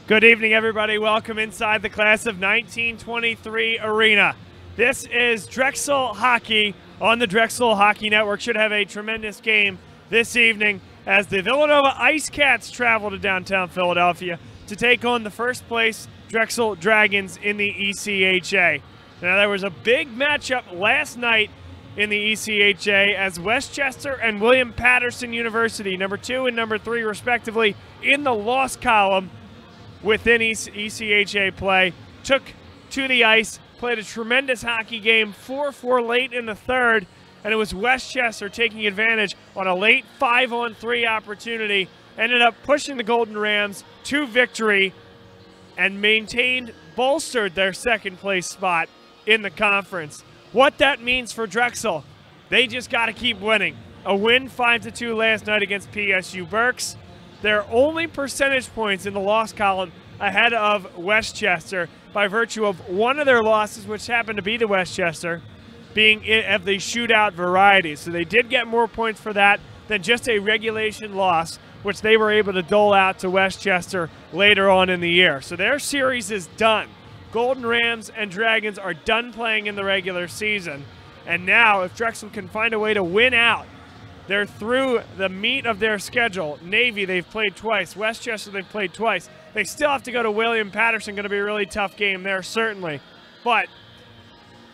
Good evening, everybody. Welcome inside the class of 1923 arena. This is Drexel Hockey on the Drexel Hockey Network. Should have a tremendous game this evening as the Villanova Ice Cats travel to downtown Philadelphia to take on the first place Drexel Dragons in the ECHA. Now, there was a big matchup last night in the ECHA as Westchester and William Patterson University, number 2 and number 3 respectively, in the loss column within ECHA play, took to the ice, played a tremendous hockey game, 4-4 late in the third, and it was Westchester taking advantage on a late 5-on-3 opportunity, ended up pushing the Golden Rams to victory and bolstered their second place spot in the conference. What that means for Drexel, they just got to keep winning. A win 5-2 last night against PSU Berks. They're only percentage points in the loss column ahead of Westchester by virtue of one of their losses, which happened to be the Westchester, being of the shootout variety. So they did get more points for that than just a regulation loss, which they were able to dole out to Westchester later on in the year. So their series is done. Golden Rams and Dragons are done playing in the regular season. And now, if Drexel can find a way to win out, they're through the meat of their schedule. Navy, they've played twice. Westchester, they've played twice. They still have to go to William Patterson. Going to be a really tough game there, certainly. But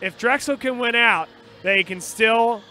if Drexel can win out, they can still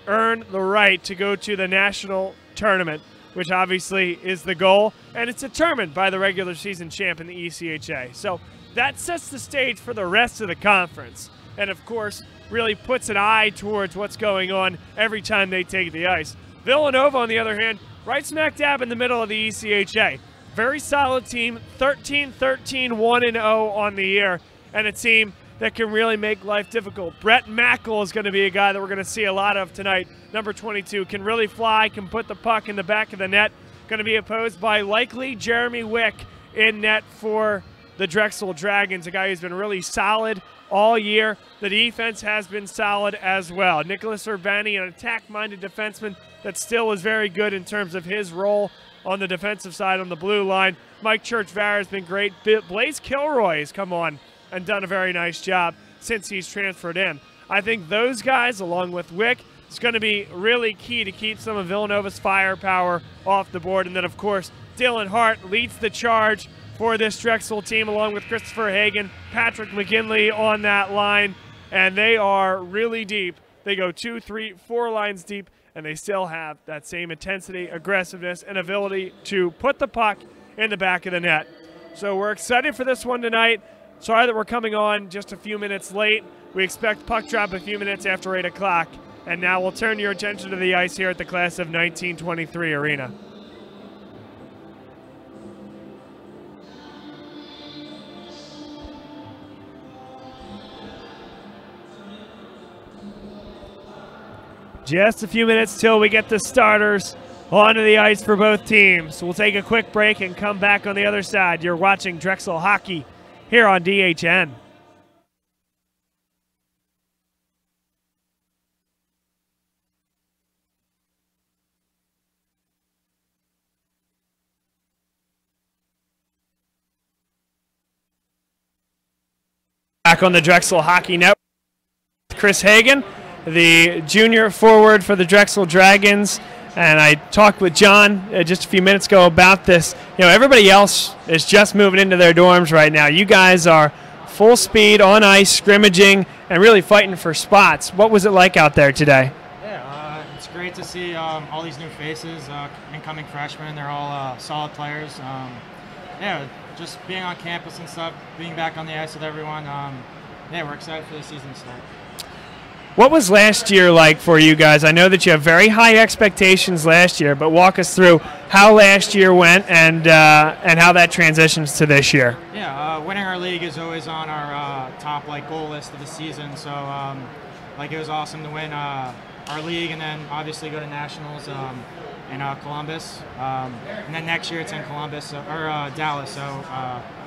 earn the right to go to the national tournament, which obviously is the goal. And it's determined by the regular season champ in the ECHA. So that sets the stage for the rest of the conference. And, of course, really puts an eye towards what's going on every time they take the ice. Villanova, on the other hand, right smack dab in the middle of the ECHA. Very solid team, 13-13, 1-0 on the year, and a team that can really make life difficult. Brett Mackle is going to be a guy that we're going to see a lot of tonight. Number 22, can really fly, can put the puck in the back of the net. Going to be opposed by likely Jeremy Wick in net for the Drexel Dragons, a guy who's been really solid all year. The defense has been solid as well. Nicholas Urbani, an attack-minded defenseman that still is very good in terms of his role on the defensive side on the blue line. Mike Church-Vara has been great. Blaze Kilroy has come on and done a very nice job since he's transferred in. I think those guys, along with Wick, is going to be really key to keep some of Villanova's firepower off the board. And then, of course, Dylan Hart leads the charge for this Drexel team, along with Christopher Hagan, Patrick McGinley on that line, and they are really deep. They go 2, 3, 4 lines deep, and they still have that same intensity, aggressiveness, and ability to put the puck in the back of the net. So we're excited for this one tonight. Sorry that we're coming on just a few minutes late. We expect puck drop a few minutes after 8 o'clock, and now we'll turn your attention to the ice here at the class of 1923 arena. Just a few minutes till we get the starters onto the ice for both teams. We'll take a quick break and come back on the other side. You're watching Drexel Hockey here on DHN. Back on the Drexel Hockey Network, Chris Hagan, the junior forward for the Drexel Dragons, and I talked with John just a few minutes ago about this. You know, everybody else is just moving into their dorms right now. You guys are full speed on ice, scrimmaging, and really fighting for spots. What was it like out there today? Yeah, it's great to see all these new faces, incoming freshmen. They're all solid players. Yeah, just being on campus and stuff, being back on the ice with everyone. Yeah, we're excited for the season to start. What was last year like for you guys? I know that you have very high expectations last year, but walk us through how last year went and how that transitions to this year. Yeah, winning our league is always on our top goal list of the season. So it was awesome to win our league and then obviously go to nationals in Columbus. And then next year it's in Columbus or Dallas. So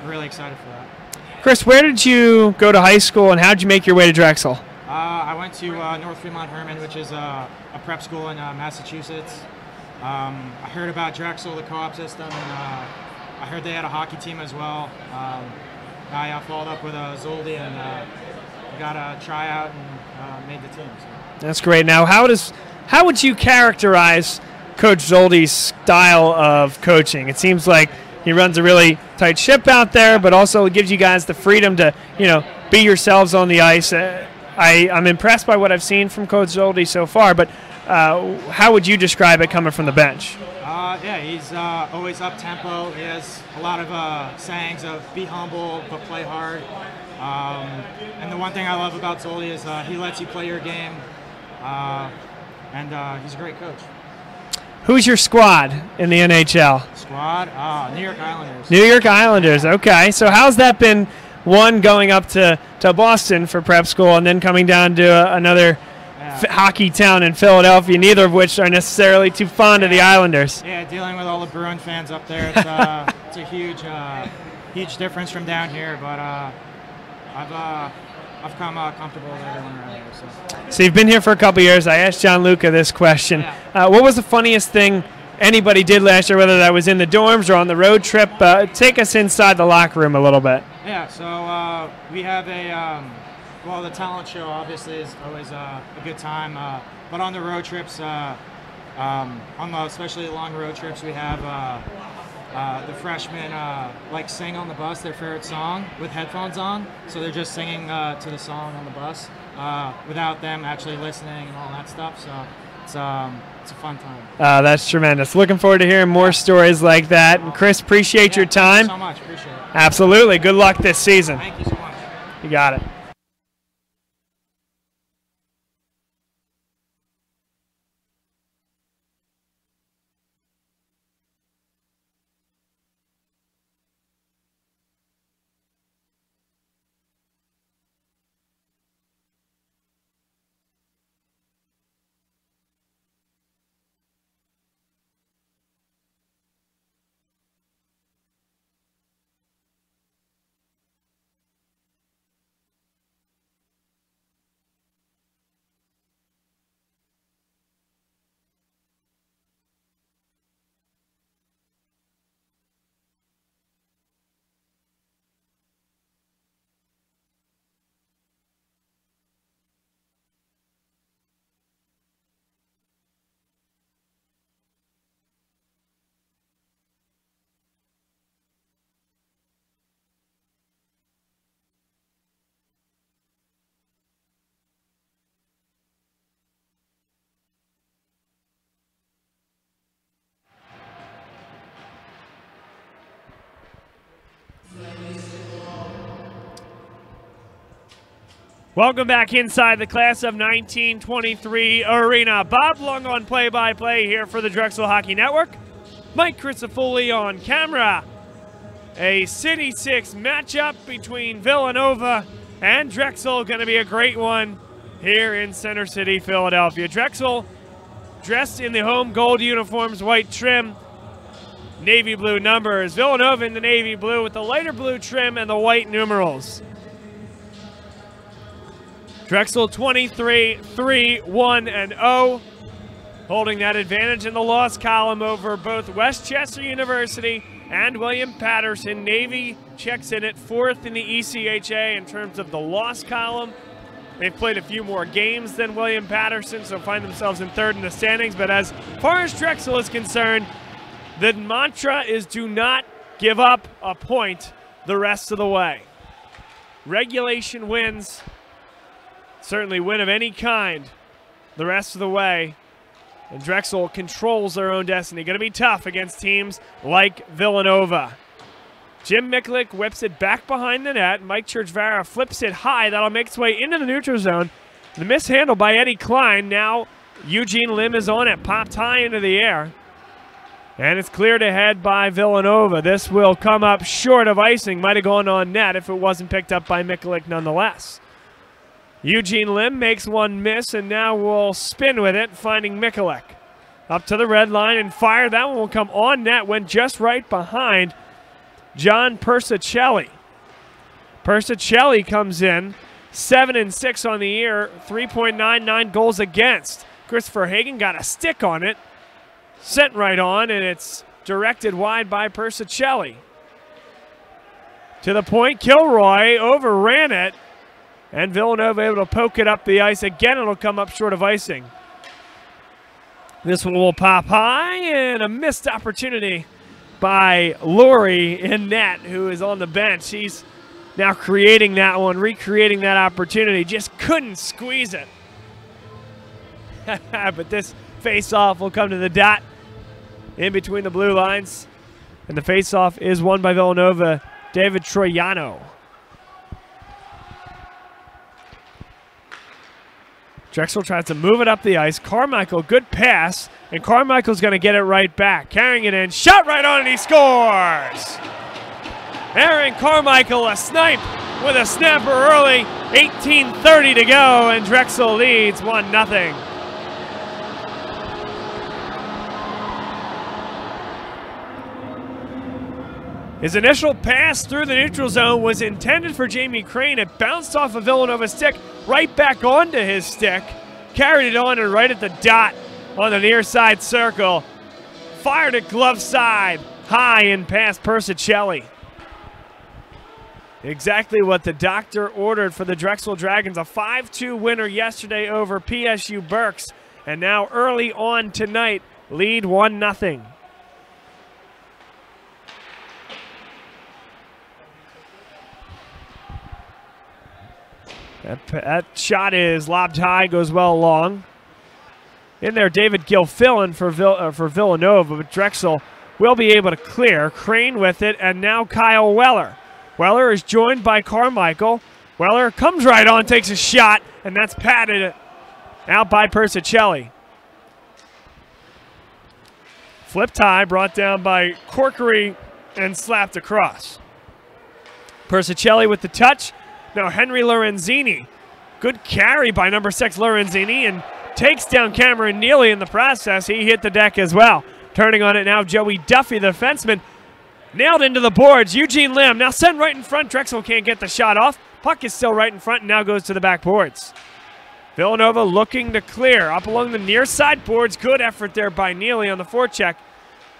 we're really excited for that. Chris, where did you go to high school and how did you make your way to Drexel? I went to North Fremont Herman, which is a prep school in Massachusetts. I heard about Drexel, the co-op system, and I heard they had a hockey team as well. I followed up with Zoldi and got a tryout and made the team. So. That's great. Now, how would you characterize Coach Zoldi's style of coaching? It seems like he runs a really tight ship out there, but also gives you guys the freedom to, be yourselves on the ice. I'm impressed by what I've seen from Coach Zoldi so far, but how would you describe it coming from the bench? Yeah, he's always up tempo. He has a lot of sayings of be humble but play hard. And the one thing I love about Zoldi is he lets you play your game, and he's a great coach. Who's your squad in the NHL? Squad? New York Islanders. New York Islanders, okay. So how's that been, one, going up to Boston for prep school and then coming down to another hockey town in Philadelphia, neither of which are necessarily too fond of the Islanders? Yeah, dealing with all the Bruin fans up there, it's a huge difference from down here, but I've come comfortable with everyone around here. So you've been here for a couple years. I asked John Luca this question. Yeah. What was the funniest thing anybody did last year, whether that was in the dorms or on the road trip? Take us inside the locker room a little bit. Yeah, so we have the talent show obviously is always a good time, but on the road trips, especially the long road trips, we have the freshmen sing on the bus their favorite song with headphones on, so they're just singing to the song on the bus without them actually listening and all that stuff. So it's a fun time. That's tremendous. Looking forward to hearing more stories like that. And Chris, appreciate your time. Thank you so much. Appreciate it. Absolutely. Good luck this season. Thank you so much. You got it. Welcome back inside the class of 1923 arena. Bob Lung on play-by-play here for the Drexel Hockey Network. Mike Crisafulli on camera. A City 6 matchup between Villanova and Drexel. Going to be a great one here in Center City, Philadelphia. Drexel dressed in the home gold uniforms, white trim, navy blue numbers. Villanova in the navy blue with the lighter blue trim and the white numerals. Drexel 23-3-1-0, holding that advantage in the loss column over both Westchester University and William Patterson. Navy checks in at 4th in the ECHA in terms of the loss column. They've played a few more games than William Patterson, so find themselves in 3rd in the standings. But as far as Drexel is concerned, the mantra is do not give up a point the rest of the way. Regulation wins. Certainly win of any kind the rest of the way. And Drexel controls their own destiny. Going to be tough against teams like Villanova. Jim Mikulik whips it back behind the net. Mike Churchvara flips it high. That'll make its way into the neutral zone. The mishandle by Eddie Klein. Now Eugene Lim is on it. Popped high into the air. And it's cleared ahead by Villanova. This will come up short of icing. Might have gone on net if it wasn't picked up by Mikulik nonetheless. Eugene Lim makes one miss, and now will spin with it, finding Mikulik. Up to the red line and fire. That one will come on net, went just right behind John Persicelli. Persicelli comes in, 7-6 on the year, 3.99 goals against. Christopher Hagan got a stick on it, sent right on, and it's directed wide by Persicelli. To the point, Kilroy overran it. And Villanova able to poke it up the ice. Again, it'll come up short of icing. This one will pop high, and a missed opportunity by Laurie in net, who is on the bench. He's now creating that one, recreating that opportunity. Just couldn't squeeze it. But this face-off will come to the dot in between the blue lines. And the face-off is won by Villanova, David Troiano. Drexel tries to move it up the ice. Carmichael, good pass, and Carmichael's going to get it right back. Carrying it in, shot right on, and he scores! Aaron Carmichael, a snipe with a snapper early. 18:30 to go, and Drexel leads 1-0. His initial pass through the neutral zone was intended for Jamie Crane. It bounced off of Villanova's stick, right back onto his stick. Carried it on and right at the dot on the near side circle. Fired it glove side, high and past Persicelli. Exactly what the doctor ordered for the Drexel Dragons. A 5-2 winner yesterday over PSU Berks. And now early on tonight, lead 1-0. That shot is lobbed high, goes well long. In there, David Gilfillan for Villanova, but Drexel will be able to clear. Crane with it, and now Kyle Weller. Weller is joined by Carmichael. Weller comes right on, takes a shot, and that's patted out by Persicelli. Flipped high, brought down by Corkery, and slapped across. Persicelli with the touch. Now Henry Lorenzini. Good carry by number 6 Lorenzini, and takes down Cameron Neely in the process. He hit the deck as well. Turning on it now, Joey Duffy, the defenseman. Nailed into the boards. Eugene Lim now sent right in front. Drexel can't get the shot off. Puck is still right in front and now goes to the back boards. Villanova looking to clear. Up along the near side boards. Good effort there by Neely on the forecheck.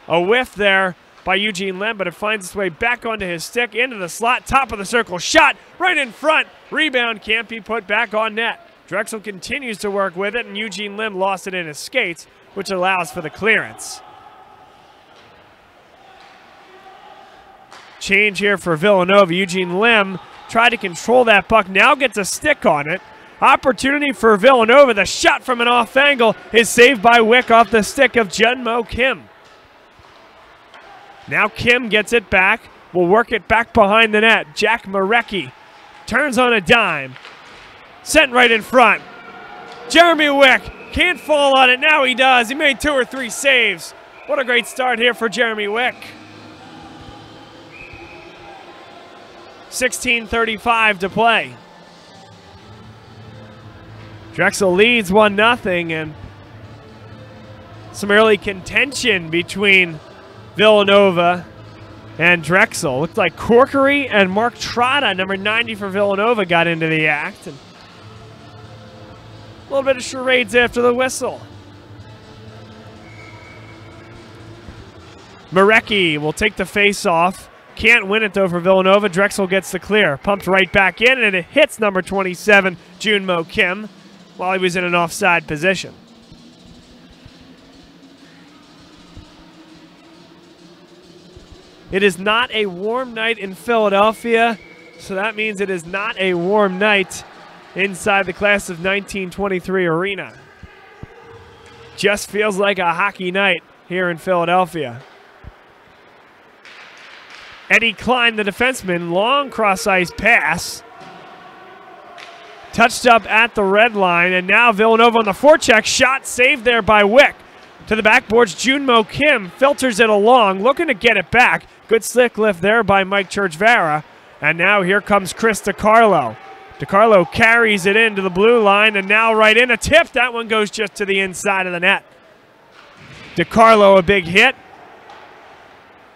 A whiff there by Eugene Lim, but it finds its way back onto his stick, into the slot, top of the circle, shot right in front. Rebound can't be put back on net. Drexel continues to work with it, and Eugene Lim lost it in his skates, which allows for the clearance. Change here for Villanova. Eugene Lim tried to control that puck, now gets a stick on it. Opportunity for Villanova. The shot from an off angle is saved by Wick off the stick of Junmo Kim. Now Kim gets it back, will work it back behind the net. Jack Marecki turns on a dime. Sent right in front. Jeremy Wick can't fall on it. Now he does. He made 2 or 3 saves. What a great start here for Jeremy Wick. 16:35 to play. Drexel leads 1-0, and some early contention between Villanova and Drexel. Looked like Corkery and Mark Trotta, number 90 for Villanova, got into the act. And a little bit of charades after the whistle. Marecki will take the face off. Can't win it though for Villanova. Drexel gets the clear. Pumped right back in, and it hits number 27, Junmo Kim, while he was in an offside position. It is not a warm night in Philadelphia, so that means it is not a warm night inside the class of 1923 arena. Just feels like a hockey night here in Philadelphia. Eddie Klein, the defenseman, long cross-ice pass. Touched up at the red line, and now Villanova on the forecheck. Shot saved there by Wick. To the backboards, Junmo Kim filters it along, looking to get it back. Good slick lift there by Mike Churchvara. And now here comes Chris DiCarlo. DiCarlo carries it into the blue line, and now right in a tip. That one goes just to the inside of the net. DiCarlo, a big hit.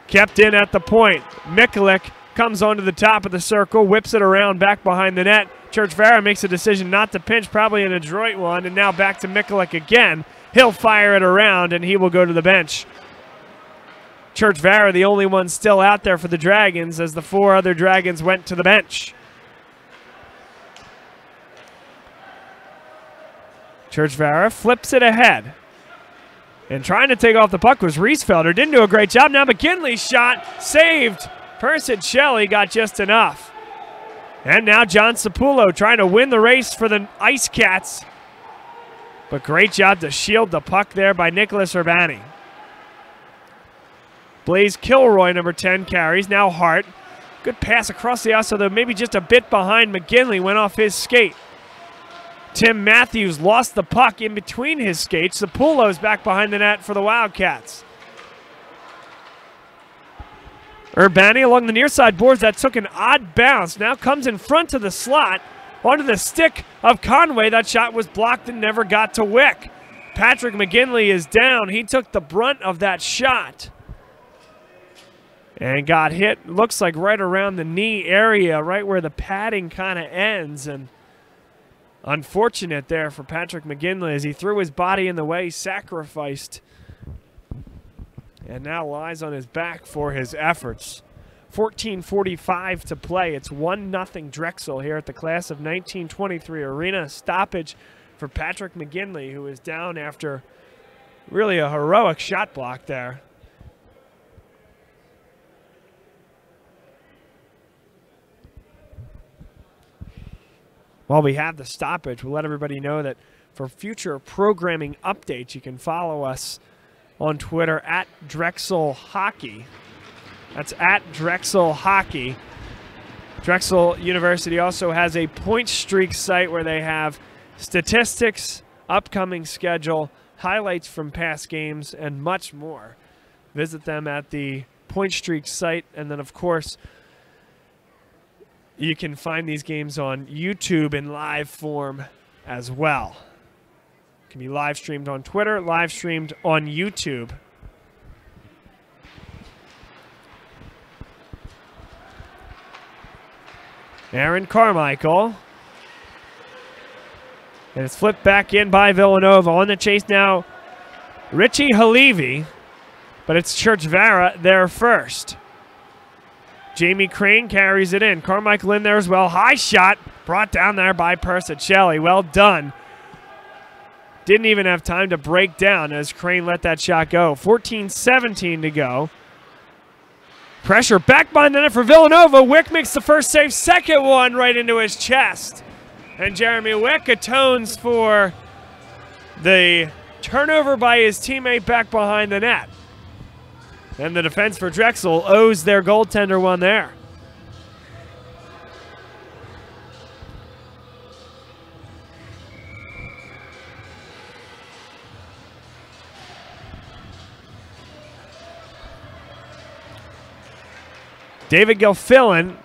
Kept in at the point. Mikulik comes onto the top of the circle, whips it around back behind the net. Churchvara makes a decision not to pinch, probably an adroit one, and now back to Mikulik again. He'll fire it around, and he will go to the bench. Church Vara, the only one still out there for the Dragons, as the 4 other Dragons went to the bench. Church Vara flips it ahead. And trying to take off the puck was Riesfelder. Didn't do a great job. Now McGinley's shot saved. Persicelli got just enough. And now John Sapulo trying to win the race for the Ice Cats. But great job to shield the puck there by Nicholas Urbani. Blaze Kilroy, number 10, carries. Now Hart. Good pass across the ice, although maybe just a bit behind McGinley. Went off his skate. Tim Matthews lost the puck in between his skates. Sapulo's back behind the net for the Wildcats. Urbani along the near side boards. That took an odd bounce. Now comes in front of the slot. Onto the stick of Conway. That shot was blocked and never got to Wick. Patrick McGinley is down. He took the brunt of that shot. And got hit, looks like right around the knee area, right where the padding kind of ends. And unfortunate there for Patrick McGinley as he threw his body in the way, sacrificed, and now lies on his back for his efforts. 14:45 to play. It's 1-0 Drexel here at the class of 1923 arena. Stoppage for Patrick McGinley, who is down after really a heroic shot block there. While we have the stoppage, we'll let everybody know that for future programming updates, you can follow us on Twitter at Drexel Hockey. That's at Drexel Hockey. Drexel University also has a Point Streak site where they have statistics, upcoming schedule, highlights from past games, and much more. Visit them at the Point Streak site, and then, of course, you can find these games on YouTube in live form as well. It can be live streamed on Twitter, live streamed on YouTube. Aaron Carmichael. And it's flipped back in by Villanova. On the chase now, Richie Halevi. But it's Church Vara there first. Jamie Crane carries it in. Carmichael in there as well. High shot brought down there by Persicelli. Well done. Didn't even have time to break down as Crane let that shot go. 14:17 to go. Pressure back behind the net for Villanova. Wick makes the first save. Second one right into his chest. And Jeremy Wick atones for the turnover by his teammate back behind the net. And the defense for Drexel owes their goaltender one there. David Gilfillan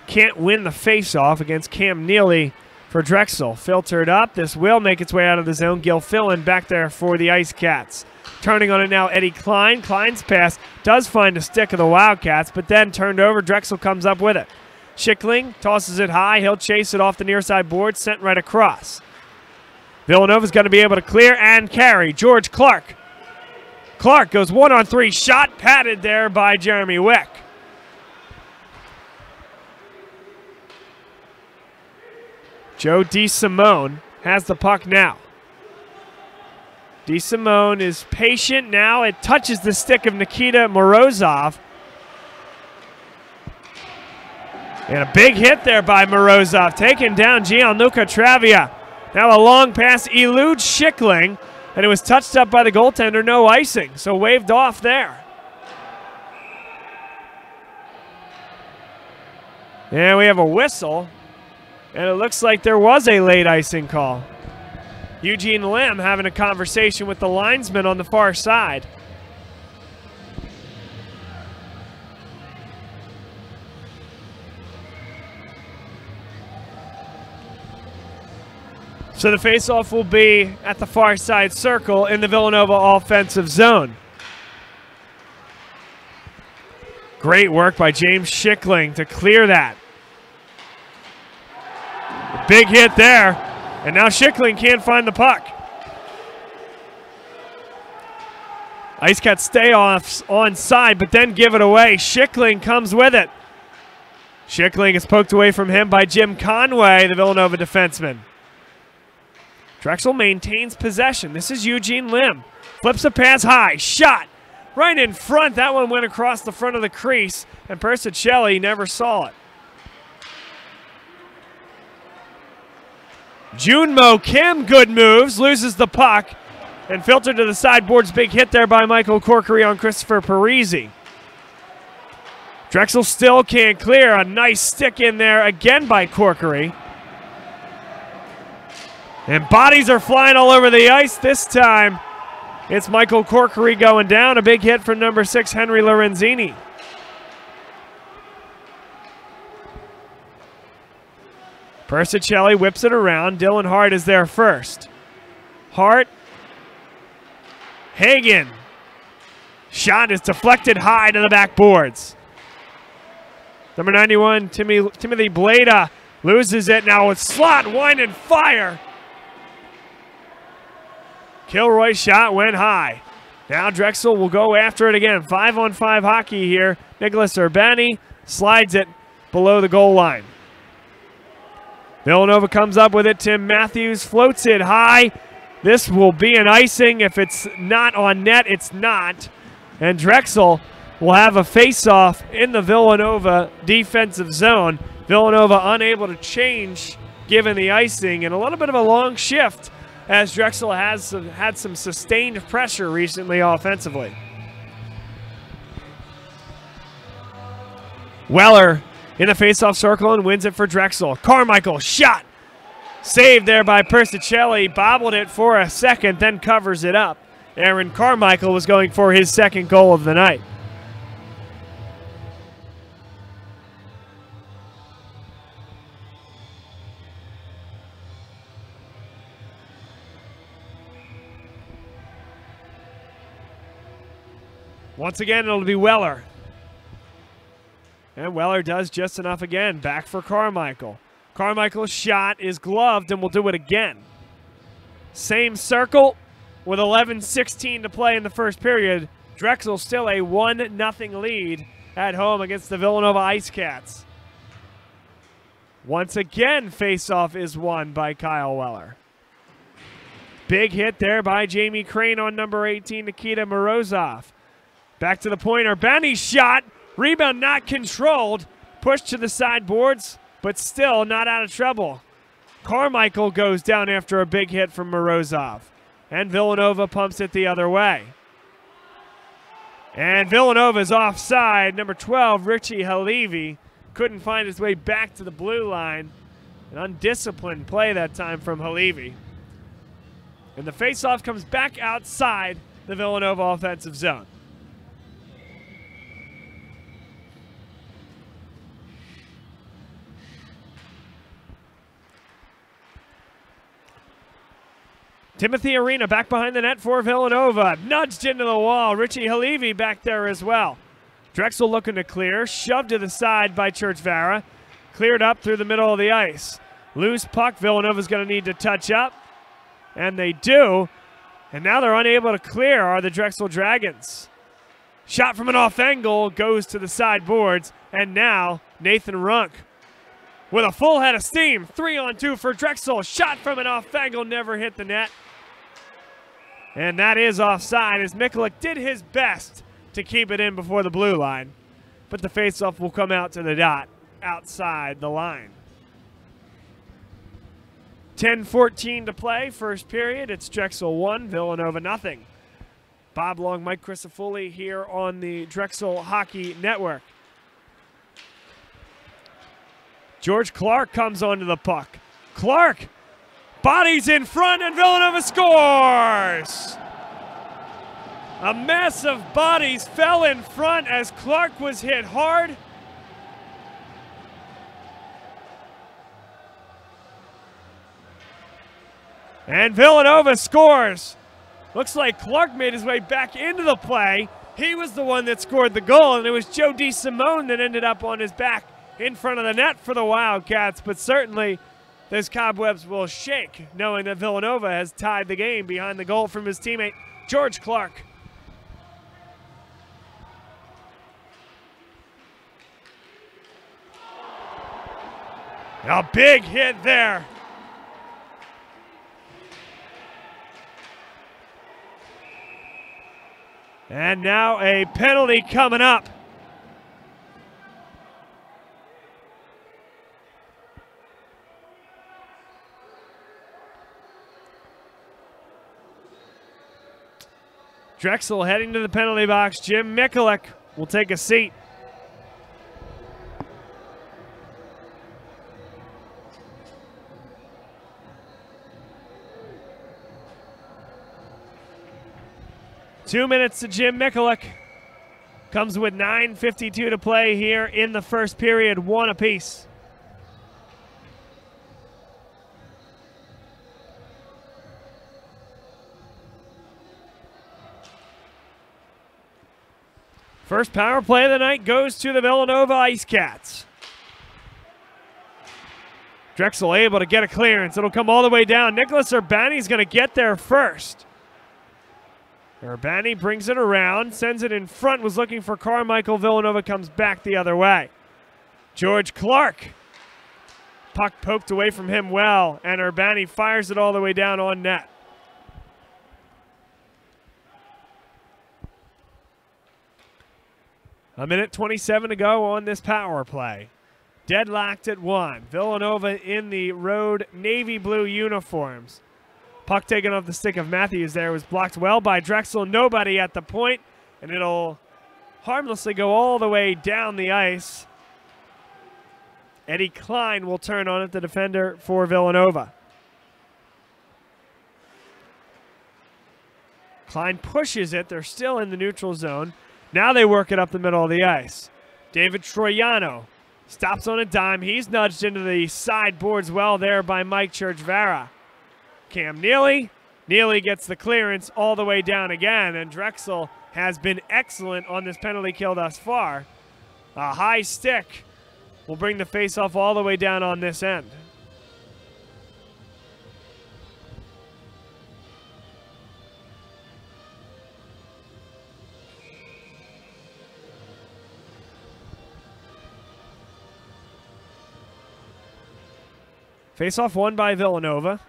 can't win the face-off against Cam Neely for Drexel. Filtered up. This will make its way out of the zone. Gilfillan back there for the Ice Cats. Turning on it now, Eddie Klein. Klein's pass does find a stick of the Wildcats, but then turned over. Drexel comes up with it. Schickling tosses it high. He'll chase it off the near side board, sent right across. Villanova's going to be able to clear and carry. George Clark. Clark goes 1-on-3. Shot padded there by Jeremy Wick. Joe DeSimone has the puck now. DeSimone is patient now. It touches the stick of Nikita Morozov. And a big hit there by Morozov, taking down Gianluca Travia. Now a long pass eludes Schickling, and it was touched up by the goaltender, no icing, so waved off there. And we have a whistle, and it looks like there was a late icing call. Eugene Lim having a conversation with the linesman on the far side. So the faceoff will be at the far side circle in the Villanova offensive zone. Great work by James Schickling to clear that. Big hit there, and now Schickling can't find the puck. Ice Cats stay off onside, but then give it away. Schickling comes with it. Schickling is poked away from him by Jim Conway, the Villanova defenseman. Drexel maintains possession. This is Eugene Lim. Flips a pass high. Shot right in front. That one went across the front of the crease, and Persicelli never saw it. Junmo Kim, good moves, loses the puck and filtered to the sideboards. Big hit there by Michael Corkery on Christopher Parisi. Drexel still can't clear. A nice stick in there again by Corkery. And bodies are flying all over the ice. This time it's Michael Corkery going down. A big hit from number 6, Henry Lorenzini. Persicelli whips it around. Dylan Hart is there first. Hart. Hagen. Shot is deflected high to the backboards. Number 91, Timothy Blada loses it now with slot, wind, and fire. Kilroy's shot went high. Now Drexel will go after it again. 5-on-5 hockey here. Nicholas Urbani slides it below the goal line. Villanova comes up with it. Tim Matthews floats it high. This will be an icing. If it's not on net, it's not. And Drexel will have a face-off in the Villanova defensive zone. Villanova unable to change given the icing, and a little bit of a long shift as Drexel has had some sustained pressure recently offensively. Weller in the face-off circle and wins it for Drexel. Carmichael shot. Saved there by Persicelli. Bobbled it for a second, then covers it up. Aaron Carmichael was going for his second goal of the night. Once again, it'll be Weller. And Weller does just enough again. Back for Carmichael. Carmichael's shot is gloved and will do it again. Same circle with 11:16 to play in the first period. Drexel still a 1-0 lead at home against the Villanova Ice Cats. Once again, face-off is won by Kyle Weller. Big hit there by Jamie Crane on number 18, Nikita Morozov. Back to the point. Urbani's shot. Rebound not controlled. Pushed to the sideboards, but still not out of trouble. Carmichael goes down after a big hit from Morozov. And Villanova pumps it the other way. And Villanova's offside. Number 12, Richie Halevi, couldn't find his way back to the blue line. An undisciplined play that time from Halevi. And the faceoff comes back outside the Villanova offensive zone. Timothy Arena back behind the net for Villanova. Nudged into the wall. Richie Halevi back there as well. Drexel looking to clear. Shoved to the side by Churchvara. Cleared up through the middle of the ice. Loose puck. Villanova's going to need to touch up. And they do. And now they're unable to clear are the Drexel Dragons. Shot from an off angle goes to the sideboards. And now Nathan Runk with a full head of steam. 3-on-2 for Drexel. Shot from an off angle. Never hit the net. And that is offside as Mikulik did his best to keep it in before the blue line. But the faceoff will come out to the dot outside the line. 10:14 to play, first period. It's Drexel 1, Villanova nothing. Bob Long, Mike Crisafulli here on the Drexel Hockey Network. George Clark comes onto the puck. Clark bodies in front and Villanova scores! A mess of bodies fell in front as Clark was hit hard. And Villanova scores. Looks like Clark made his way back into the play. He was the one that scored the goal, and it was Joe DeSimone that ended up on his back in front of the net for the Wildcats, but certainly those cobwebs will shake knowing that Villanova has tied the game behind the goal from his teammate George Clark. A big hit there. And now a penalty coming up. Drexel heading to the penalty box. Jim Mikulik will take a seat. Two minutes to Jim Mikulik. Comes with 9:52 to play here in the first period, one apiece. First power play of the night goes to the Villanova Ice Cats. Drexel able to get a clearance. It'll come all the way down. Nicholas Urbani's going to get there first. Urbani brings it around, sends it in front, was looking for Carmichael. Villanova comes back the other way. George Clark. Puck poked away from him well, and Urbani fires it all the way down on net. A minute 27 to go on this power play. Deadlocked at 1. Villanova in the road navy blue uniforms. Puck taken off the stick of Matthews there, was blocked well by Drexel. Nobody at the point, and it'll harmlessly go all the way down the ice. Eddie Klein will turn on it, the defender for Villanova. Klein pushes it. They're still in the neutral zone. Now they work it up the middle of the ice. David Troiano stops on a dime. He's nudged into the sideboards well there by Mike Churchvara. Cam Neely. Neely gets the clearance all the way down again, and Drexel has been excellent on this penalty kill thus far. A high stick will bring the faceoff all the way down on this end. Faceoff won by Villanova.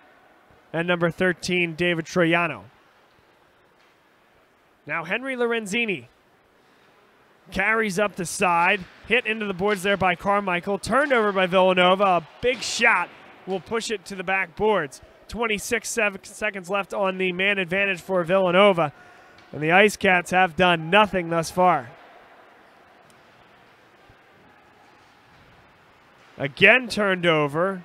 And number 13, David Troiano. Now Henry Lorenzini carries up the side. Hit into the boards there by Carmichael. Turned over by Villanova. A big shot will push it to the back boards. 26 seconds left on the man advantage for Villanova. And the Ice Cats have done nothing thus far. Again turned over.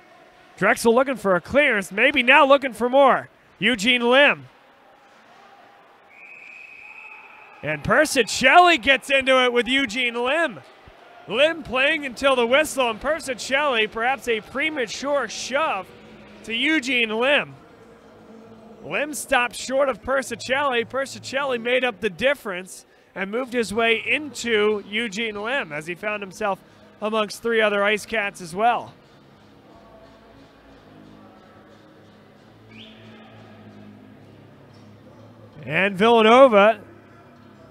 Drexel looking for a clearance, maybe now looking for more. Eugene Lim. And Persicelli gets into it with Eugene Lim. Lim playing until the whistle, and Persicelli, perhaps a premature shove to Eugene Lim. Lim stopped short of Persicelli. Persicelli made up the difference and moved his way into Eugene Lim as he found himself amongst three other Ice Cats as well. And Villanova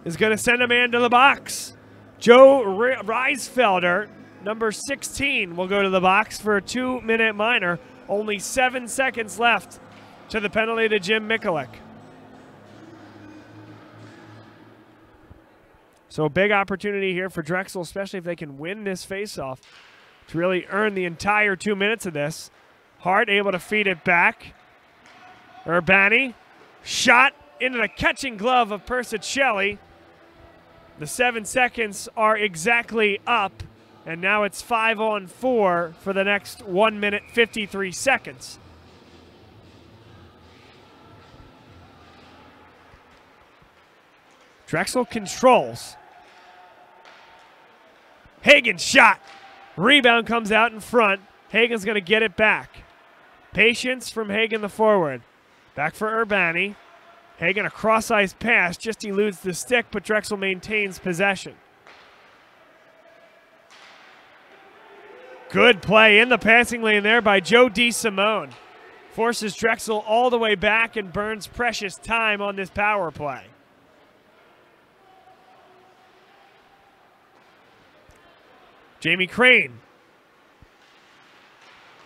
is going to send a man to the box. Joe Reisfelder, number 16, will go to the box for a 2-minute minor. Only 7 seconds left to the penalty to Jim Mikulik. So a big opportunity here for Drexel, especially if they can win this faceoff, to really earn the entire 2 minutes of this. Hart able to feed it back. Urbani, shot into the catching glove of Persicelli. The 7 seconds are exactly up, and now it's 5-on-4 for the next 1 minute 53 seconds. Drexel controls. Hagen shot. Rebound comes out in front. Hagen's going to get it back. Patience from Hagen, the forward. Back for Urbani. Hagen, a cross-ice pass, just eludes the stick, but Drexel maintains possession. Good play in the passing lane there by Joe DeSimone. Forces Drexel all the way back and burns precious time on this power play. Jamie Crane.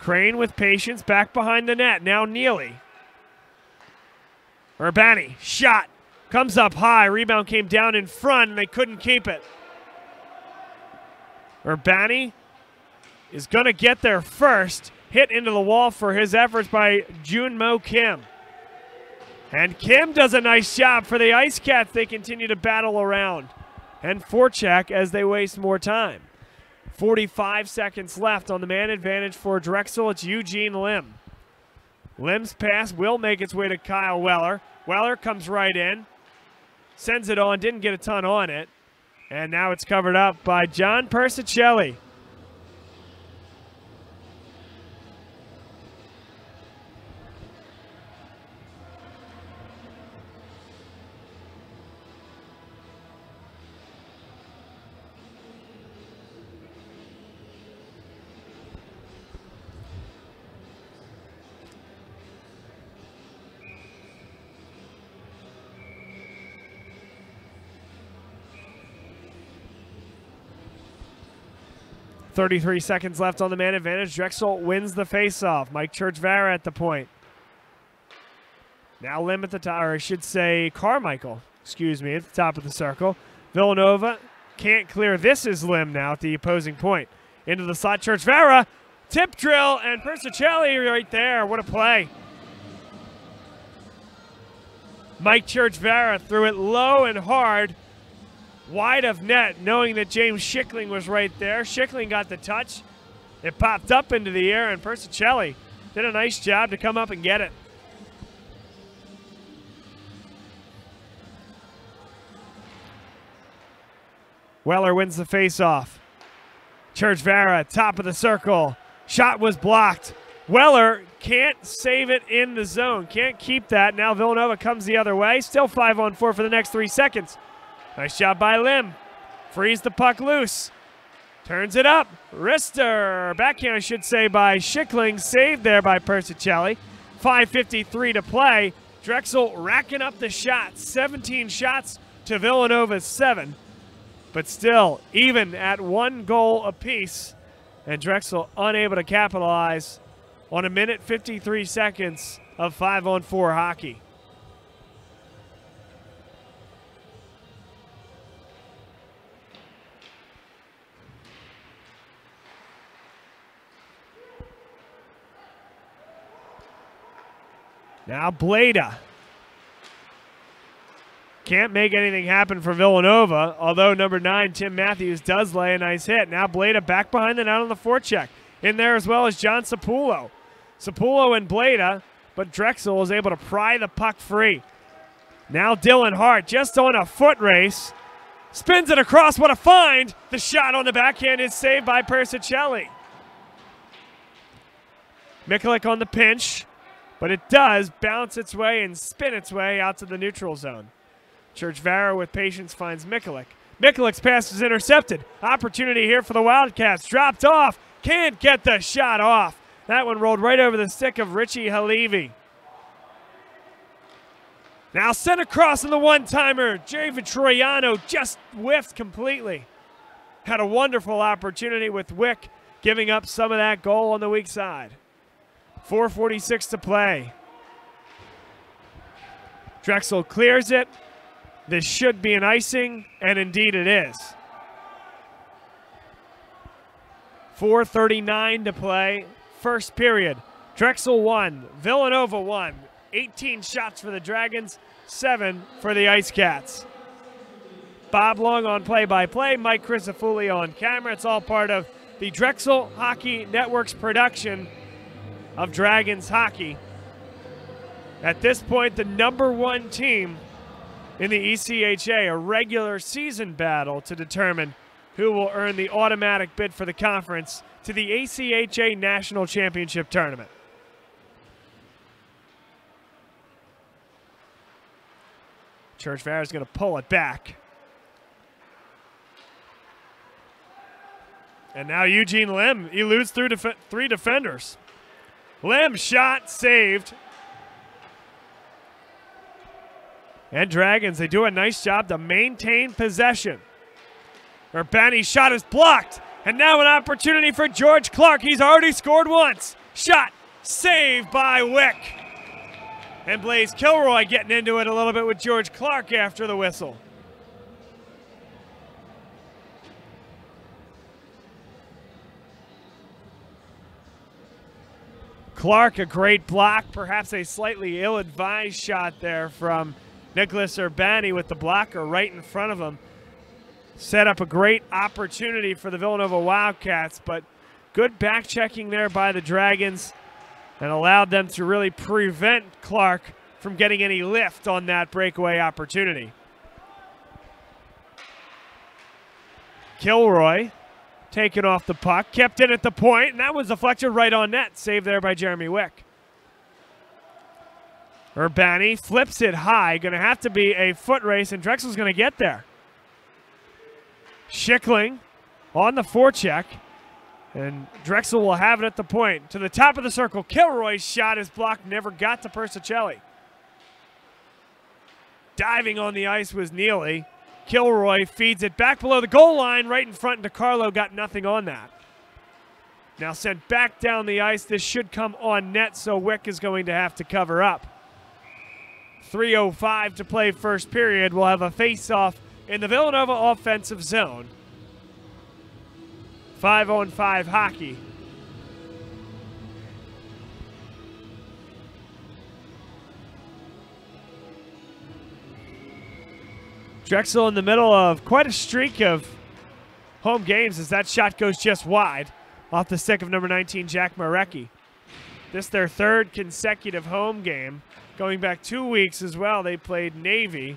Crane with patience back behind the net. Now Neely. Urbani, shot. Comes up high. Rebound came down in front, and they couldn't keep it. Urbani is going to get there first. Hit into the wall for his efforts by Junmo Kim. And Kim does a nice job for the Ice Cats. They continue to battle around and forecheck as they waste more time. 45 seconds left on the man advantage for Drexel. It's Eugene Lim. Lim's pass will make its way to Kyle Weller. Weller comes right in, sends it on, didn't get a ton on it, and now it's covered up by John Persicelli. .33 seconds left on the man advantage. Drexel wins the faceoff. Mike Churchvara at the point. Now Lim at the top, or I should say Carmichael, excuse me, at the top of the circle. Villanova can't clear. This is Lim now at the opposing point. Into the slot, Churchvara, tip drill, and Persicelli right there. What a play. Mike Churchvara threw it low and hard, wide of net, knowing that James Schickling was right there. Schickling got the touch. It popped up into the air, and Persicelli did a nice job to come up and get it. Weller wins the faceoff. Churchvara, top of the circle. Shot was blocked. Weller can't save it in the zone. Can't keep that. Now Villanova comes the other way. Still 5-on-4 for the next 3 seconds. Nice job by Lim. Frees the puck loose. Turns it up. Wrister. Backhand, I should say, by Schickling. Saved there by Persicelli. 5:53 to play. Drexel racking up the shots. 17 shots to Villanova's 7. But still, even at 1 goal apiece. And Drexel unable to capitalize on 1:53 seconds of 5-on-4 hockey. Now Blada. Can't make anything happen for Villanova, although number 9, Tim Matthews, does lay a nice hit. Now Blada back behind the net on the forecheck. In there as well as John Sapulo. Sapulo and Blada, but Drexel is able to pry the puck free. Now Dylan Hart just on a foot race. Spins it across, what a find! The shot on the backhand is saved by Persicelli. Mikulik on the pinch, but it does bounce its way and spin its way out to the neutral zone. Churchvara with patience finds Mikulik. Mikulik's pass is intercepted. Opportunity here for the Wildcats. Dropped off. Can't get the shot off. That one rolled right over the stick of Richie Halevi. Now sent across in the one-timer. David Troiano just whiffed completely. Had a wonderful opportunity with Wick giving up some of that goal on the weak side. 4:46 to play. Drexel clears it. This should be an icing, and indeed it is. 4:39 to play. First period. Drexel 1, Villanova 1. 18 shots for the Dragons, 7 for the Ice Cats. Bob Long on play-by-play, Mike Crisafulli on camera. It's all part of the Drexel Hockey Network's production of Dragons hockey. At this point, the number 1 team in the ECHA, a regular season battle to determine who will earn the automatic bid for the conference to the ACHA National Championship Tournament. Churchvara is going to pull it back. And now Eugene Lim eludes through 3 defenders. Lim shot saved. And Dragons, they do a nice job to maintain possession. Urbani's shot is blocked. And now an opportunity for George Clark. He's already scored once. Shot, saved by Wick. And Blaze Kilroy getting into it a little bit with George Clark after the whistle. Clark, a great block, perhaps a slightly ill-advised shot there from Nicholas Urbani with the blocker right in front of him. Set up a great opportunity for the Villanova Wildcats, but good back-checking there by the Dragons and allowed them to really prevent Clark from getting any lift on that breakaway opportunity. Kilroy taken off the puck, kept in at the point, and that was deflected right on net. Saved there by Jeremy Wick. Urbani flips it high. Going to have to be a foot race, and Drexel's going to get there. Schickling on the forecheck, and Drexel will have it at the point. To the top of the circle, Kilroy's shot is blocked, never got to Persicelli. Diving on the ice was Neely. Kilroy feeds it back below the goal line, right in front, and DeCarlo got nothing on that. Now sent back down the ice. This should come on net, so Wick is going to have to cover up. 3:05 to play first period. We'll have a face-off in the Villanova offensive zone. 5-on-5 hockey. Drexel in the middle of quite a streak of home games as that shot goes just wide off the stick of number 19, Jack Marecki. This their third consecutive home game. Going back 2 weeks as well, they played Navy.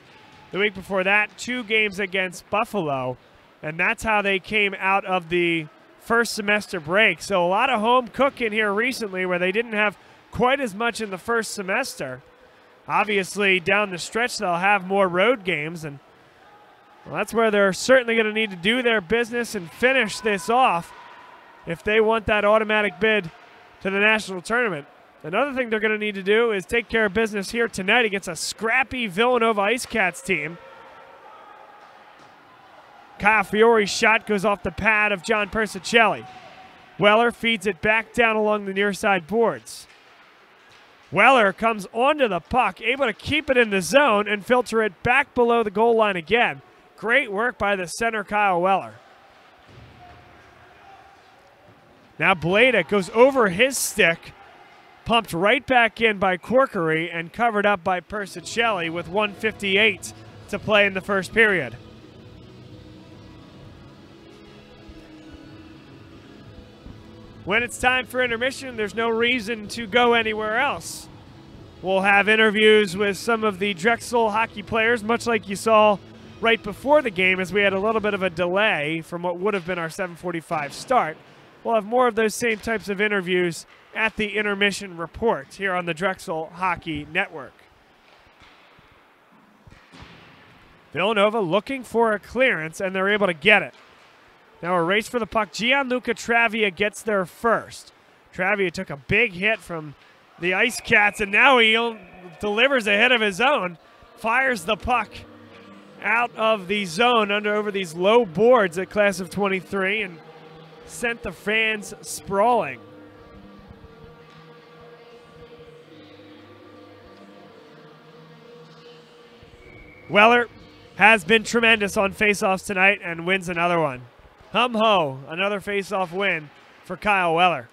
The week before that, 2 games against Buffalo. And that's how they came out of the first semester break. So a lot of home cooking here recently where they didn't have quite as much in the first semester. Obviously, down the stretch, they'll have more road games, and well, that's where they're certainly going to need to do their business and finish this off if they want that automatic bid to the national tournament. Another thing they're going to need to do is take care of business here tonight against a scrappy Villanova Ice Cats team. Kyle Fiore's shot goes off the pad of John Persicelli. Weller feeds it back down along the near side boards. Weller comes onto the puck, able to keep it in the zone and filter it back below the goal line again. Great work by the center, Kyle Weller. Now Blada goes over his stick, pumped right back in by Corkery and covered up by Persicelli with 1:58 to play in the first period. When it's time for intermission, there's no reason to go anywhere else. We'll have interviews with some of the Drexel hockey players, much like you saw right before the game as we had a little bit of a delay from what would have been our 7:45 start. We'll have more of those same types of interviews at the intermission report here on the Drexel Hockey Network. Villanova looking for a clearance, and they're able to get it. Now a race for the puck. Gianluca Travia gets there first. Travia took a big hit from the Ice Cats, and now he delivers a hit of his own. Fires the puck out of the zone over these low boards at class of 23 and sent the fans sprawling. Weller has been tremendous on faceoffs tonight and wins another one. Hum-ho, another faceoff win for Kyle Weller.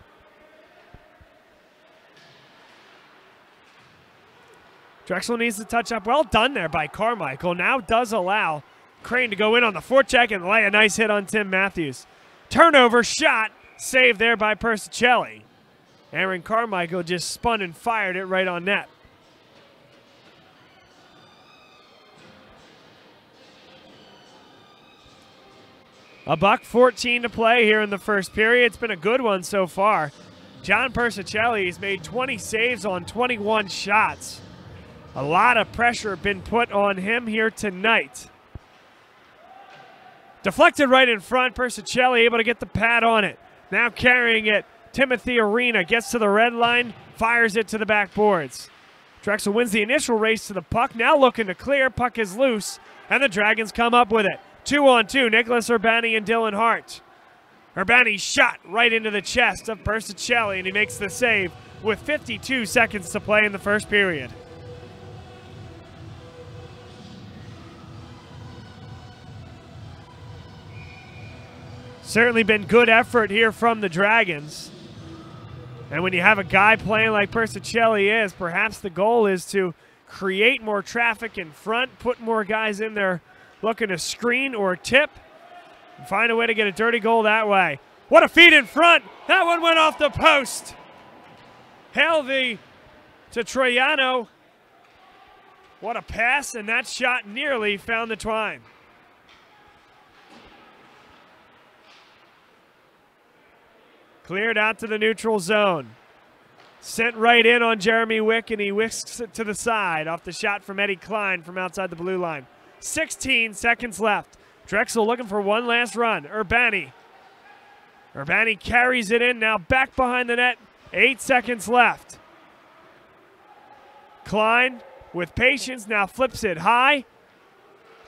Drexel needs to touch up. Well done there by Carmichael. Now does allow Crane to go in on the forecheck and lay a nice hit on Tim Matthews. Turnover shot, saved there by Persicelli. Aaron Carmichael just spun and fired it right on net. $1:14 to play here in the first period. It's been a good one so far. John Persicelli has made 20 saves on 21 shots. A lot of pressure been put on him here tonight. Deflected right in front. Persicelli able to get the pad on it. Now carrying it. Timothy Arena gets to the red line, fires it to the backboards. Drexel wins the initial race to the puck. Now looking to clear. Puck is loose, and the Dragons come up with it. 2-on-2, Nicholas Urbani and Dylan Hart. Urbani's shot right into the chest of Persicelli, and he makes the save with 52 seconds to play in the first period. Certainly been good effort here from the Dragons. And when you have a guy playing like Persicelli is, perhaps the goal is to create more traffic in front, put more guys in there looking to screen or tip, and find a way to get a dirty goal that way. What a feed in front. That one went off the post. Halvey to Troiano. What a pass, and that shot nearly found the twine. Cleared out to the neutral zone. Sent right in on Jeremy Wick, and he whisks it to the side off the shot from Eddie Klein from outside the blue line. 16 seconds left. Drexel looking for one last run. Urbani carries it in, now back behind the net. 8 seconds left. Klein with patience now flips it high.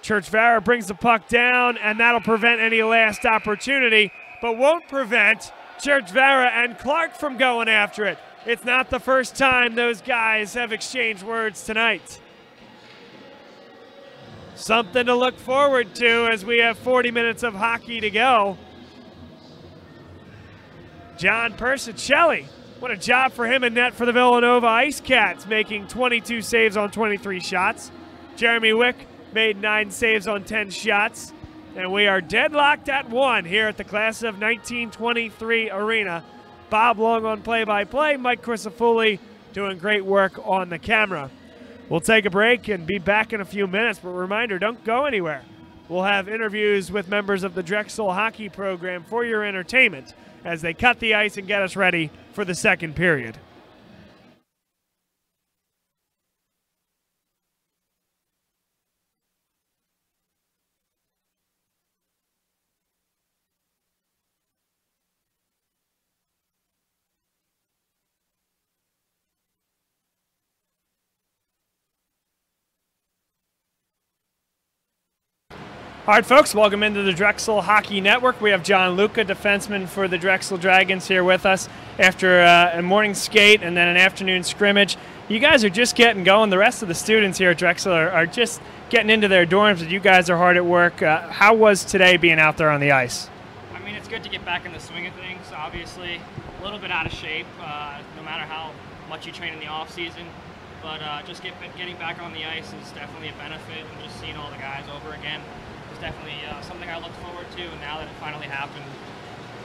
Churchvara brings the puck down, and that'll prevent any last opportunity, but won't prevent Churchvara and Clark from going after it. It's not the first time those guys have exchanged words tonight. Something to look forward to as we have 40 minutes of hockey to go. John Persicelli, what a job for him in net for the Villanova Ice Cats, making 22 saves on 23 shots. Jeremy Wick made 9 saves on 10 shots. And we are deadlocked at 1 here at the class of 1923 arena. Bob Long on play-by-play, Mike Crisafulli doing great work on the camera. We'll take a break and be back in a few minutes, but reminder, don't go anywhere. We'll have interviews with members of the Drexel hockey program for your entertainment as they cut the ice and get us ready for the second period. All right, folks, welcome into the Drexel Hockey Network. We have John Luca, defenseman for the Drexel Dragons, here with us after a morning skate and then an afternoon scrimmage. You guys are just getting going. The rest of the students here at Drexel are just getting into their dorms, but you guys are hard at work. How was today being out there on the ice? I mean, it's good to get back in the swing of things. Obviously, a little bit out of shape, no matter how much you train in the off season. But just getting back on the ice is definitely a benefit, and just seeing all the guys over again is definitely something I look forward to. And now that it finally happened,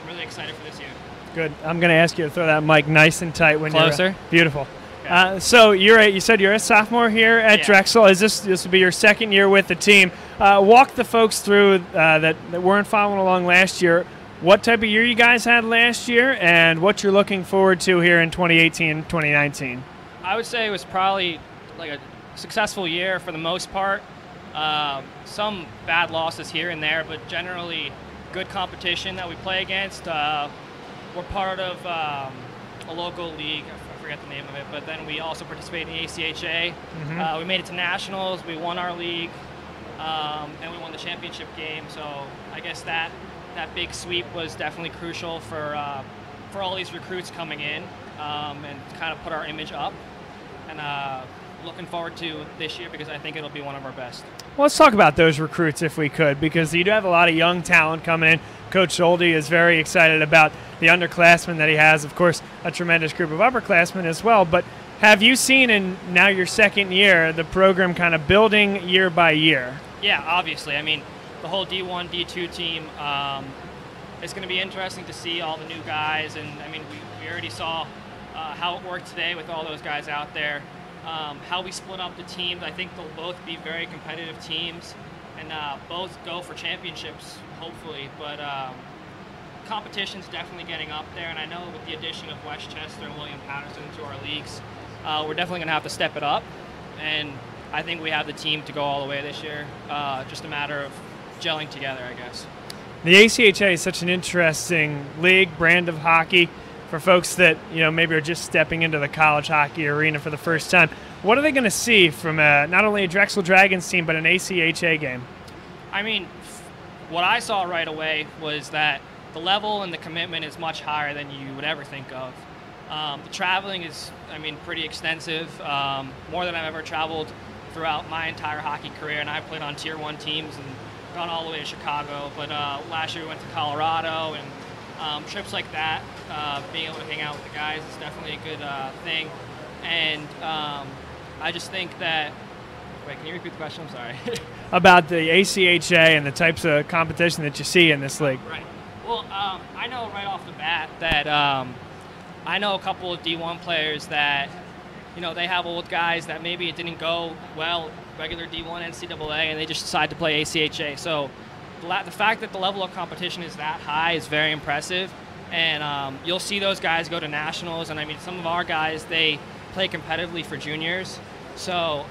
I'm really excited for this year. Good. I'm going to ask you to throw that mic nice and tight when closer. You're beautiful. Okay. So you said you're a sophomore here at Drexel. Is this will be your second year with the team? Walk the folks through that weren't following along last year. What type of year you guys had last year, and what you're looking forward to here in 2018, 2019? I would say it was probably like a successful year for the most part. Some bad losses here and there, but generally good competition that we play against. We're part of a local league. I forget the name of it, but then we also participate in the ACHA. We made it to nationals. We won our league, and we won the championship game. So I guess that big sweep was definitely crucial for all these recruits coming in, and kind of put our image up. And looking forward to this year because I think it'll be one of our best. Well, let's talk about those recruits if we could, because you do have a lot of young talent coming in. Coach Schulte is very excited about the underclassmen that he has. Of course, a tremendous group of upperclassmen as well. But have you seen in now your second year the program kind of building year by year? Yeah, obviously. I mean, the whole D1, D2 team, it's going to be interesting to see all the new guys. And, I mean, we already saw how it worked today with all those guys out there. How we split up the teams, I think they'll both be very competitive teams and both go for championships, hopefully. But competition's definitely getting up there, and I know with the addition of Westchester and William Patterson to our leagues, we're definitely going to have to step it up. And I think we have the team to go all the way this year. Just a matter of gelling together, I guess. The ACHA is such an interesting league, brand of hockey. For folks that maybe are just stepping into the college hockey arena for the first time, what are they going to see from not only a Drexel Dragons team but an ACHA game? I mean, what I saw right away was that the level and the commitment is much higher than you would ever think of. The traveling is, I mean, pretty extensive, more than I've ever traveled throughout my entire hockey career, and I've played on Tier 1 teams and gone all the way to Chicago. But last year we went to Colorado, and trips like that, being able to hang out with the guys is definitely a good thing. And I just think that, wait, can you repeat the question? I'm sorry. About the ACHA and the types of competition that you see in this league. Right. Well, I know right off the bat that I know a couple of D1 players that, you know, they have old guys that maybe it didn't go well, regular D1 NCAA, and they just decide to play ACHA. So the fact that the level of competition is that high is very impressive. And you'll see those guys go to nationals. And I mean, some of our guys, they play competitively for juniors. So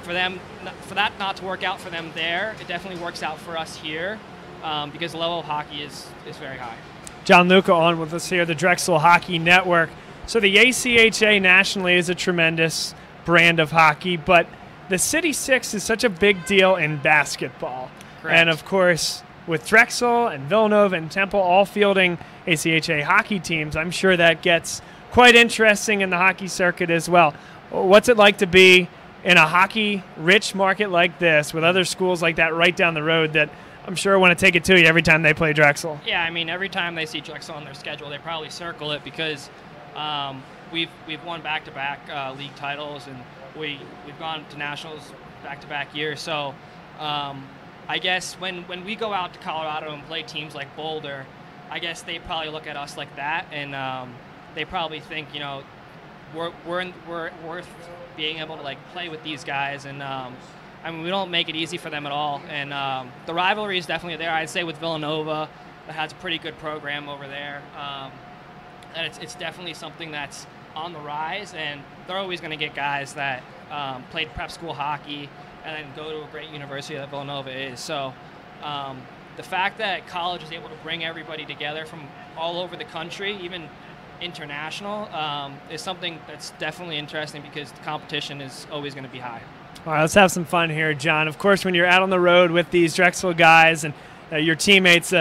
for that not to work out for them there, it definitely works out for us here because the level of hockey is very high. John Luca on with us here, the Drexel Hockey Network. So the ACHA nationally is a tremendous brand of hockey, but the City Six is such a big deal in basketball. Correct. And of course, with Drexel and Villanova and Temple all fielding ACHA hockey teams, I'm sure that gets quite interesting in the hockey circuit as well. What's it like to be in a hockey-rich market like this with other schools like that right down the road that I'm sure want to take it to you every time they play Drexel? Yeah, I mean, every time they see Drexel on their schedule, they probably circle it because we've won back-to-back league titles, and we've gone to nationals back-to-back years. So I guess when we go out to Colorado and play teams like Boulder, I guess they probably look at us like that, and they probably think, you know, we're worth being able to like play with these guys, and I mean, we don't make it easy for them at all. And the rivalry is definitely there. I'd say with Villanova, that has a pretty good program over there, and it's definitely something that's on the rise. And they're always going to get guys that played prep school hockey and then go to a great university that Villanova is. So the fact that college is able to bring everybody together from all over the country, even international, is something that's definitely interesting because the competition is always going to be high. All right, let's have some fun here, John. Of course, when you're out on the road with these Drexel guys and your teammates,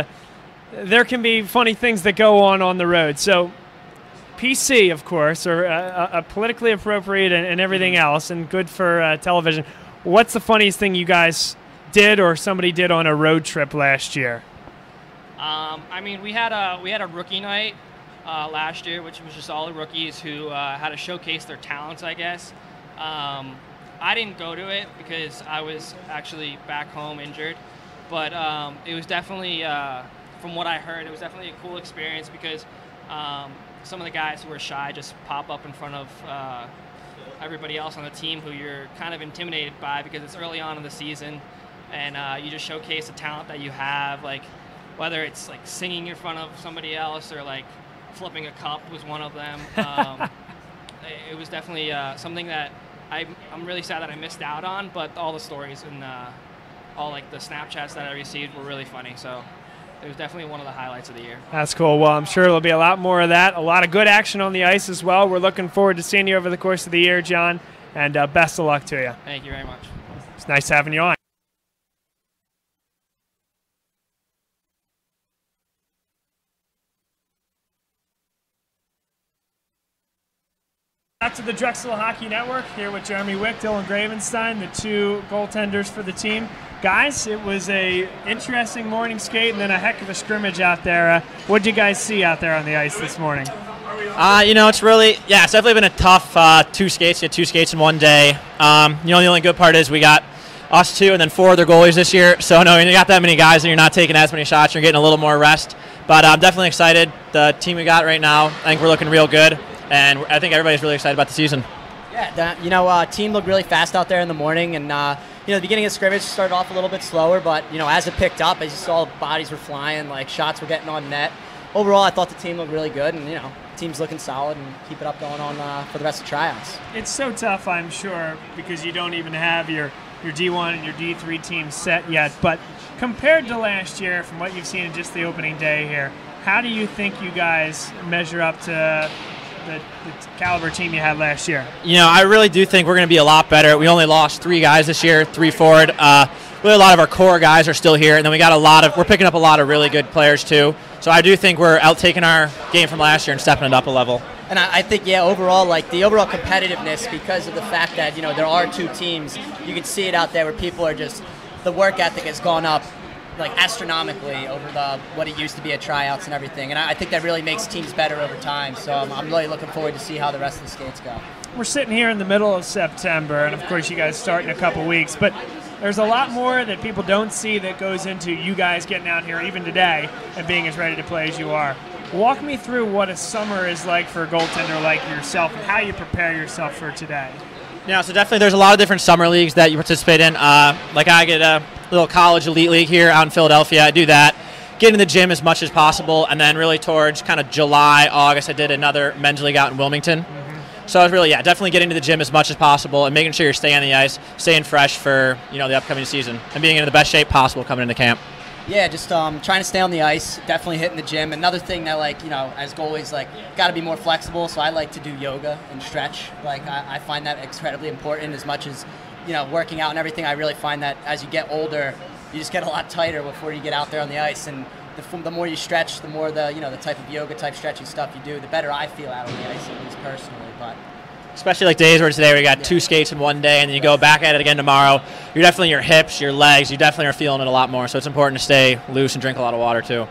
there can be funny things that go on the road. So PC, of course, or politically appropriate and everything else, and good for television. What's the funniest thing you guys did or somebody did on a road trip last year? I mean, we had a rookie night last year, which was just all the rookies who had to showcase their talents, I guess. I didn't go to it because I was actually back home injured, but it was definitely, from what I heard, it was definitely a cool experience because some of the guys who were shy just pop up in front of everybody else on the team who you're kind of intimidated by because it's early on in the season, and you just showcase the talent that you have, like whether it's like singing in front of somebody else or like flipping a cup was one of them. It was definitely something that I'm really sad that I missed out on, but all the stories and all like the Snapchats that I received were really funny. So it was definitely one of the highlights of the year. That's cool. Well, I'm sure there'll be a lot more of that. A lot of good action on the ice as well. We're looking forward to seeing you over the course of the year, John, and best of luck to you. Thank you very much. It's nice having you on. Back to the Drexel Hockey Network, here with Jeremy Wick, Dylan Gravenstein, the two goaltenders for the team. Guys, it was a interesting morning skate and then a heck of a scrimmage out there. What did you guys see out there on the ice this morning? You know, it's definitely been a tough two skates. You had two skates in one day. You know, the only good part is we got us two and then four other goalies this year. So, no, when you got that many guys and you're not taking as many shots, you're getting a little more rest. But I'm definitely excited. The team we got right now, I think we're looking real good. And I think everybody's really excited about the season. Yeah, team looked really fast out there in the morning, and the beginning of scrimmage started off a little bit slower, but as it picked up, as you saw, bodies were flying, like shots were getting on net. Overall, I thought the team looked really good, and the team's looking solid, and keep it up going on for the rest of tryouts. It's so tough, I'm sure, because you don't even have your D1 and your D3 teams set yet. But compared to last year, from what you've seen in just the opening day here, how do you think you guys measure up to the caliber team you had last year? I really do think we're going to be a lot better. We only lost 3 guys this year, 3 forward. Really, a lot of our core guys are still here, and then we got we're picking up a lot of really good players too. So I do think we're out taking our game from last year and stepping it up a level. And I think, yeah, overall, like the overall competitiveness, because of the fact that, there are 2 teams, you can see it out there where people are just, the work ethic has gone up like astronomically over what it used to be at tryouts and everything. And I think that really makes teams better over time. So I'm really looking forward to see how the rest of the skates go. We're sitting here in the middle of September, and of course you guys start in a couple weeks, but there's a lot more that people don't see that goes into you guys getting out here even today and being as ready to play as you are. Walk me through what a summer is like for a goaltender like yourself and how you prepare yourself for today. Yeah, so definitely there's a lot of different summer leagues that you participate in. Like I get a little college elite league here out in Philadelphia. I do that. Get in the gym as much as possible, and then really towards kind of July, August, I did another men's league out in Wilmington. So I was really, definitely getting to the gym as much as possible and making sure you're staying on the ice, staying fresh for, the upcoming season and being in the best shape possible coming into camp. Yeah, just trying to stay on the ice, definitely hitting the gym. Another thing that, as goalies, got to be more flexible, so I like to do yoga and stretch. I find that incredibly important as much as, working out and everything. I really find that as you get older, you just get a lot tighter before you get out there on the ice. And the more you stretch, the more the type of yoga type stretching stuff you do, the better I feel out on the ice, at least personally. But especially like days where today we got 2 skates in one day, and then you go back at it again tomorrow. You're definitely your hips, your legs, you definitely are feeling it a lot more. So it's important to stay loose and drink a lot of water too.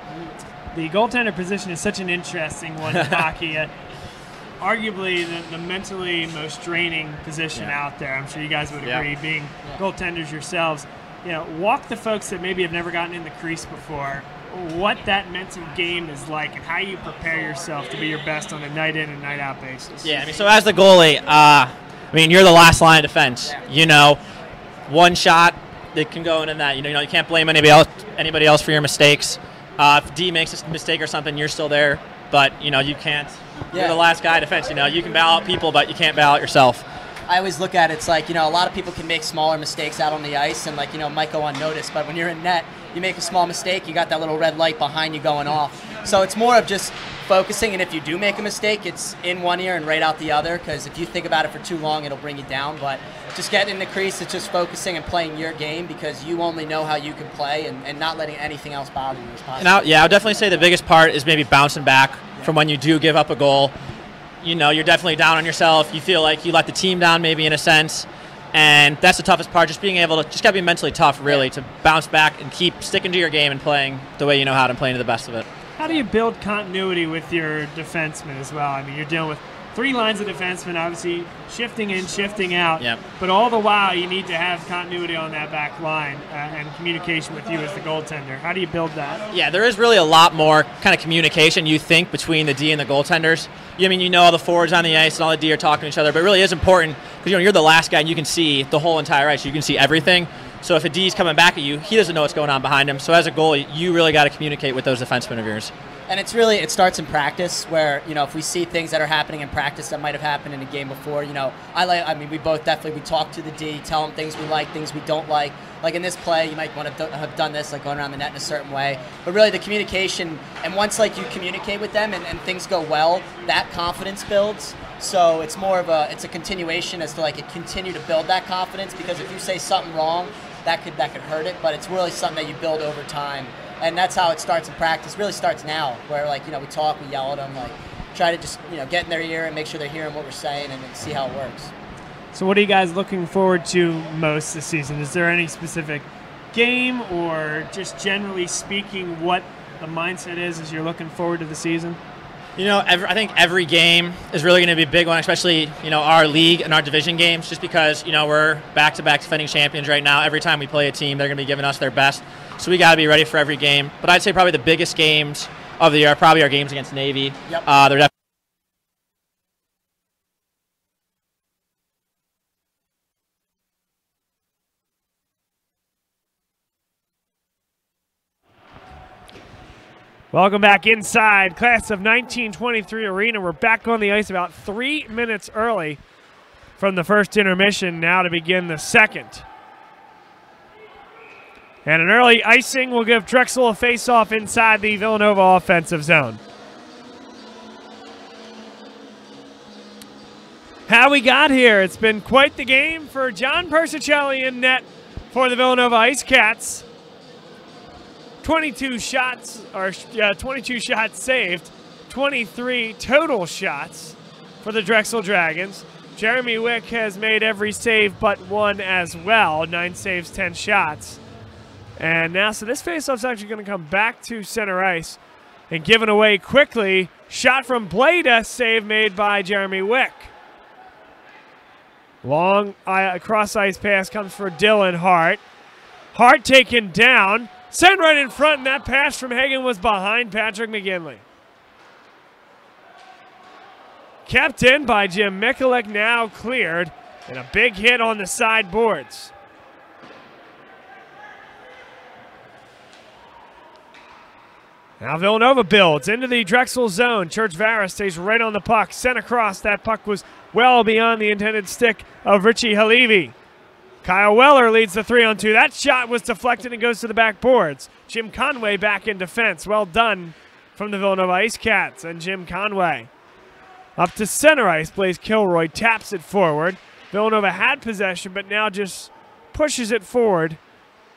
The goaltender position is such an interesting one in hockey. Arguably the mentally most draining position out there. I'm sure you guys would agree, being goaltenders yourselves. Walk the folks that maybe have never gotten in the crease before, what that mental game is like and how you prepare yourself to be your best on a night in and night out basis. Yeah, so as the goalie, you're the last line of defense. One shot that can go into that. You can't blame anybody else for your mistakes. If D makes a mistake or something, you're still there, but you can't. You're the last guy in defense. You can bail out people, but you can't bail out yourself. I always look at it, it's like, a lot of people can make smaller mistakes out on the ice and might go unnoticed, but when you're in net, you make a small mistake, you got that little red light behind you going off. So it's more of just focusing, and if you do make a mistake, it's in one ear and right out the other, because if you think about it for too long, it'll bring you down. But just getting in the crease, it's just focusing and playing your game, because you only know how you can play and not letting anything else bother you as possible. And I would definitely say the biggest part is maybe bouncing back from when you do give up a goal. You're definitely down on yourself. You feel like you let the team down maybe in a sense. And that's the toughest part, just being able to, just got to be mentally tough, really, to bounce back and keep sticking to your game and playing the way you know how to, playing to the best of it. How do you build continuity with your defensemen as well? You're dealing with 3 lines of defensemen, obviously shifting in, shifting out. Yep. But all the while, you need to have continuity on that back line and communication with you as the goaltender. How do you build that? Yeah, there is really a lot more kind of communication, you think, between the D and the goaltenders. All the forwards on the ice and all the D are talking to each other, but it really is important because you're the last guy and you can see the whole entire ice. You can see everything. So if a D is coming back at you, he doesn't know what's going on behind him. So as a goalie, you really got to communicate with those defensemen of yours. And it starts in practice where, if we see things that are happening in practice that might have happened in a game before, we both definitely, we talk to the D, tell them things we like, things we don't like. Like in this play, you might want to have done this, like going around the net in a certain way. But really the communication, and once you communicate with them and things go well, that confidence builds. So it's more of it's a continuation as to continue to build that confidence, because if you say something wrong, that could hurt it, but it's really something that you build over time. And that's how it starts in practice. It really starts now, where we talk, we yell at them, try to just get in their ear and make sure they're hearing what we're saying and see how it works. So what are you guys looking forward to most this season? Is there any specific game, or just generally speaking what the mindset is as you're looking forward to the season? I think every game is really going to be a big one, especially, our league and our division games, just because, we're back-to-back defending champions right now. Every time we play a team, they're going to be giving us their best. So we got to be ready for every game. But I'd say probably the biggest games of the year are probably our games against Navy. Yep. They're definitely Welcome back inside Class of 1923 Arena. We're back on the ice about 3 minutes early from the first intermission, now to begin the second. And an early icing will give Drexel a face-off inside the Villanova offensive zone. how we got here. It's been quite the game for John Persicelli in net for the Villanova Ice Cats. 22 shots saved, 23 total shots for the Drexel Dragons. Jeremy Wick has made every save but one as well. 9 saves, 10 shots. And now, so this faceoff's actually going to come back to center ice and given away quickly. Shot from Blada, save made by Jeremy Wick. Long cross-ice pass comes for Dylan Hart. Hart taken down, sent right in front, and that pass from Hagen was behind Patrick McGinley. Kept in by Jim Mikulik, now cleared, and a big hit on the side boards. Now Villanova builds into the Drexel zone. Church Vara stays right on the puck. Sent across. That puck was well beyond the intended stick of Richie Halevi. Kyle Weller leads the 3-on-2. That shot was deflected and goes to the back boards. Jim Conway back in defense. Well done from the Villanova Ice Cats and Jim Conway. Up to center ice, Blaze Kilroy taps it forward. Villanova had possession, but now just pushes it forward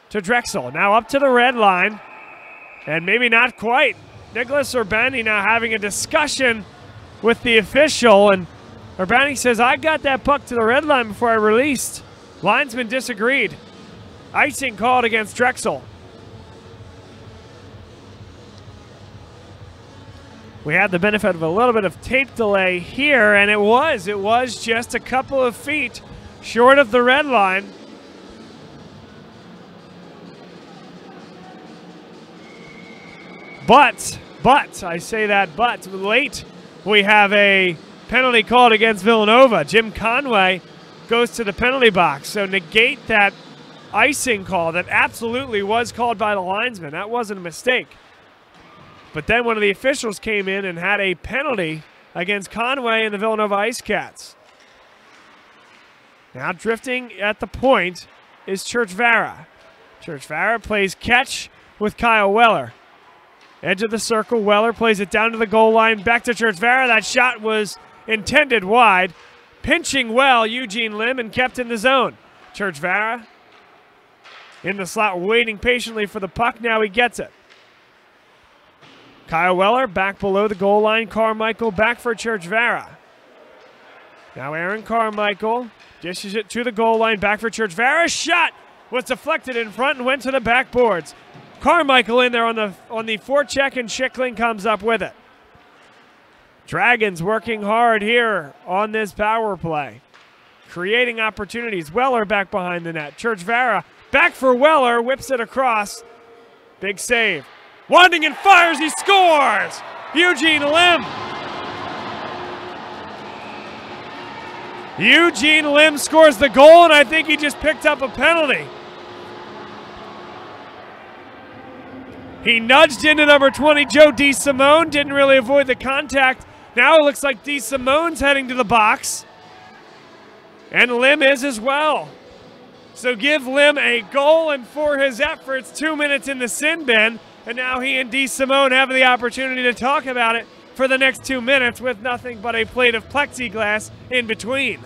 to Drexel. Now up to the red line, and maybe not quite. Nicholas Urbani now having a discussion with the official, and Urbani says, I got that puck to the red line before I released. Linesman disagreed. Icing called against Drexel. We had the benefit of a little bit of tape delay here, and it was just a couple of feet short of the red line. But, I say that but, late we have a penalty called against Villanova. Jim Conway goes to the penalty box, so negate that icing call that absolutely was called by the linesman. That wasn't a mistake. But then one of the officials came in and had a penalty against Conway and the Villanova Ice Cats. Now drifting at the point is Church Vara. Church Vara plays catch with Kyle Weller. Edge of the circle, Weller plays it down to the goal line, back to Church Vara. That shot was intended wide. Pinching well, Eugene Lim, and kept in the zone. Church Vara in the slot, waiting patiently for the puck. Now he gets it. Kyle Weller back below the goal line. Carmichael back for Church Vara. Now Aaron Carmichael dishes it to the goal line, back for Church Vara. Shot was deflected in front and went to the backboards. Carmichael in there on the forecheck, and Schickling comes up with it. Dragons working hard here on this power play, creating opportunities. Weller back behind the net. Church Vara back for Weller, whips it across. Big save. Wanding and fires, he scores! Eugene Lim. Eugene Lim scores the goal, and I think he just picked up a penalty. He nudged into number 20, Joe DeSimone, didn't really avoid the contact. Now it looks like DeSimone's heading to the box, and Lim is as well. So give Lim a goal, and for his efforts, 2 minutes in the sin bin. And now he and DeSimone have the opportunity to talk about it for the next 2 minutes with nothing but a plate of plexiglass in between.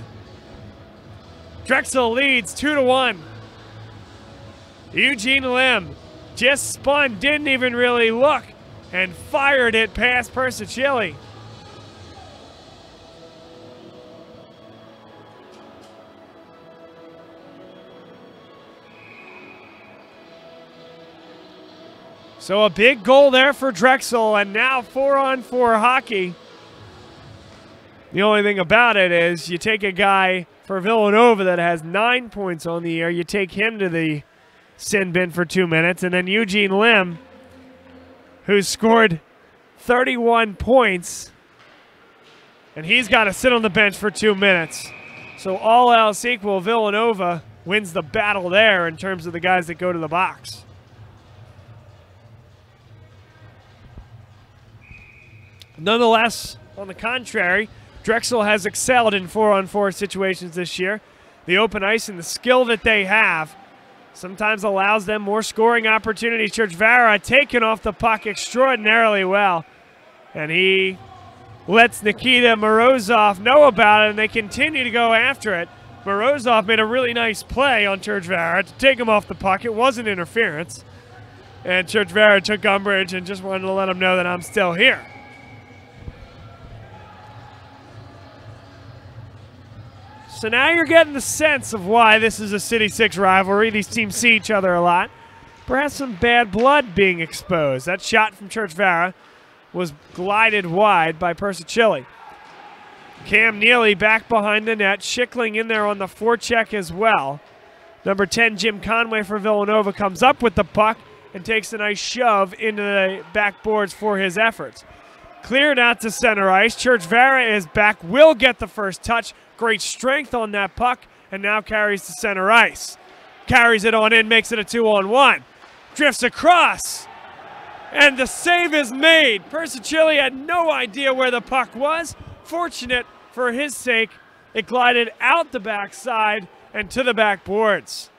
Drexel leads 2-1. Eugene Lim just spun, didn't even really look, and fired it past Persicelli. So a big goal there for Drexel, and now 4-on-4 hockey. The only thing about it is you take a guy for Villanova that has 9 points on the year, you take him to the sin bin for 2 minutes, and then Eugene Lim, who's scored 31 points, and he's got to sit on the bench for 2 minutes. So all else equal, Villanova wins the battle there in terms of the guys that go to the box. Nonetheless, on the contrary, Drexel has excelled in 4-on-4 situations this year. The open ice and the skill that they have sometimes allows them more scoring opportunities. Church Vara taken off the puck extraordinarily well, and he lets Nikita Morozov know about it, and they continue to go after it. Morozov made a really nice play on Churchvara to take him off the puck. It wasn't interference. And Churchvara took umbrage and just wanted to let him know that I'm still here. So now you're getting the sense of why this is a City 6 rivalry. These teams see each other a lot. Perhaps some bad blood being exposed. That shot from Churchvara was glided wide by Persicilli. Cam Neely back behind the net. Schickling in there on the forecheck as well. Number 10, Jim Conway for Villanova, comes up with the puck and takes a nice shove into the backboards for his efforts. Cleared out to center ice. Churchvara is back, will get the first touch. Great strength on that puck, and now carries to center ice. Carries it on in, makes it a 2-on-1. Drifts across, and the save is made. Persicilli had no idea where the puck was. Fortunate for his sake, it glided out the backside and to the backboards.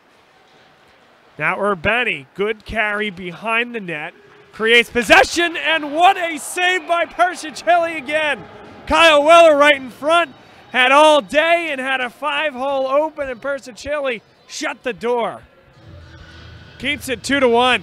Now Urbani, good carry behind the net, creates possession, and what a save by Persicilli again. Kyle Weller right in front, had all day and had a 5-hole open, and Persicilli shut the door. Keeps it 2-1.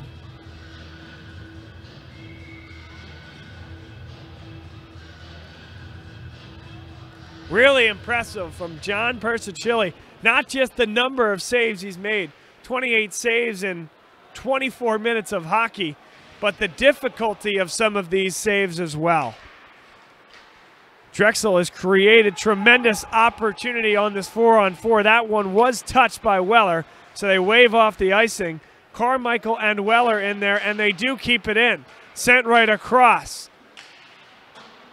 Really impressive from John Persicilli. Not just the number of saves he's made, 28 saves in 24 minutes of hockey, but the difficulty of some of these saves as well. Drexel has created tremendous opportunity on this 4-on-4. That one was touched by Weller, so they wave off the icing. Carmichael and Weller in there, and they do keep it in. Sent right across.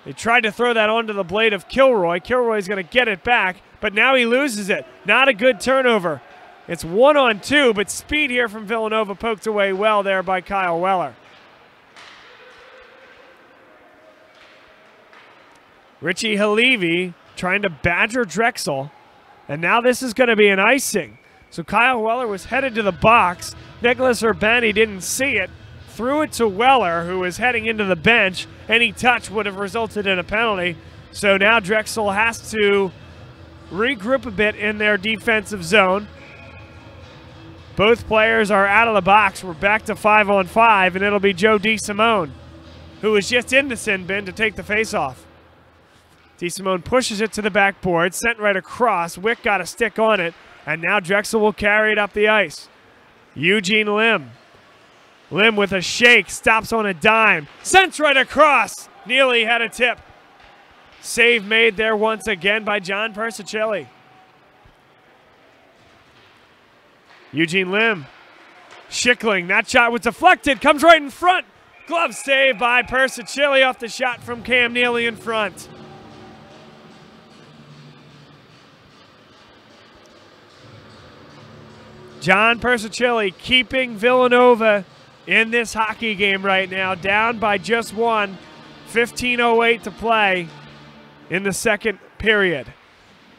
They tried to throw that onto the blade of Kilroy. Kilroy's going to get it back, but now he loses it. Not a good turnover. It's 1-on-2, but speed here from Villanova poked away well there by Kyle Weller. Richie Halevi trying to badger Drexel, and now this is going to be an icing. So Kyle Weller was headed to the box. Nicholas Urbani didn't see it, threw it to Weller, who was heading into the bench. Any touch would have resulted in a penalty. So now Drexel has to regroup a bit in their defensive zone. Both players are out of the box. We're back to 5-on-5, and it'll be Joe DeSimone, who was just in the sin bin to take the faceoff. DeSimone pushes it to the backboard, sent right across. Wick got a stick on it, and now Drexel will carry it up the ice. Eugene Lim. Lim with a shake, stops on a dime, sent right across. Neely had a tip. Save made there once again by John Persicilli. Eugene Lim. Schickling, that shot was deflected, comes right in front. Glove save by Persicilli off the shot from Cam Neely in front. John Persicilli keeping Villanova in this hockey game right now, down by just one. 15:08 to play in the second period.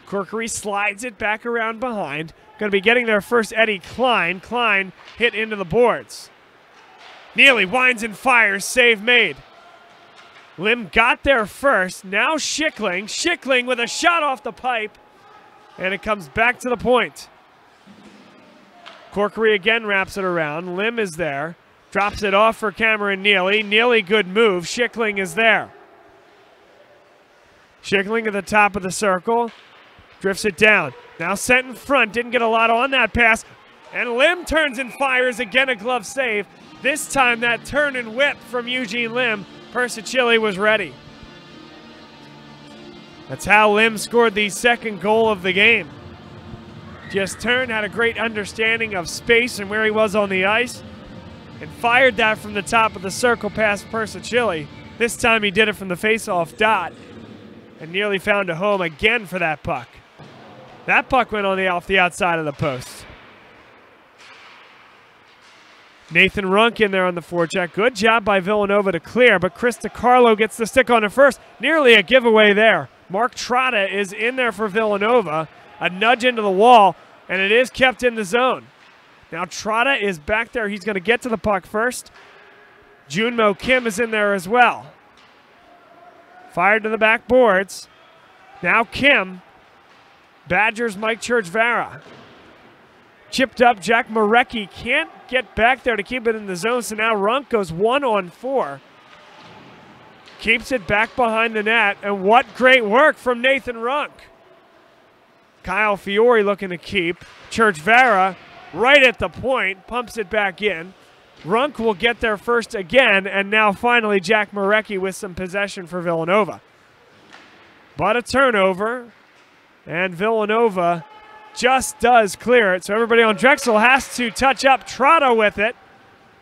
Corkery slides it back around behind. Going to be getting their first Eddie Klein. Klein hit into the boards. Neely winds and fires, save made. Lim got there first, now Schickling. Schickling with a shot off the pipe, and it comes back to the point. Corkery again wraps it around. Lim is there. Drops it off for Cameron Neely. Neely, good move. Schickling is there. Schickling at the top of the circle. Drifts it down. Now sent in front. Didn't get a lot on that pass. And Lim turns and fires. Again, a glove save. This time that turn and whip from Eugene Lim. Persicilli was ready. That's how Lim scored the second goal of the game. Just turned, had a great understanding of space and where he was on the ice, and fired that from the top of the circle past Persicilli. This time he did it from the face-off dot and nearly found a home again for that puck. That puck went off the outside of the post. Nathan Runk in there on the forecheck. Good job by Villanova to clear, but Chris DiCarlo gets the stick on it first. Nearly a giveaway there. Mark Trotta is in there for Villanova. A nudge into the wall, and it is kept in the zone. Now Trotta is back there. He's going to get to the puck first. Junmo Kim is in there as well. Fired to the back boards. Now Kim. Badgers Mike Churchvara. Chipped up. Jack Marecki can't get back there to keep it in the zone, so now Runk goes 1-on-4. Keeps it back behind the net, and what great work from Nathan Runk. Kyle Fiore looking to keep. Churchvara right at the point, pumps it back in. Runk will get there first again, and now finally Jack Marecki with some possession for Villanova. But a turnover, and Villanova just does clear it. So everybody on Drexel has to touch up. Trotta with it.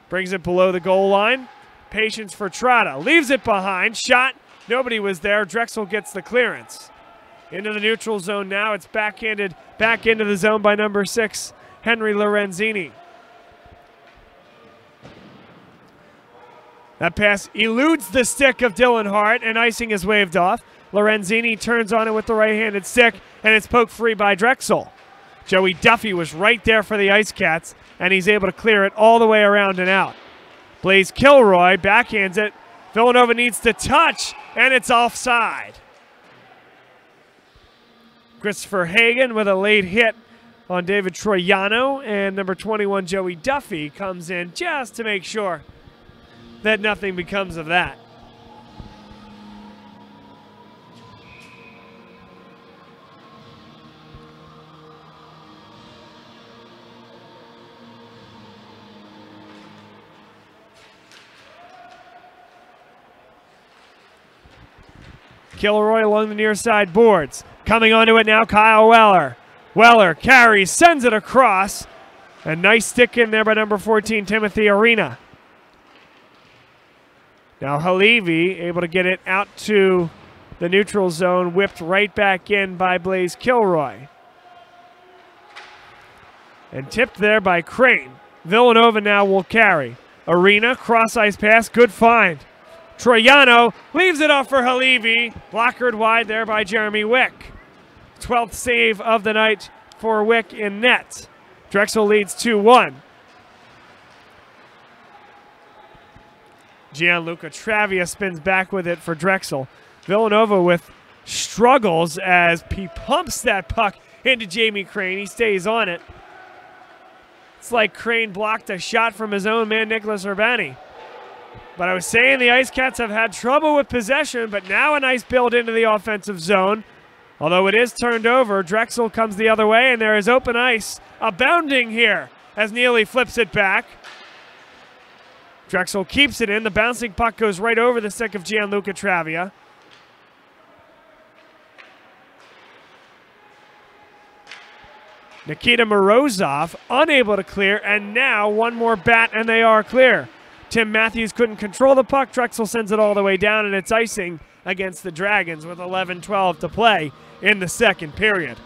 Brings it below the goal line. Patience for Trotta. Leaves it behind. Shot. Nobody was there. Drexel gets the clearance. Into the neutral zone now. It's backhanded back into the zone by number 6, Henry Lorenzini. That pass eludes the stick of Dylan Hart, and icing is waved off. Lorenzini turns on it with the right-handed stick, and it's poked free by Drexel. Joey Duffy was right there for the Ice Cats, and he's able to clear it all the way around and out. Blaze Kilroy backhands it. Villanova needs to touch, and it's offside. Christopher Hagan with a late hit on David Troiano, and number 21, Joey Duffy, comes in just to make sure that nothing becomes of that. Kilroy along the near side boards. Coming onto it now, Kyle Weller. Weller carries, sends it across. A nice stick in there by number 14, Timothy Arena. Now Halevi able to get it out to the neutral zone, whipped right back in by Blaze Kilroy. And tipped there by Crane. Villanova now will carry. Arena, cross-ice pass, good find. Troiano leaves it off for Halevi. Blockered wide there by Jeremy Wick. 12th save of the night for Wick in net. Drexel leads 2-1. Gianluca Travia spins back with it for Drexel. Villanova with struggles as he pumps that puck into Jamie Crane. He stays on it. It's like Crane blocked a shot from his own man, Nicholas Urbani. But I was saying the Ice Cats have had trouble with possession, but now a nice build into the offensive zone. Although it is turned over, Drexel comes the other way, and there is open ice abounding here as Neely flips it back. Drexel keeps it in. The bouncing puck goes right over the stick of Gianluca Travia. Nikita Morozov unable to clear, and now one more bat, and they are clear. Tim Matthews couldn't control the puck. Drexel sends it all the way down, and it's icing against the Dragons with 11:12 to play in the second period.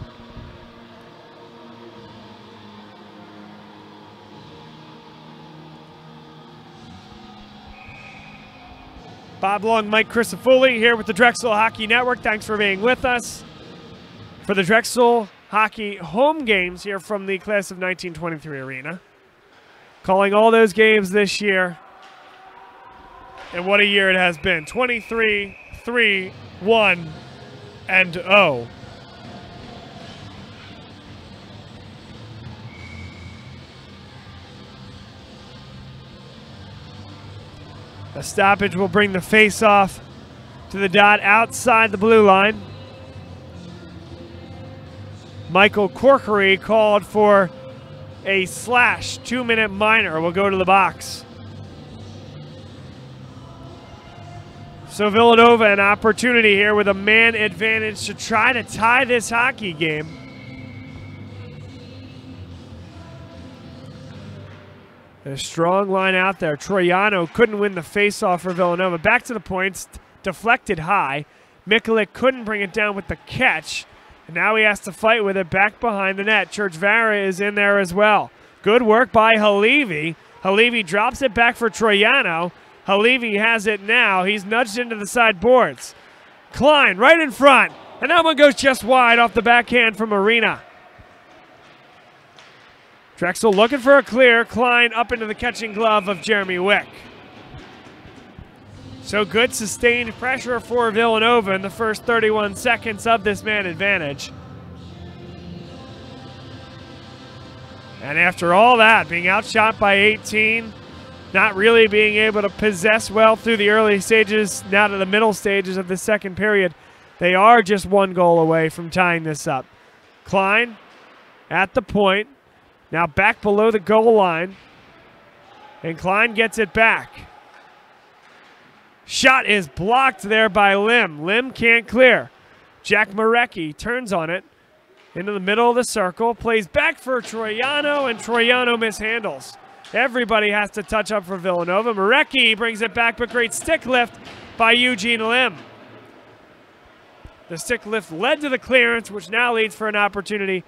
Bob Long, Mike Crisafulli here with the Drexel Hockey Network. Thanks for being with us for the Drexel Hockey home games here from the class of 1923 arena. Calling all those games this year. And what a year it has been. 23, 3, 1, and 0. A stoppage will bring the face-off to the dot outside the blue line. Michael Corkery called for a slash 2-minute minor. Will go to the box. So Villanova an opportunity here with a man advantage to try to tie this hockey game. A strong line out there. Troiano couldn't win the face-off for Villanova. Back to the points, deflected high. Mikulik couldn't bring it down with the catch. And now he has to fight with it back behind the net. Churchvara is in there as well. Good work by Halevi. Halevi drops it back for Troiano. Halevi has it now. He's nudged into the side boards. Klein right in front. And that one goes just wide off the backhand from Arena. Drexel looking for a clear. Klein up into the catching glove of Jeremy Wick. So good sustained pressure for Villanova in the first 31 seconds of this man advantage. And after all that, being outshot by 18, not really being able to possess well through the early stages, now to the middle stages of the second period, they are just one goal away from tying this up. Klein at the point, now back below the goal line, and Klein gets it back. Shot is blocked there by Lim. Lim can't clear. Jack Marecki turns on it into the middle of the circle, plays back for Troiano, and Troiano mishandles. Everybody has to touch up for Villanova. Marecki brings it back, but great stick lift by Eugene Lim. The stick lift led to the clearance, which now leads for an opportunity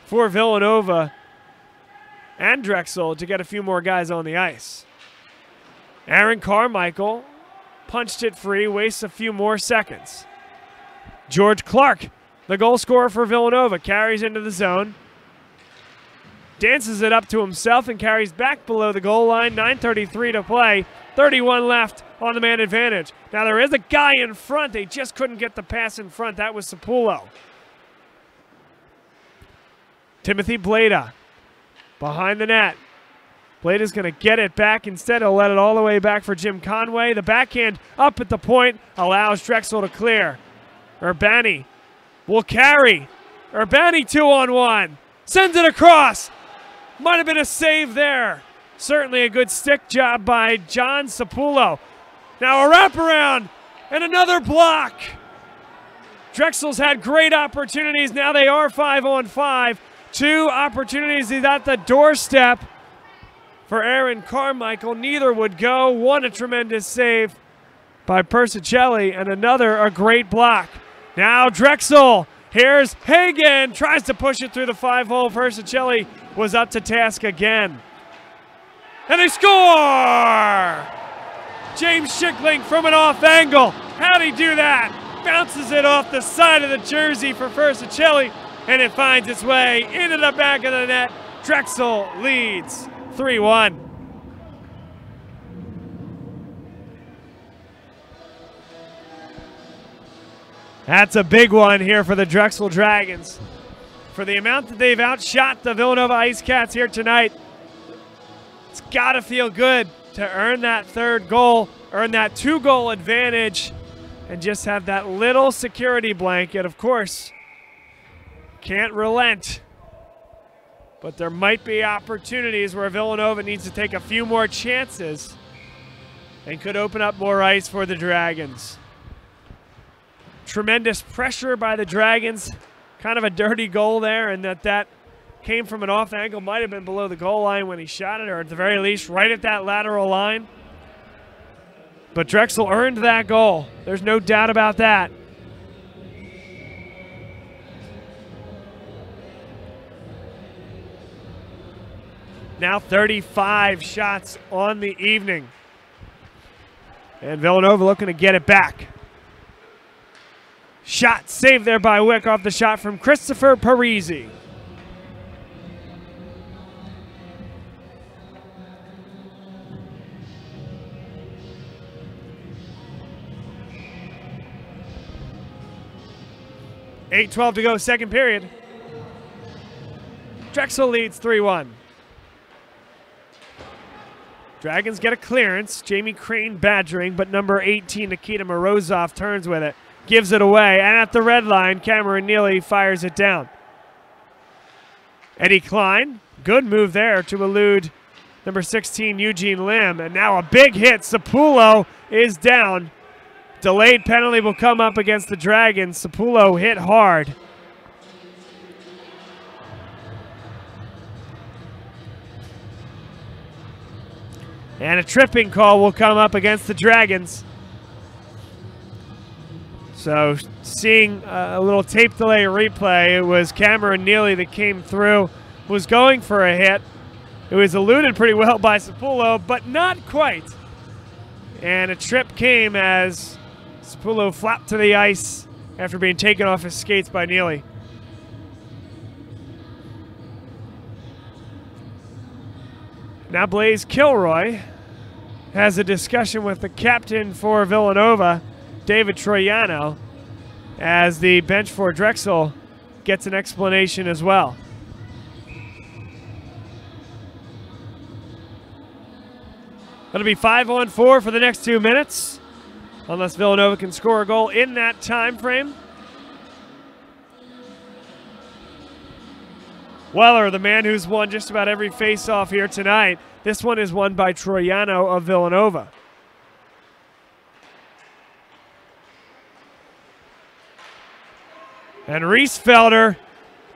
for Villanova and Drexel to get a few more guys on the ice. Aaron Carmichael punched it free, wastes a few more seconds. George Clark, the goal scorer for Villanova, carries into the zone, dances it up to himself and carries back below the goal line. 9:33 to play, 31 left on the man advantage. Now there is a guy in front. They just couldn't get the pass in front. That was Sapullo. Timothy Blada behind the net. Blada's going to get it back. Instead, he'll let it all the way back for Jim Conway. The backhand up at the point allows Drexel to clear. Urbani will carry. Urbani 2-on-1. Sends it across. Might have been a save there. Certainly a good stick job by John Sapullo. Now a wraparound and another block. Drexel's had great opportunities. Now they are 5-on-5. 2 opportunities at the doorstep for Aaron Carmichael. Neither would go. One a tremendous save by Persicelli, and another a great block. Now Drexel. Here's Hagen. Tries to push it through the 5-hole. Persicelli was up to task again. And they score! James Schickling from an off angle. How'd he do that? Bounces it off the side of the jersey for Persicelli, and it finds its way into the back of the net. Drexel leads 3-1. That's a big one here for the Drexel Dragons. For the amount that they've outshot the Villanova Ice Cats here tonight, it's got to feel good to earn that third goal, earn that 2-goal advantage, and just have that little security blanket. Of course, can't relent, but there might be opportunities where Villanova needs to take a few more chances and could open up more ice for the Dragons. Tremendous pressure by the Dragons. Kind of a dirty goal there, and that came from an off angle. Might have been below the goal line when he shot it, or at the very least right at that lateral line. But Drexel earned that goal. There's no doubt about that. Now 35 shots on the evening. And Villanova looking to get it back. Shot saved there by Wick off the shot from Christopher Parisi. .8:12 to go, second period. Drexel leads 3-1. Dragons get a clearance. Jamie Crane badgering, but number 18, Nikita Morozov, turns with it. Gives it away, and at the red line, Cameron Neely fires it down. Eddie Klein, good move there to elude number 16, Eugene Lim, and now a big hit. Sapullo is down. Delayed penalty will come up against the Dragons. Sapullo hit hard. And a tripping call will come up against the Dragons. So seeing a little tape delay replay, it was Cameron Neely that came through, was going for a hit. It was eluded pretty well by Sapullo, but not quite. And a trip came as Sapullo flopped to the ice after being taken off his skates by Neely. Now Blaze Kilroy has a discussion with the captain for Villanova, David Troiano, as the bench for Drexel gets an explanation as well. It'll be 5-on-4 for the next 2 minutes, unless Villanova can score a goal in that time frame. Weller, the man who's won just about every face-off here tonight. This one is won by Troiano of Villanova. And Riesfelder,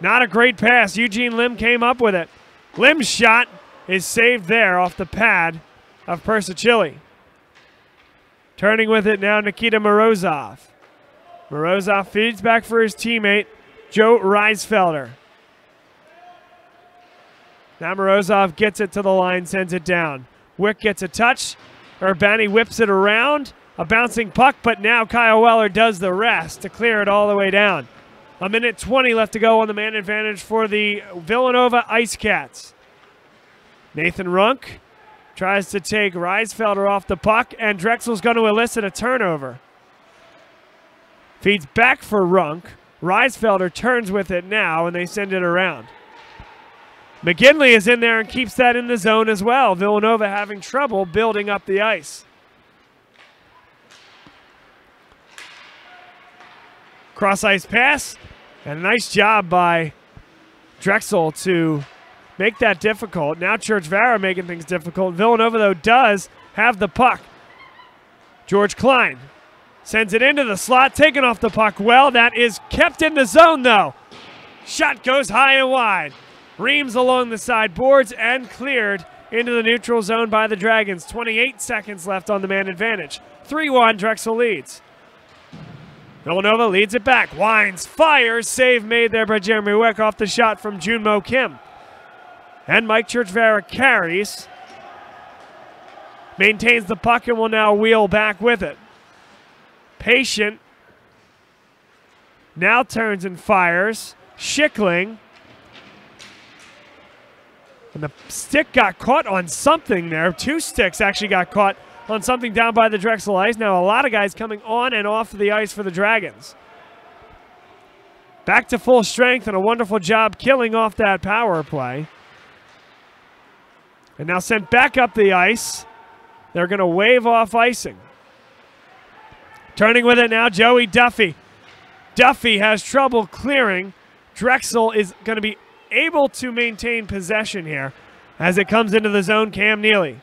not a great pass. Eugene Lim came up with it. Lim's shot is saved there off the pad of Persicilli. Turning with it now, Nikita Morozov. Morozov feeds back for his teammate, Joe Riesfelder. Now Morozov gets it to the line, sends it down. Wick gets a touch. Urbani whips it around. A bouncing puck, but now Kyle Weller does the rest to clear it all the way down. 1:20 left to go on the man advantage for the Villanova Ice Cats. Nathan Runk tries to take Riesfelder off the puck, and Drexel's going to elicit a turnover. Feeds back for Runk. Riesfelder turns with it now, and they send it around. McGinley is in there and keeps that in the zone as well. Villanova having trouble building up the ice. Cross-ice pass, and a nice job by Drexel to make that difficult. Now Church-Vara making things difficult. Villanova, though, does have the puck. George Klein sends it into the slot, taken off the puck well. That is kept in the zone, though. Shot goes high and wide. Reams along the side boards and cleared into the neutral zone by the Dragons. 28 seconds left on the man advantage. 3-1, Drexel leads. Villanova leads it back. Wines, fires, save made there by Jeremy Wick off the shot from Junmo Kim. And Mike Church-Vara carries. Maintains the puck and will now wheel back with it. Patient. Now turns and fires. Schickling. And the stick got caught on something there. 2 sticks actually got caught on something down by the Drexel ice. Now a lot of guys coming on and off the ice for the Dragons. Back to full strength and a wonderful job killing off that power play. And now sent back up the ice. They're going to wave off icing. Turning with it now, Joey Duffy. Duffy has trouble clearing. Drexel is going to be able to maintain possession here as it comes into the zone. Cam Neely.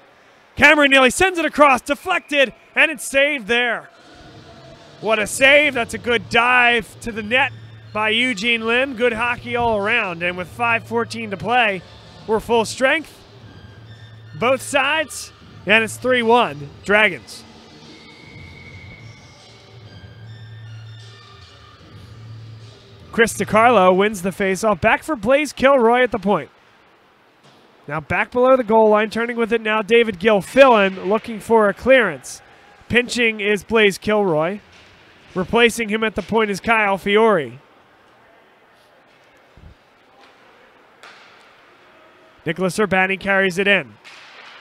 Cameron Neely sends it across, deflected, and it's saved there. What a save. That's a good dive to the net by Eugene Lim. Good hockey all around. And with 5:14 to play, we're full strength. Both sides, and it's 3-1, Dragons. Chris DiCarlo wins the faceoff. Back for Blaze Kilroy at the point. Now back below the goal line, turning with it now, David Gilfillan looking for a clearance. Pinching is Blaze Kilroy. Replacing him at the point is Kyle Fiore. Nicholas Urbani carries it in.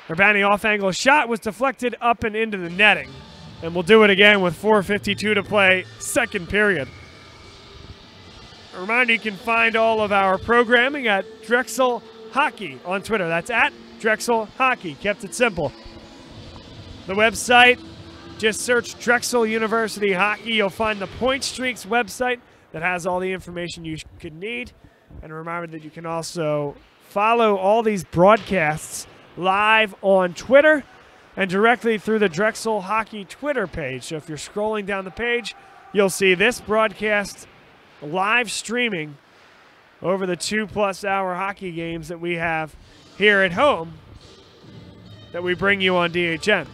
Urbani off-angle shot was deflected up and into the netting. And we'll do it again with 4:52 to play, second period. A reminder, you can find all of our programming at Drexel Hockey on Twitter. That's at Drexel Hockey. Kept it simple. The website, just search Drexel University Hockey. You'll find the Point Streaks website that has all the information you could need. And a reminder that you can also follow all these broadcasts live on Twitter and directly through the Drexel Hockey Twitter page. So if you're scrolling down the page, you'll see this broadcast live streaming over the 2+ hour hockey games that we have here at home that we bring you on DHN.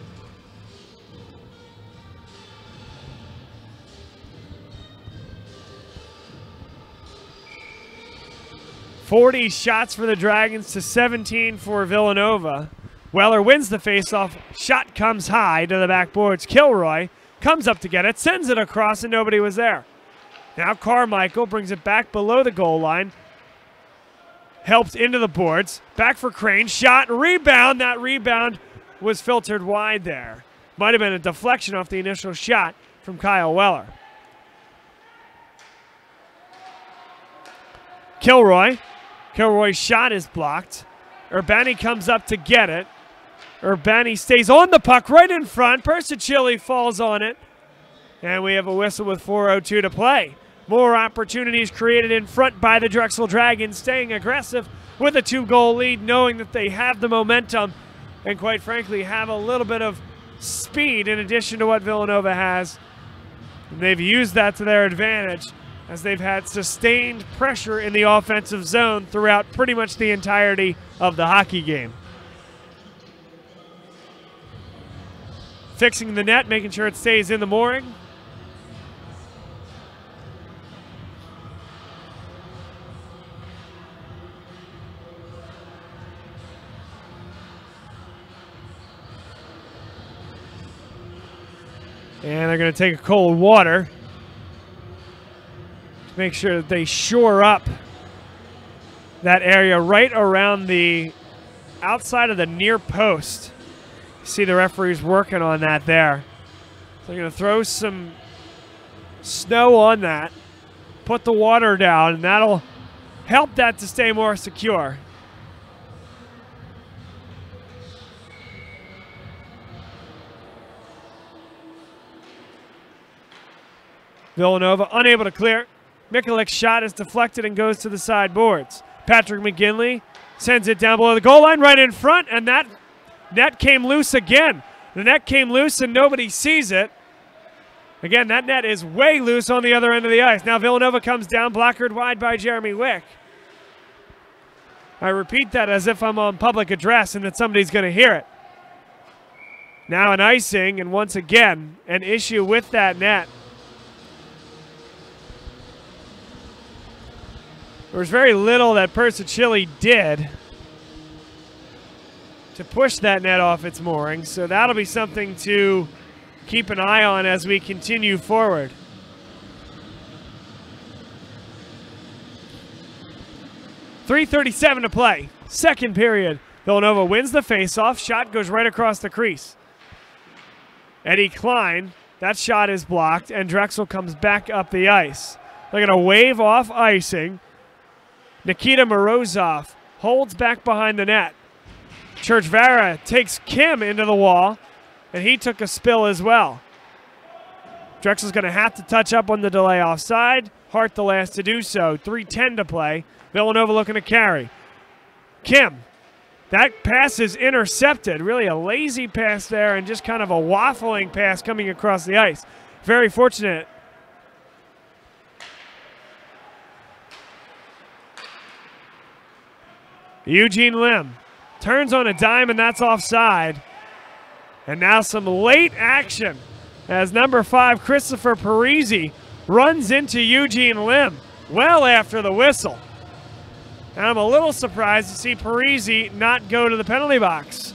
.40 shots for the Dragons to 17 for Villanova. Weller wins the faceoff. Shot comes high to the backboards. Kilroy comes up to get it, sends it across, and nobody was there. Now Carmichael brings it back below the goal line. Helped into the boards. Back for Crane. Shot, rebound. That rebound was filtered wide there. Might have been a deflection off the initial shot from Kyle Weller. Kilroy's shot is blocked. Urbani comes up to get it. Urbani stays on the puck right in front. Persicilli falls on it. And we have a whistle with 4:02 to play. More opportunities created in front by the Drexel Dragons, staying aggressive with a 2-goal lead, knowing that they have the momentum and, quite frankly, have a little bit of speed in addition to what Villanova has. And they've used that to their advantage as they've had sustained pressure in the offensive zone throughout pretty much the entirety of the hockey game. Fixing the net, making sure it stays in the mooring. And they're going to take a cold water to make sure that they shore up that area right around the outside of the near post. See the referees working on that there. So they're going to throw some snow on that, put the water down, and that'll help that to stay more secure. Villanova unable to clear. Mikulik's shot is deflected and goes to the sideboards. Patrick McGinley sends it down below the goal line right in front, and that net came loose again. The net came loose and nobody sees it. Again, that net is way loose on the other end of the ice. Now Villanova comes down, blockered wide by Jeremy Wick. I repeat that as if I'm on public address and that somebody's going to hear it. Now an icing, and once again, an issue with that net. There was very little that Persicilli did to push that net off its mooring, so that'll be something to keep an eye on as we continue forward. .337 to play. Second period. Villanova wins the faceoff. Shot goes right across the crease. Eddie Klein, that shot is blocked, and Drexel comes back up the ice. They're going to wave off icing. Nikita Morozov holds back behind the net. Churchvara takes Kim into the wall, and he took a spill as well. Drexel's going to have to touch up on the delay offside. Hart the last to do so. 3:10 to play. Villanova looking to carry. Kim, that pass is intercepted. Really a lazy pass there and just kind of a waffling pass coming across the ice. Very fortunate. Eugene Lim turns on a dime, and that's offside. And now some late action as number 5, Christopher Parisi, runs into Eugene Lim well after the whistle. And I'm a little surprised to see Parisi not go to the penalty box.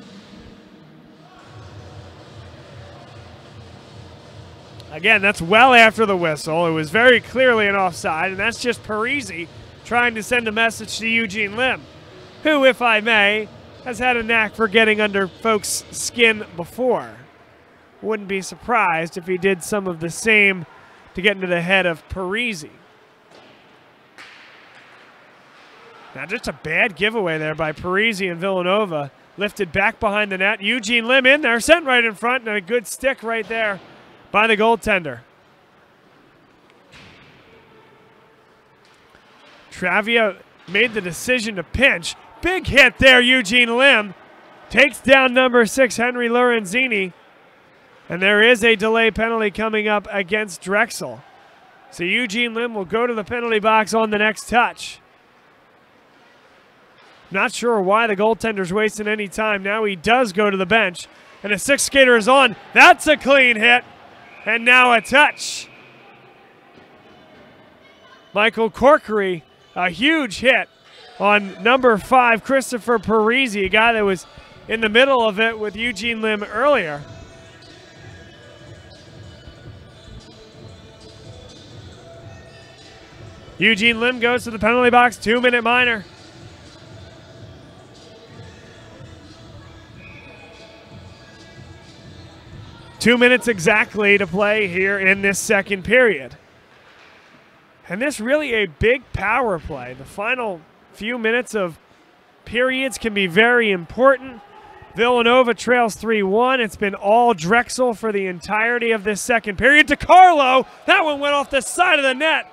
Again, that's well after the whistle. It was very clearly an offside, and that's just Parisi trying to send a message to Eugene Lim, who, if I may, has had a knack for getting under folks' skin before. Wouldn't be surprised if he did some of the same to get into the head of Parisi. Now just a bad giveaway there by Parisi and Villanova. Lifted back behind the net. Eugene Lim in there, sent right in front, and a good stick right there by the goaltender. Travia made the decision to pinch. Big hit there, Eugene Lim. Takes down number 6, Henry Lorenzini. And there is a delay penalty coming up against Drexel. So Eugene Lim will go to the penalty box on the next touch. Not sure why the goaltender's wasting any time. Now he does go to the bench. And a 6th skater is on. That's a clean hit. And now a touch. Michael Corkery, a huge hit on number 5, Christopher Parisi, a guy that was in the middle of it with Eugene Lim earlier. Eugene Lim goes to the penalty box, 2-minute minor. 2 minutes exactly to play here in this second period. And this really a big power play. The final few minutes of periods can be very important. Villanova trails 3-1. It's been all Drexel for the entirety of this second period. DiCarlo, that one went off the side of the net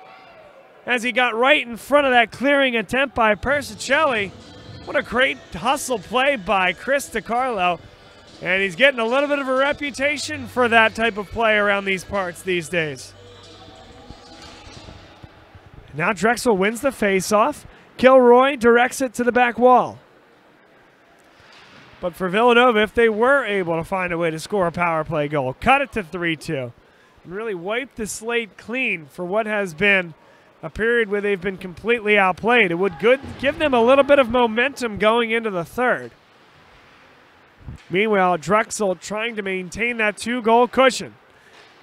as he got right in front of that clearing attempt by Persicelli. What a great hustle play by Chris DiCarlo. And he's getting a little bit of a reputation for that type of play around these parts these days. Now Drexel wins the faceoff. Kilroy directs it to the back wall. But for Villanova, if they were able to find a way to score a power play goal, cut it to 3-2, and really wipe the slate clean for what has been a period where they've been completely outplayed, it would give them a little bit of momentum going into the third. Meanwhile, Drexel trying to maintain that 2-goal cushion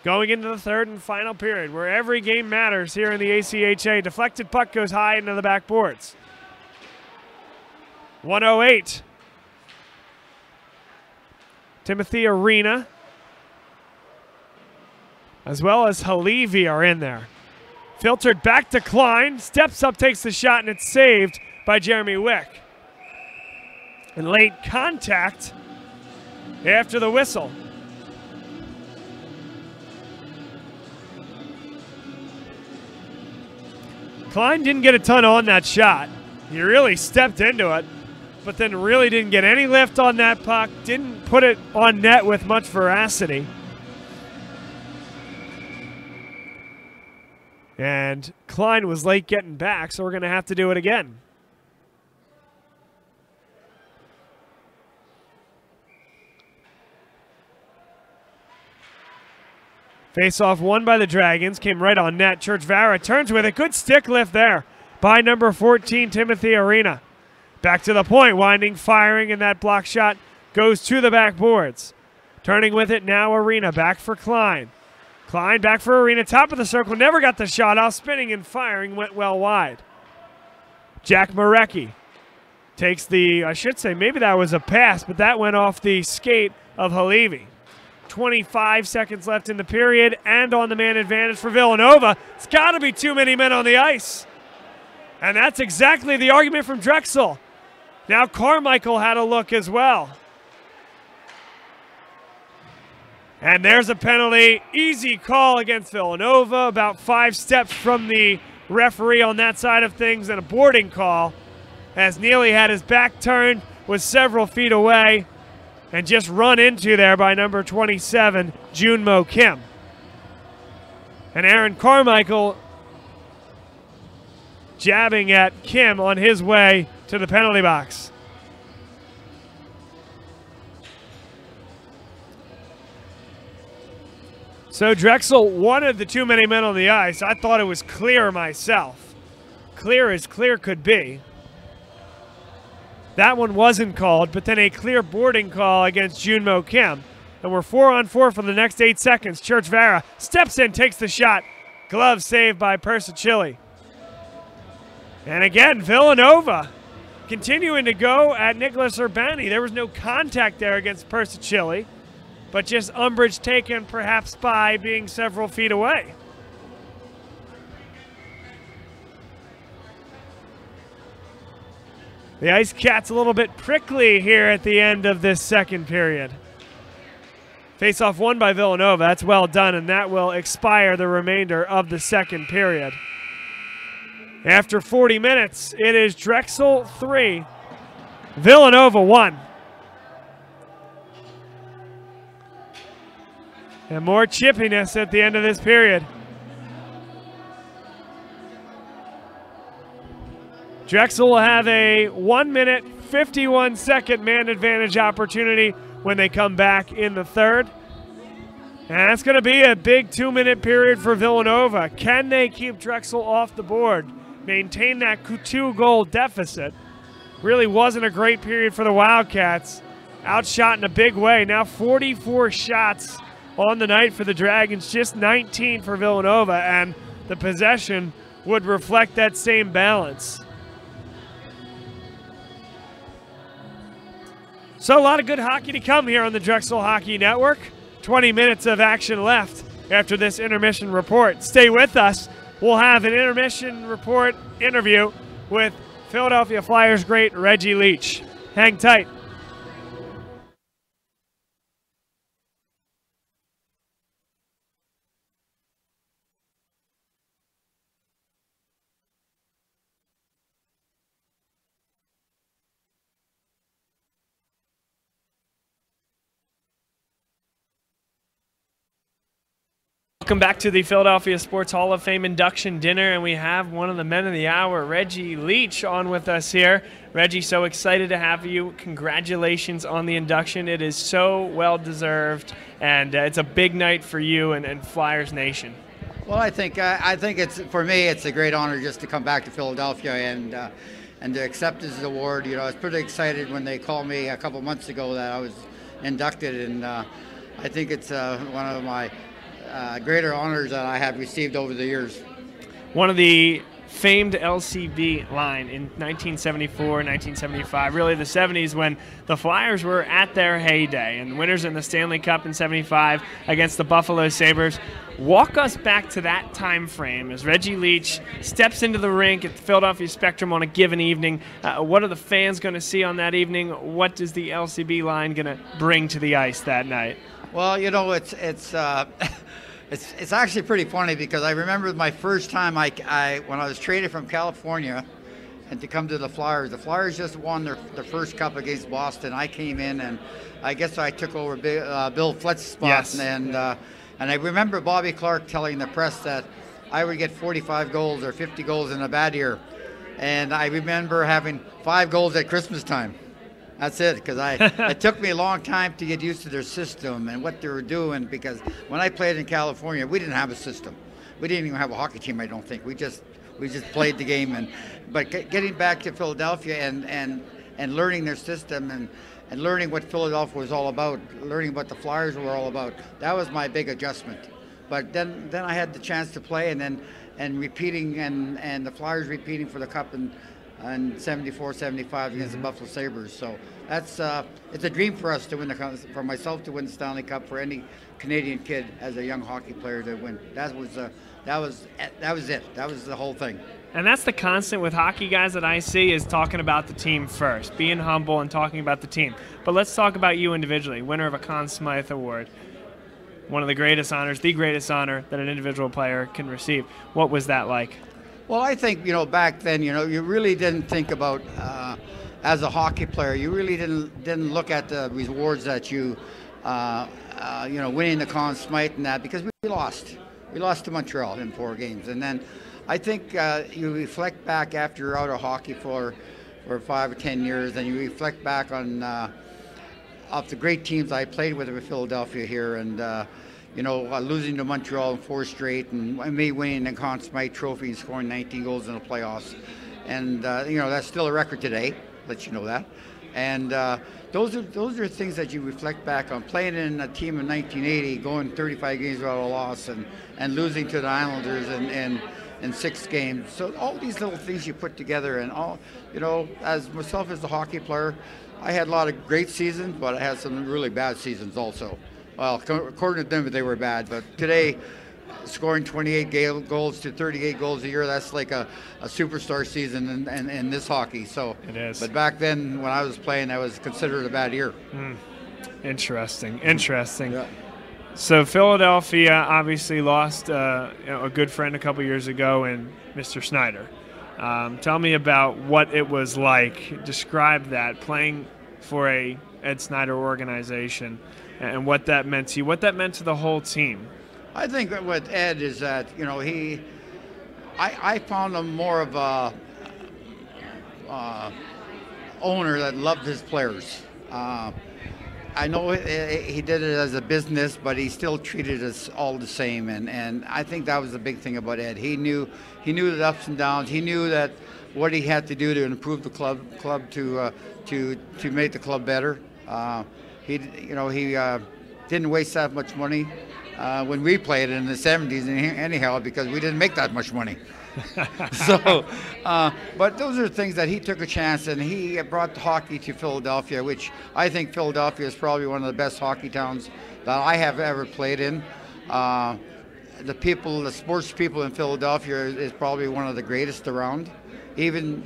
going into the third and final period, where every game matters here in the ACHA. Deflected puck goes high into the backboards. 1:08. Timothy Arena, as well as Halevi, are in there. Filtered back to Klein, steps up, takes the shot, and it's saved by Jeremy Wick. And late contact after the whistle. Klein didn't get a ton on that shot. He really stepped into it, but then really didn't get any lift on that puck, didn't put it on net with much veracity. And Klein was late getting back, so we're going to have to do it again. Face-off won by the Dragons, came right on net. Church-Vara turns with it. Good stick lift there by number 14, Timothy Arena. Back to the point, winding, firing, and that block shot goes to the backboards. Turning with it now, Arena, back for Klein. Klein back for Arena, top of the circle, never got the shot off, spinning and firing, went well wide. Jack Marecki takes the, I should say, maybe that was a pass, but that went off the skate of Halevi. 25 seconds left in the period, and on the man advantage for Villanova. It's got to be too many men on the ice. And that's exactly the argument from Drexel. Now Carmichael had a look as well. And there's a penalty. Easy call against Villanova, about 5 steps from the referee on that side of things, and a boarding call as Neely had his back turned, was several feet away, and just run into there by number 27, Junmo Kim. And Aaron Carmichael jabbing at Kim on his way to the penalty box. So Drexel wanted the too many men on the ice. I thought it was clear myself. Clear as clear could be. That one wasn't called, but then a clear boarding call against Junmo Kim. And we're 4-on-4 for the next 8 seconds. Church-Vara steps in, takes the shot. Glove saved by Persicelli. And again, Villanova continuing to go at Nicholas Urbani. There was no contact there against Persicelli, but just umbrage taken perhaps by being several feet away. The Ice Cats a little bit prickly here at the end of this second period. Face-off won by Villanova. That's well done, and that will expire the remainder of the second period. After 40 minutes, it is Drexel 3, Villanova 1. And more chippiness at the end of this period. Drexel will have a 1-minute, 51-second man advantage opportunity when they come back in the third. And that's going to be a big 2-minute period for Villanova. Can they keep Drexel off the board, maintain that 2-goal deficit? Really wasn't a great period for the Wildcats. Outshot in a big way. Now 44 shots on the night for the Dragons, just 19 for Villanova, and the possession would reflect that same balance. So a lot of good hockey to come here on the Drexel Hockey Network. 20 minutes of action left after this intermission report. Stay with us. We'll have an intermission report interview with Philadelphia Flyers great Reggie Leach. Hang tight. Welcome back to the Philadelphia Sports Hall of Fame induction dinner, and we have one of the men of the hour, Reggie Leach, on with us here. Reggie, so excited to have you. Congratulations on the induction. It is so well-deserved, and it's a big night for you and Flyers Nation. Well, I think it's, for me, it's a great honor just to come back to Philadelphia and to accept this award. You know, I was pretty excited when they called me a couple months ago that I was inducted, and I think it's one of my greater honors that I have received over the years. One of the famed LCB line in 1974, 1975, really the 70s, when the Flyers were at their heyday and winners in the Stanley Cup in 75 against the Buffalo Sabres. Walk us back to that time frame as Reggie Leach steps into the rink at the Philadelphia Spectrum on a given evening. What are the fans going to see on that evening? What is the LCB line going to bring to the ice that night? Well, you know, it's actually pretty funny because I remember my first time when I was traded from California and to come to the Flyers. The Flyers just won their first cup against Boston. I came in and I guess I took over Bill Fletz's spot. Yes. And I remember Bobby Clark telling the press that I would get 45 goals or 50 goals in a bad year. And I remember having 5 goals at Christmas time. That's it, because it took me a long time to get used to their system and what they were doing, because when I played in California, we didn't have a system. We didn't even have a hockey team, I don't think. We just played the game. But getting back to Philadelphia and learning their system and learning what Philadelphia was all about, learning what the Flyers were all about, that was my big adjustment. But then I had the chance to play and repeating and the Flyers repeating for the Cup and 74, 75 against the Buffalo Sabres. So that's it's a dream for us to win for myself to win the Stanley Cup, for any Canadian kid as a young hockey player to win. That was it. That was the whole thing. And that's the constant with hockey guys that I see, is talking about the team first, being humble and talking about the team. But let's talk about you individually, winner of a Conn Smythe Award. One of the greatest honors, the greatest honor that an individual player can receive. What was that like? Well, I think, you know, back then, you know, you really didn't think about, as a hockey player, you really didn't look at the rewards that you know, winning the Conn Smythe and that, because we lost. We lost to Montreal in 4 games. And then I think you reflect back after you're out of hockey for 5 or 10 years, and you reflect back on of the great teams I played with in Philadelphia here, and you know, losing to Montreal in 4 straight, and me winning the Conn Smythe Trophy and scoring 19 goals in the playoffs. And, you know, that's still a record today, let you know that. And those are things that you reflect back on. Playing in a team in 1980, going 35 games without a loss, and losing to the Islanders in 6 games. So all these little things you put together, and all, you know, as myself as a hockey player, I had a lot of great seasons, but I had some really bad seasons also. Well, according to them, they were bad. But today, scoring 28 goals to 38 goals a year, that's like a superstar season in this hockey. So it is. But back then, when I was playing, that was considered a bad year. Interesting. Interesting. Yeah. So Philadelphia obviously lost a good friend a couple years ago in Mr. Snyder. Tell me about what it was like. Describe that, playing for a Ed Snyder organization, and what that meant to you, what that meant to the whole team. I think with Ed is that, you know, I found him more of a owner that loved his players. I know he did it as a business, but he still treated us all the same, and I think that was the big thing about Ed. He knew the ups and downs. He knew that what he had to do to improve the club to make the club better. He didn't waste that much money when we played in the 70s anyhow, because we didn't make that much money. So, but those are things that he took a chance, and he brought the hockey to Philadelphia, which I think Philadelphia is probably one of the best hockey towns that I have ever played in. The sports people in Philadelphia is probably one of the greatest around. Even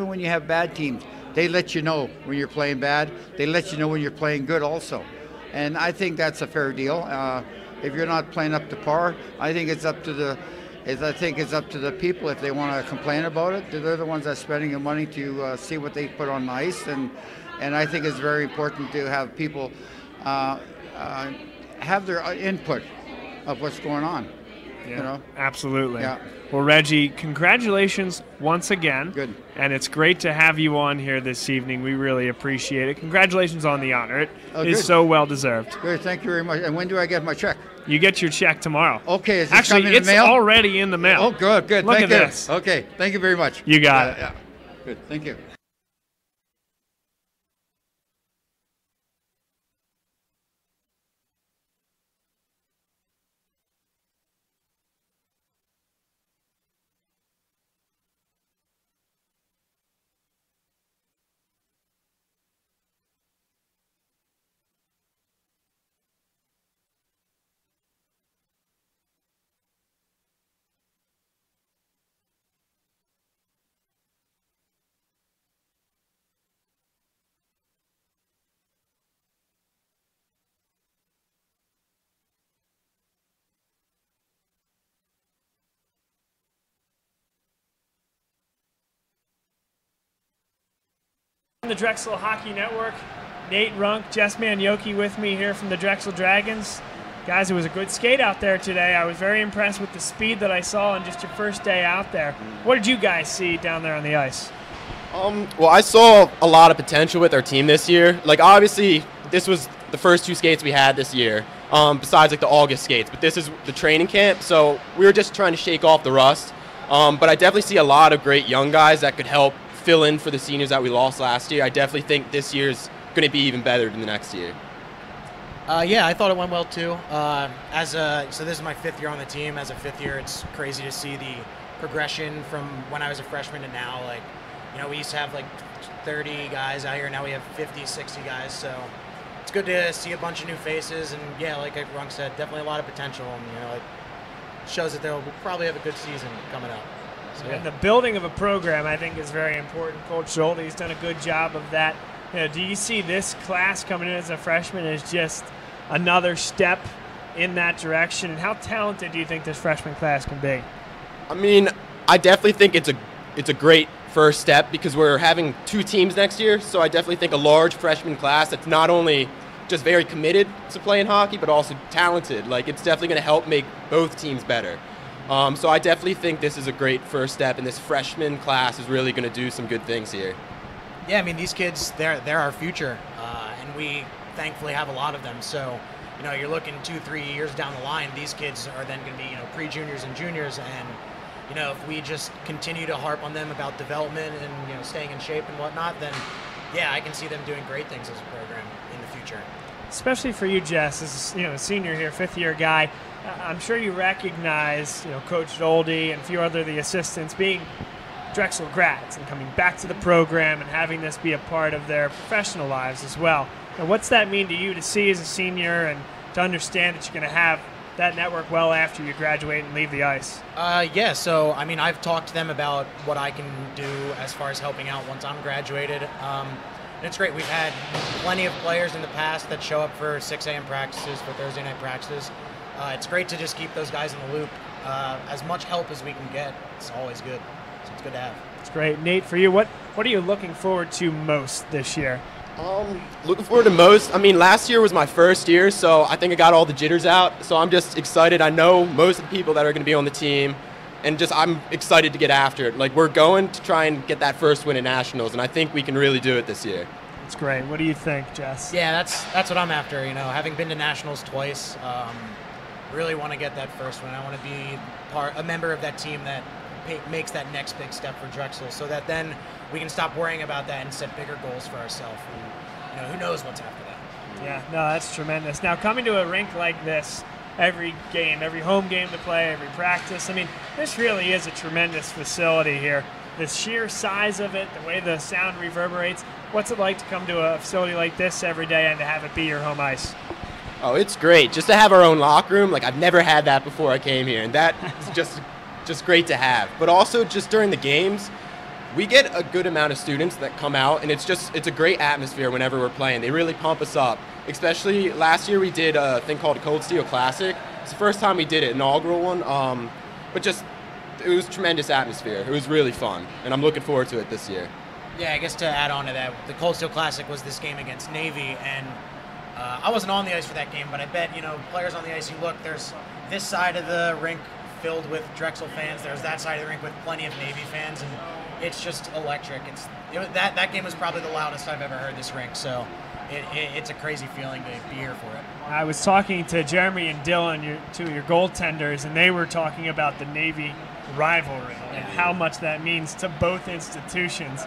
when you have bad teams, they let you know when you're playing bad. They let you know when you're playing good also. And I think that's a fair deal. If you're not playing up to par, I think it's up to the people if they want to complain about it. They're the ones that's spending the money to see what they put on the ice, and I think it's very important to have people have their input of what's going on. Yeah, you know? Absolutely. Yeah. Well, Reggie, congratulations once again. Good. And it's great to have you on here this evening. We really appreciate it. Congratulations on the honor. It is good. so well deserved. Good. Thank you very much. And when do I get my check? You get your check tomorrow. Okay. Is it Actually, coming in it's the mail? already in the mail. Oh, good. Good. Look Thank at you. this. Okay. Thank you very much. You got it. Yeah. Good. Thank you. On the Drexel Hockey Network, Nate Runk, Jess Manioki with me here from the Drexel Dragons. Guys, it was a good skate out there today. I was very impressed with the speed that I saw on just your first day out there. What did you guys see down there on the ice? Well, I saw a lot of potential with our team this year. Like, obviously, this was the first 2 skates we had this year, besides, like, the August skates. But this is the training camp, so we were just trying to shake off the rust. But I definitely see a lot of great young guys that could help fill in for the seniors that we lost last year. I definitely think this year's going to be even better than the next year. Yeah, I thought it went well too. So this is my 5th year on the team. As a 5th year, it's crazy to see the progression from when I was a freshman to now. Like, you know, we used to have like 30 guys out here. Now we have 50, 60 guys. So it's good to see a bunch of new faces. And yeah, like Runk said, definitely a lot of potential. And, you know, it shows that they'll probably have a good season coming up. So, yeah. And the building of a program, I think, is very important. Coach Schulte's done a good job of that. You know, do you see this class coming in as a freshman as just another step in that direction? And how talented do you think this freshman class can be? I mean, I definitely think it's a great first step because we're having 2 teams next year. So I definitely think a large freshman class that's not only just very committed to playing hockey, but also talented. Like, it's definitely going to help make both teams better. So I definitely think this is a great first step, and this freshman class is really going to do some good things here. Yeah, I mean, these kids, they're our future, and we thankfully have a lot of them. So, you know, you're looking 2-3 years down the line, these kids are then going to be, you know, pre-juniors and juniors, and, you know, if we just continue to harp on them about development and, you know, staying in shape and whatnot, then, yeah, I can see them doing great things as a program in the future. Especially for you, Jess, as you know, a senior here, 5th-year guy. I'm sure you recognize, you know, Coach Schulte and a few other of the assistants being Drexel grads and coming back to the program and having this be a part of their professional lives as well. Now, what's that mean to you to see as a senior and to understand that you're going to have that network well after you graduate and leave the ice? Yeah, so, I mean, I've talked to them about what I can do as far as helping out once I'm graduated. And it's great. We've had plenty of players in the past that show up for 6 a.m. practices, for Thursday night practices. It's great to just keep those guys in the loop. As much help as we can get, it's always good. So it's good to have. It's great. Nate, for you, what are you looking forward to most this year? Looking forward to most. I mean, last year was my first year, so I think I got all the jitters out. So I'm just excited. I know most of the people that are going to be on the team, and just I'm excited to get after it. Like, we're going to try and get that first win at Nationals, and I think we can really do it this year. That's great. What do you think, Jess? Yeah, that's what I'm after. You know, having been to Nationals twice, really want to get that first one. I want to be a member of that team that makes that next big step for Drexel, so that then we can stop worrying about that and set bigger goals for ourselves. You know, who knows what's after that? Yeah, no, that's tremendous. Now, coming to a rink like this, every game, every home game to play, every practice. I mean, this really is a tremendous facility here. The sheer size of it, the way the sound reverberates. What's it like to come to a facility like this every day and to have it be your home ice? Oh, it's great. Just to have our own locker room, like I've never had that before I came here, and that is just great to have. But also just during the games, we get a good amount of students that come out, and it's a great atmosphere whenever we're playing. They really pump us up. Especially last year we did a thing called a Cold Steel Classic. It's the first time we did it, inaugural one. But just it was tremendous atmosphere. It was really fun, and I'm looking forward to it this year. Yeah, I guess to add on to that, the Cold Steel Classic was this game against Navy, and I wasn't on the ice for that game, but I bet, players on the ice, you look, there's this side of the rink filled with Drexel fans, there's that side of the rink with plenty of Navy fans, and it's just electric. That game was probably the loudest I've ever heard this rink, so it's a crazy feeling to be here for it. I was talking to Jeremy and Dylan, two of your goaltenders, and they were talking about the Navy rivalry and how much that means to both institutions.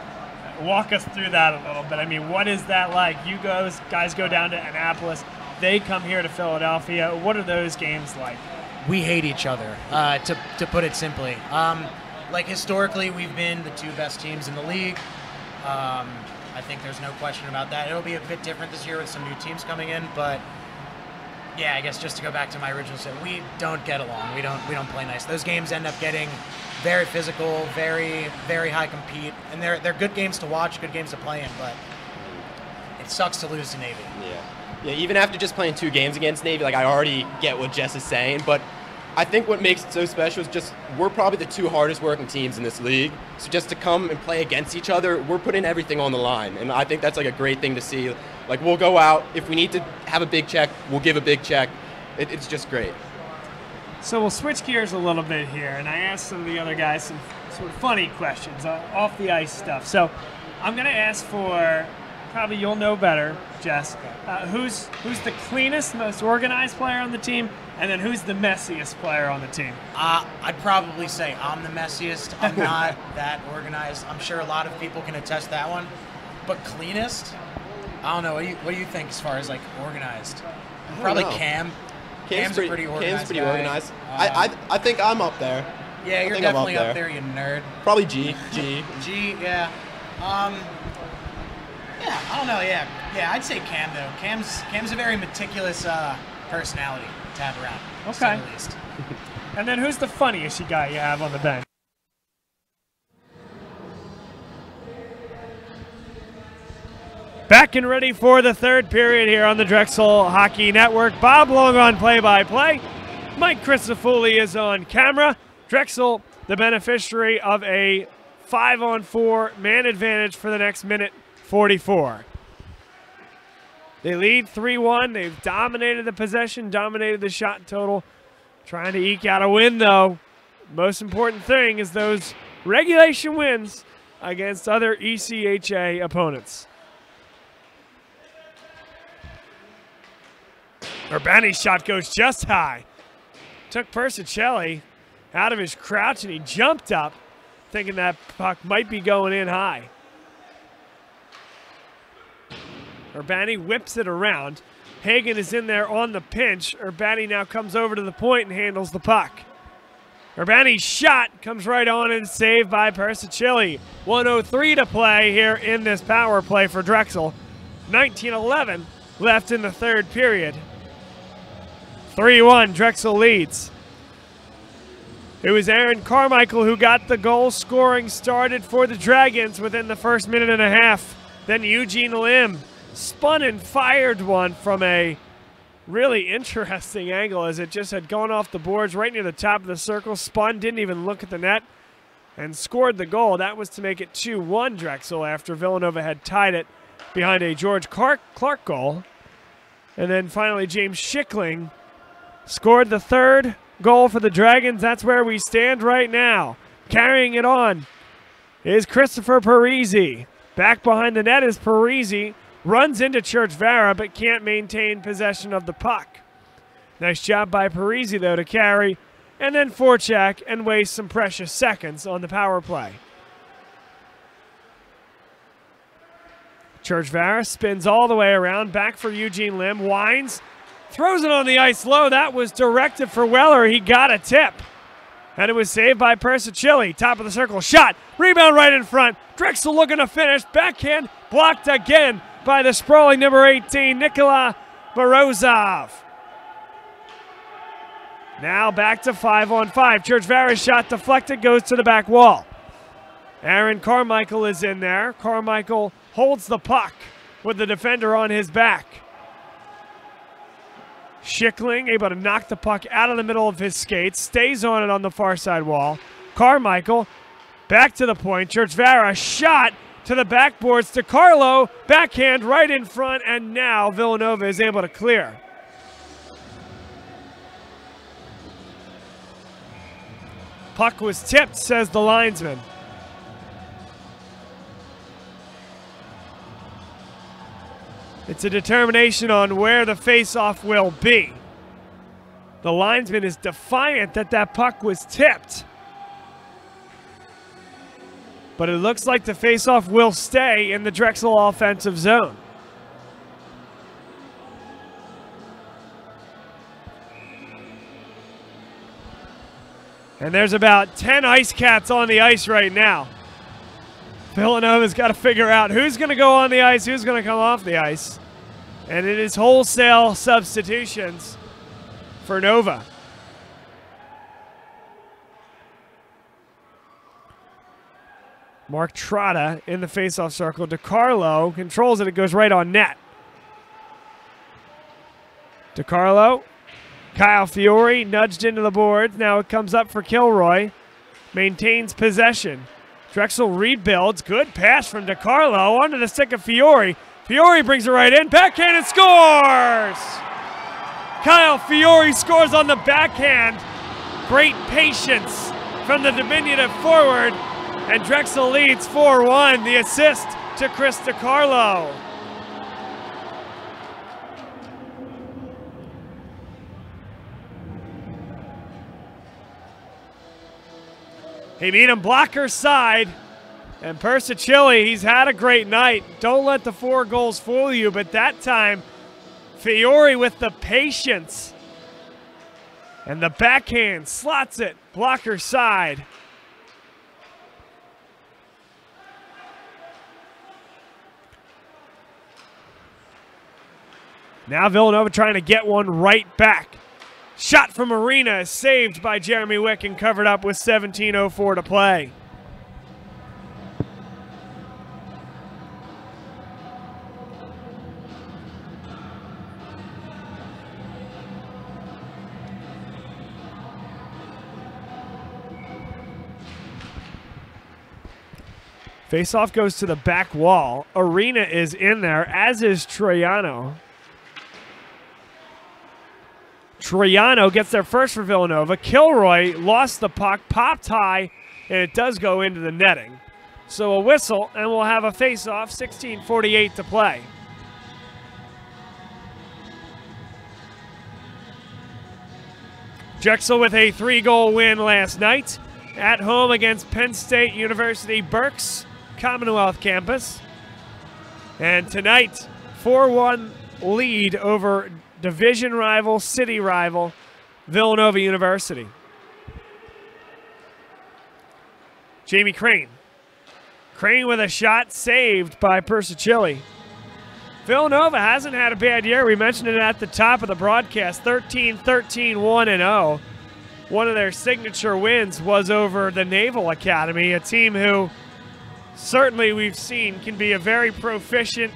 Walk us through that a little bit. I mean, what is that like? You guys go down to Annapolis. They come here to Philadelphia. What are those games like? We hate each other, to put it simply. Like historically, we've been the two best teams in the league. I think there's no question about that. It'll be a bit different this year with some new teams coming in, but yeah, I guess just to go back to my original statement, we don't get along. We don't play nice. Those games end up getting very physical, very, very high compete, and they're good games to watch, good games to play in, but it sucks to lose to Navy. Yeah, even after just playing 2 games against Navy, like I already get what Jess is saying, but I think what makes it so special is just we're probably the 2 hardest working teams in this league. So just to come and play against each other, we're putting everything on the line, and I think that's like a great thing to see. Like we'll go out, if we need to have a big check, we'll give a big check. It's just great. So we'll switch gears a little bit here, and I asked some of the other guys some sort of funny questions, off the ice stuff. So I'm going to ask for, probably you'll know better, Jess, who's the cleanest, most organized player on the team, and then who's the messiest player on the team? I'd probably say I'm the messiest. I'm not that organized. I'm sure a lot of people can attest to that one. But cleanest? I don't know. What do you think as far as like organized? Probably Cam. Cam's pretty organized. Cam's pretty organized. I think I'm up there. Yeah, you're definitely up there, you nerd. Probably G, yeah. Yeah, I don't know. Yeah, I'd say Cam though. Cam's a very meticulous personality to have around. Okay. To say the least. And then who's the funniest guy you have on the bench? Back and ready for the third period here on the Drexel Hockey Network. Bob Long on play-by-play. Mike Christofoli is on camera. Drexel, the beneficiary of a 5-on-4 man advantage for the next minute 44. They lead 3-1. They've dominated the possession, dominated the shot total. Trying to eke out a win, though. Most important thing is those regulation wins against other ECHA opponents. Urbani's shot goes just high. Took Persicelli out of his crouch, and he jumped up, thinking that puck might be going in high. Urbani whips it around. Hagan is in there on the pinch. Urbani now comes over to the point and handles the puck. Urbani's shot comes right on and saved by Persicelli. 1:03 to play here in this power play for Drexel. 19:11 left in the third period. 3-1, Drexel leads. It was Aaron Carmichael who got the goal scoring started for the Dragons within the first minute and a half. Then Eugene Lim spun and fired one from a really interesting angle as it just had gone off the boards right near the top of the circle. Spun, didn't even look at the net, and scored the goal. That was to make it 2-1 Drexel after Villanova had tied it behind a George Clark goal. And then finally James Schickling scored the third goal for the Dragons. That's where we stand right now. Carrying it on is Christopher Parisi. Back behind the net is Parisi. Runs into Church Vara but can't maintain possession of the puck. Nice job by Parisi, though, to carry and then forecheck and waste some precious seconds on the power play. Church Vara spins all the way around. Back for Eugene Lim. Winds. Throws it on the ice low. That was directed for Weller. He got a tip. And it was saved by Persicilli. Top of the circle. Shot. Rebound right in front. Drexel looking to finish. Backhand blocked again by the sprawling number 18, Nikola Morozov. Now back to 5-on-5. Churchvara's shot deflected, goes to the back wall. Aaron Carmichael is in there. Carmichael holds the puck with the defender on his back. Schickling able to knock the puck out of the middle of his skates, stays on it on the far side wall. Carmichael back to the point. Churchvara shot to the backboards to Carlo. Backhand right in front, and now Villanova is able to clear. Puck was tipped, says the linesman. It's a determination on where the face-off will be. The linesman is defiant that that puck was tipped. But it looks like the face-off will stay in the Drexel offensive zone. And there's about 10 Ice Cats on the ice right now. Villanova's got to figure out who's going to go on the ice, who's going to come off the ice. And it is wholesale substitutions for Nova. Mark Trotta in the faceoff circle. DiCarlo controls it. It goes right on net. DiCarlo. Kyle Fiore nudged into the boards. Now it comes up for Kilroy. Maintains possession. Drexel rebuilds. Good pass from DiCarlo onto the stick of Fiore. Fiore brings it right in. Backhand and scores! Kyle Fiore scores on the backhand. Great patience from the diminutive forward. And Drexel leads 4-1. The assist to Chris DiCarlo. He beat him blocker side. And Persicilli, he's had a great night. Don't let the 4 goals fool you, but that time, Fiore with the patience. And the backhand slots it, blocker side. Now Villanova trying to get one right back. Shot from Arena is saved by Jeremy Wick and covered up with 17:04 to play. Faceoff goes to the back wall. Arena is in there, as is Troiano. Troiano gets there first for Villanova. Kilroy lost the puck, popped high, and it does go into the netting. So a whistle, and we'll have a faceoff, 16:48 to play. Drexel with a 3-goal win last night at home against Penn State University Berks Commonwealth Campus. And tonight, 4-1 lead over division rival, city rival, Villanova University. Jamie Crane. Crane with a shot saved by Persicilli. Villanova hasn't had a bad year. We mentioned it at the top of the broadcast. 13-13, 1-0. One of their signature wins was over the Naval Academy, a team who certainly we've seen can be a very proficient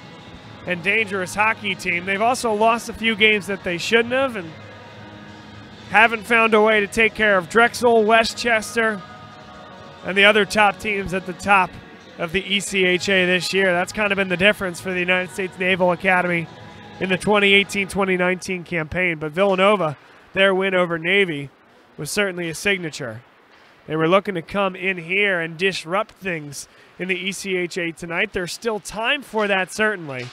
and dangerous hockey team. They've also lost a few games that they shouldn't have and haven't found a way to take care of Drexel, Westchester, and the other top teams at the top of the ECHA this year. That's kind of been the difference for the United States Naval Academy in the 2018-2019 campaign. But Villanova, their win over Navy was certainly a signature. They were looking to come in here and disrupt things in the ECHA tonight. There's still time for that, certainly.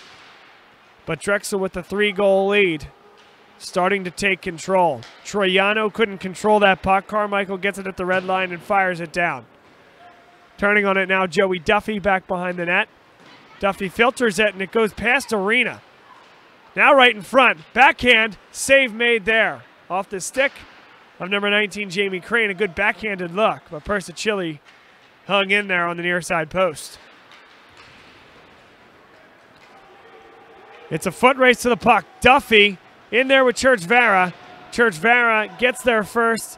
But Drexel with the 3-goal lead, starting to take control. Troiano couldn't control that puck. Carmichael gets it at the red line and fires it down. Turning on it now, Joey Duffy back behind the net. Duffy filters it, and it goes past Arena. Now right in front. Backhand. Save made there. Off the stick of number 19, Jamie Crane. A good backhanded look, but Persicilli hung in there on the near side post. It's a foot race to the puck. Duffy in there with Church-Vera. Church-Vera gets there first.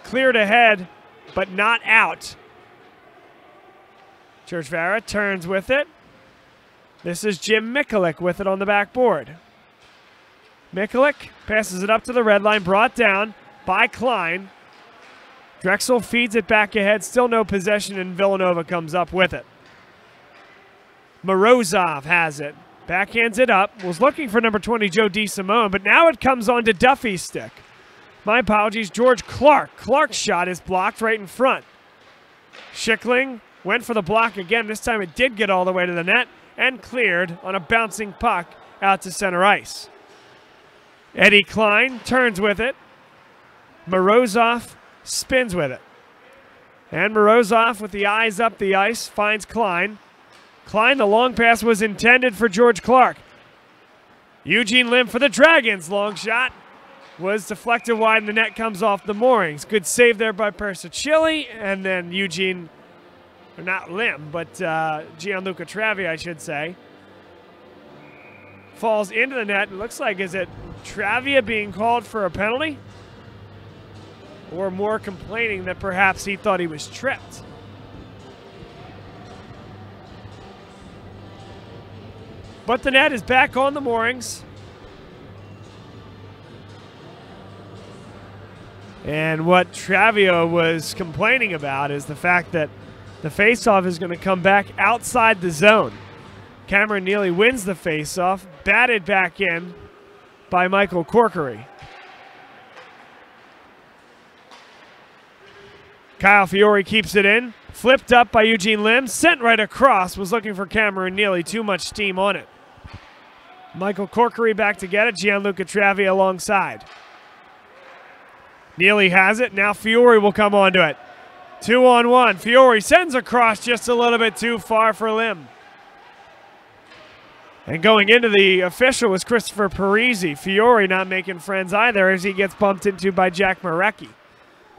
Cleared ahead, but not out. Church-Vera turns with it. This is Jim Mikulik with it on the backboard. Mikulik passes it up to the red line, brought down by Klein. Drexel feeds it back ahead, still no possession, and Villanova comes up with it. Morozov has it, backhands it up, was looking for number 20, Joe DeSimone, but now it comes on to Duffy's stick. My apologies, George Clark. Clark's shot is blocked right in front. Schickling went for the block again. This time it did get all the way to the net and cleared on a bouncing puck out to center ice. Eddie Klein turns with it. Morozov spins with it. And Morozov with the eyes up the ice finds Klein. Klein, the long pass was intended for George Clark. Eugene Lim for the Dragons. Long shot was deflected wide and the net comes off the moorings. Good save there by Persicilli, and then Eugene, or not Lim, but Gianluca Travi, I should say, falls into the net. It looks like, is it Travia being called for a penalty? Or more complaining that perhaps he thought he was tripped. But the net is back on the moorings. And what Travia was complaining about is the fact that the faceoff is going to come back outside the zone. Cameron Neely wins the faceoff, batted back in by Michael Corkery. Kyle Fiore keeps it in, flipped up by Eugene Lim, sent right across, was looking for Cameron Neely, too much steam on it. Michael Corkery back to get it, Gianluca Travia alongside. Neely has it, now Fiore will come onto it. 2-on-1, Fiore sends across just a little bit too far for Lim. And going into the official was Christopher Parisi. Fiore not making friends either as he gets bumped into by Jack Marecki.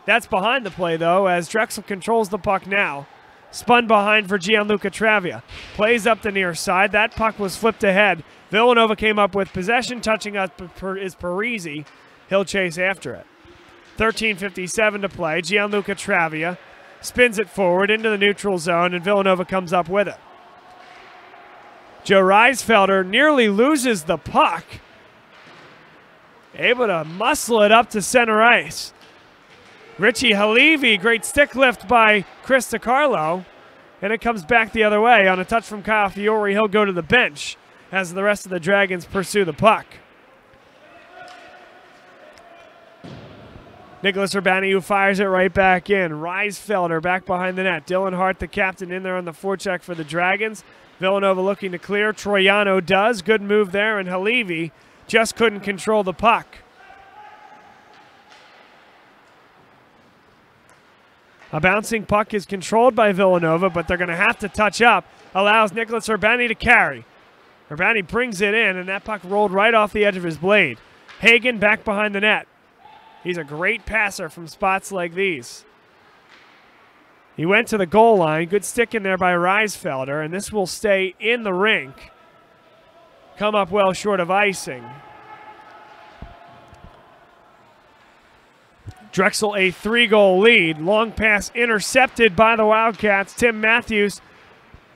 That's behind the play, though, as Drexel controls the puck now. Spun behind for Gianluca Travia. Plays up the near side. That puck was flipped ahead. Villanova came up with possession. Touching us is Parisi. He'll chase after it. 13:57 to play. Gianluca Travia spins it forward into the neutral zone, and Villanova comes up with it. Joe Reisfelder nearly loses the puck. Able to muscle it up to center ice. Richie Halevi, great stick lift by Chris DiCarlo, and it comes back the other way. On a touch from Kyle Fiore, he'll go to the bench as the rest of the Dragons pursue the puck. Nicholas Urbani, who fires it right back in. Reisfelder back behind the net. Dylan Hart, the captain, in there on the forecheck for the Dragons. Villanova looking to clear. Troiano does. Good move there, and Halevi just couldn't control the puck. A bouncing puck is controlled by Villanova, but they're going to have to touch up. Allows Nicholas Urbani to carry. Urbani brings it in, and that puck rolled right off the edge of his blade. Hagen back behind the net. He's a great passer from spots like these. He went to the goal line. Good stick in there by Reisfelder, and this will stay in the rink. Come up well short of icing. Drexel a 3-goal lead. Long pass intercepted by the Wildcats. Tim Matthews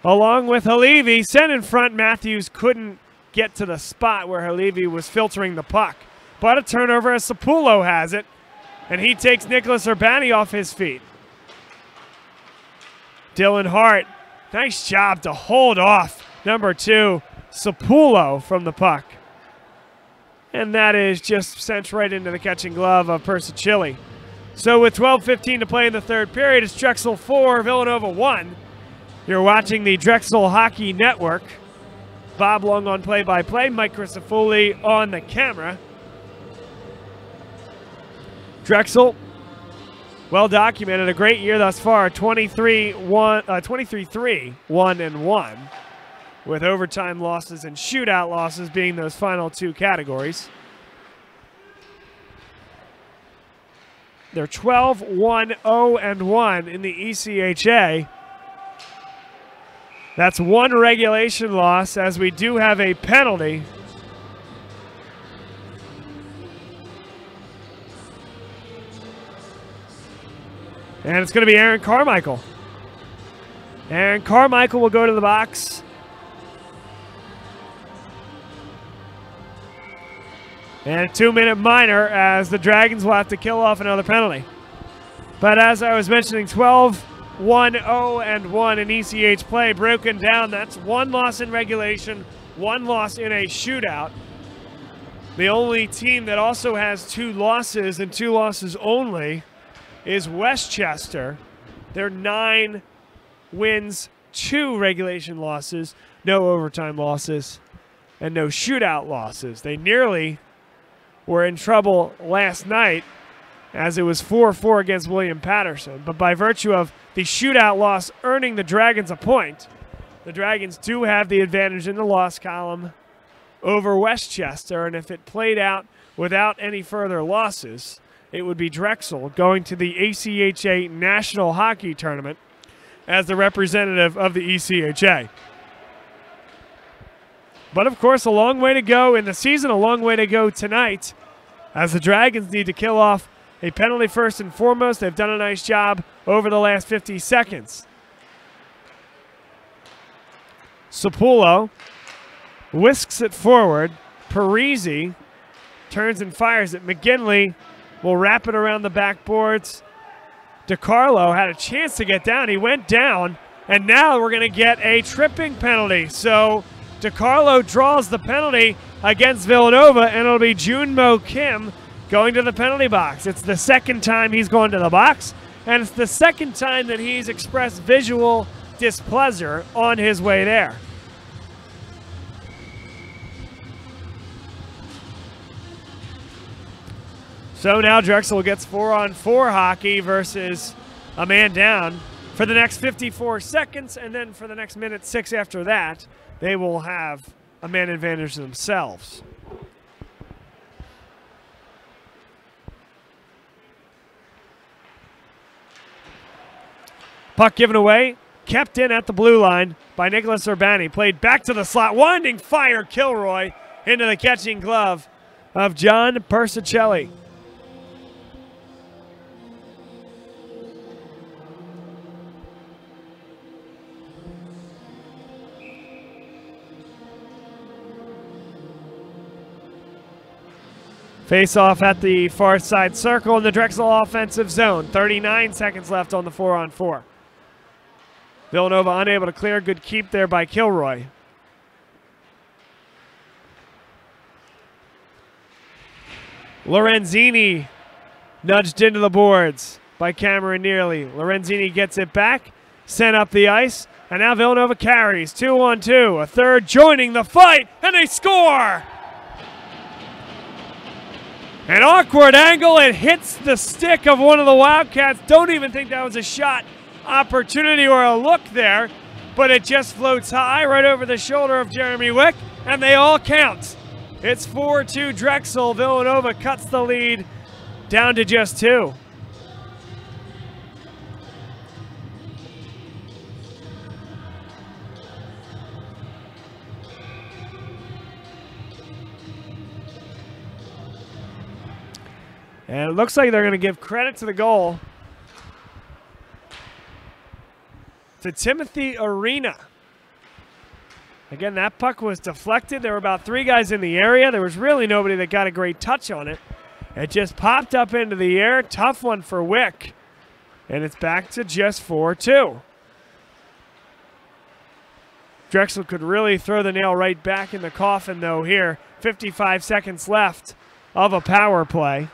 along with Halevi sent in front. Matthews couldn't get to the spot where Halevi was filtering the puck. But a turnover as Sapullo has it, and he takes Nicholas Urbani off his feet. Dylan Hart, nice job to hold off number 2, Sapullo, from the puck. And that is just sent right into the catching glove of Persicilli. So with 12:15 to play in the third period, it's Drexel 4, Villanova 1. You're watching the Drexel Hockey Network. Bob Long on play-by-play, Mike Crisafulli on the camera. Drexel, well documented, a great year thus far, 23-3, 1-1. with overtime losses and shootout losses being those final two categories. They're 12-1-0-1 in the ECHA. That's one regulation loss, as we do have a penalty. And it's going to be Aaron Carmichael. Aaron Carmichael will go to the box. And a 2-minute minor, as the Dragons will have to kill off another penalty. But as I was mentioning, 12-1-0-1 in ECH play, broken down. That's one loss in regulation, one loss in a shootout. The only team that also has two losses and two losses only is Westchester. They're 9 wins, 2 regulation losses, no overtime losses, and no shootout losses. They nearly were in trouble last night, as it was 4-4 against William Patterson. But by virtue of the shootout loss earning the Dragons a point, the Dragons do have the advantage in the loss column over Westchester. And if it played out without any further losses, it would be Drexel going to the ACHA National Hockey Tournament as the representative of the ECHA. But of course, a long way to go in the season, a long way to go tonight, as the Dragons need to kill off a penalty first and foremost. They've done a nice job over the last 50 seconds. Sapullo whisks it forward. Parisi turns and fires it. McGinley will wrap it around the backboards. DiCarlo had a chance to get down. He went down, and now we're going to get a tripping penalty. So DiCarlo draws the penalty against Villanova, and it'll be Junmo Kim going to the penalty box. It's the second time he's gone to the box, and it's the second time that he's expressed visual displeasure on his way there. So now Drexel gets 4-on-4 hockey versus a man down for the next 54 seconds, and then for the next minute 6 after that, they will have a man advantage themselves. Puck given away, kept in at the blue line by Nicholas Urbani. Played back to the slot, winding fire, Kilroy into the catching glove of John Persicelli. Face off at the far side circle in the Drexel offensive zone. 39 seconds left on the 4-on-4. Villanova unable to clear. Good keep there by Kilroy. Lorenzini nudged into the boards by Cameron Nearly. Lorenzini gets it back, sent up the ice, and now Villanova carries. 2-on-2. A third joining the fight, and they score! An awkward angle. It hits the stick of one of the Wildcats. Don't even think that was a shot opportunity or a look there, but it just floats high right over the shoulder of Jeremy Wick, and they all count. It's 4-2 Drexel. Villanova cuts the lead down to just 2. And it looks like they're going to give credit to the goal to Timothy Arena. Again, that puck was deflected. There were about 3 guys in the area. There was really nobody that got a great touch on it. It just popped up into the air. Tough one for Wick. And it's back to just 4-2. Drexel could really throw the nail right back in the coffin, though, here. 55 seconds left of a power play.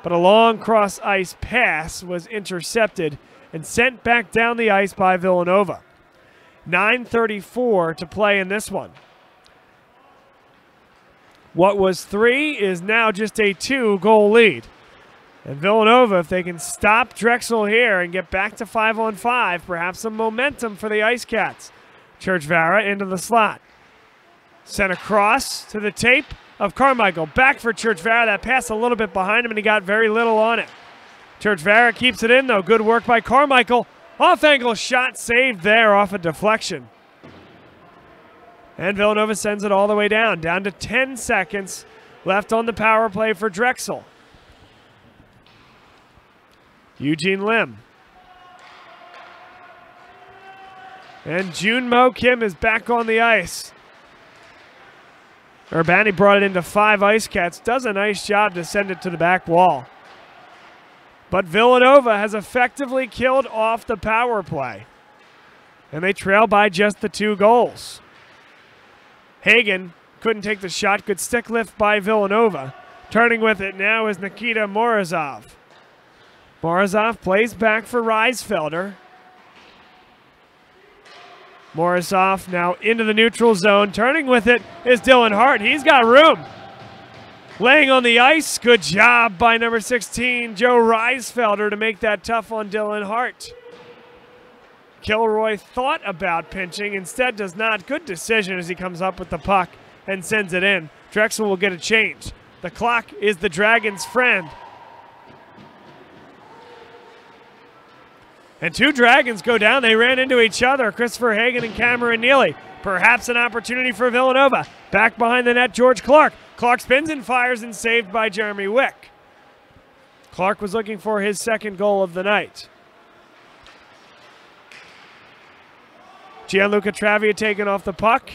But a long cross-ice pass was intercepted and sent back down the ice by Villanova. 9:34 to play in this one. What was 3 is now just a 2-goal lead. And Villanova, if they can stop Drexel here and get back to 5-on-5, perhaps some momentum for the Ice Cats. Churchvara into the slot. Sent across to the tape of Carmichael. Back for Churchvara. That pass a little bit behind him, and he got very little on it. Churchvara keeps it in, though. Good work by Carmichael. Off-angle shot saved there off a deflection. And Villanova sends it all the way down to 10 seconds left on the power play for Drexel. Eugene Lim. And Junmo Kim is back on the ice. Urbani brought it into 5 ice cats. Does a nice job to send it to the back wall. But Villanova has effectively killed off the power play. And they trail by just the 2 goals. Hagan couldn't take the shot. Good stick lift by Villanova. Turning with it now is Nikita Morozov. Morozov plays back for Reisfelder. Morozov now into the neutral zone. Turning with it is Dylan Hart. He's got room. Laying on the ice. Good job by number 16, Joe Reisfelder, to make that tough on Dylan Hart. Kilroy thought about pinching. Instead does not. Good decision as he comes up with the puck and sends it in. Drexel will get a change. The clock is the Dragons' friend. And 2 Dragons go down. They ran into each other, Christopher Hagan and Cameron Neely. Perhaps an opportunity for Villanova. Back behind the net, George Clark. Clark spins and fires and saved by Jeremy Wick. Clark was looking for his 2nd goal of the night. Gianluca Travia taken off the puck.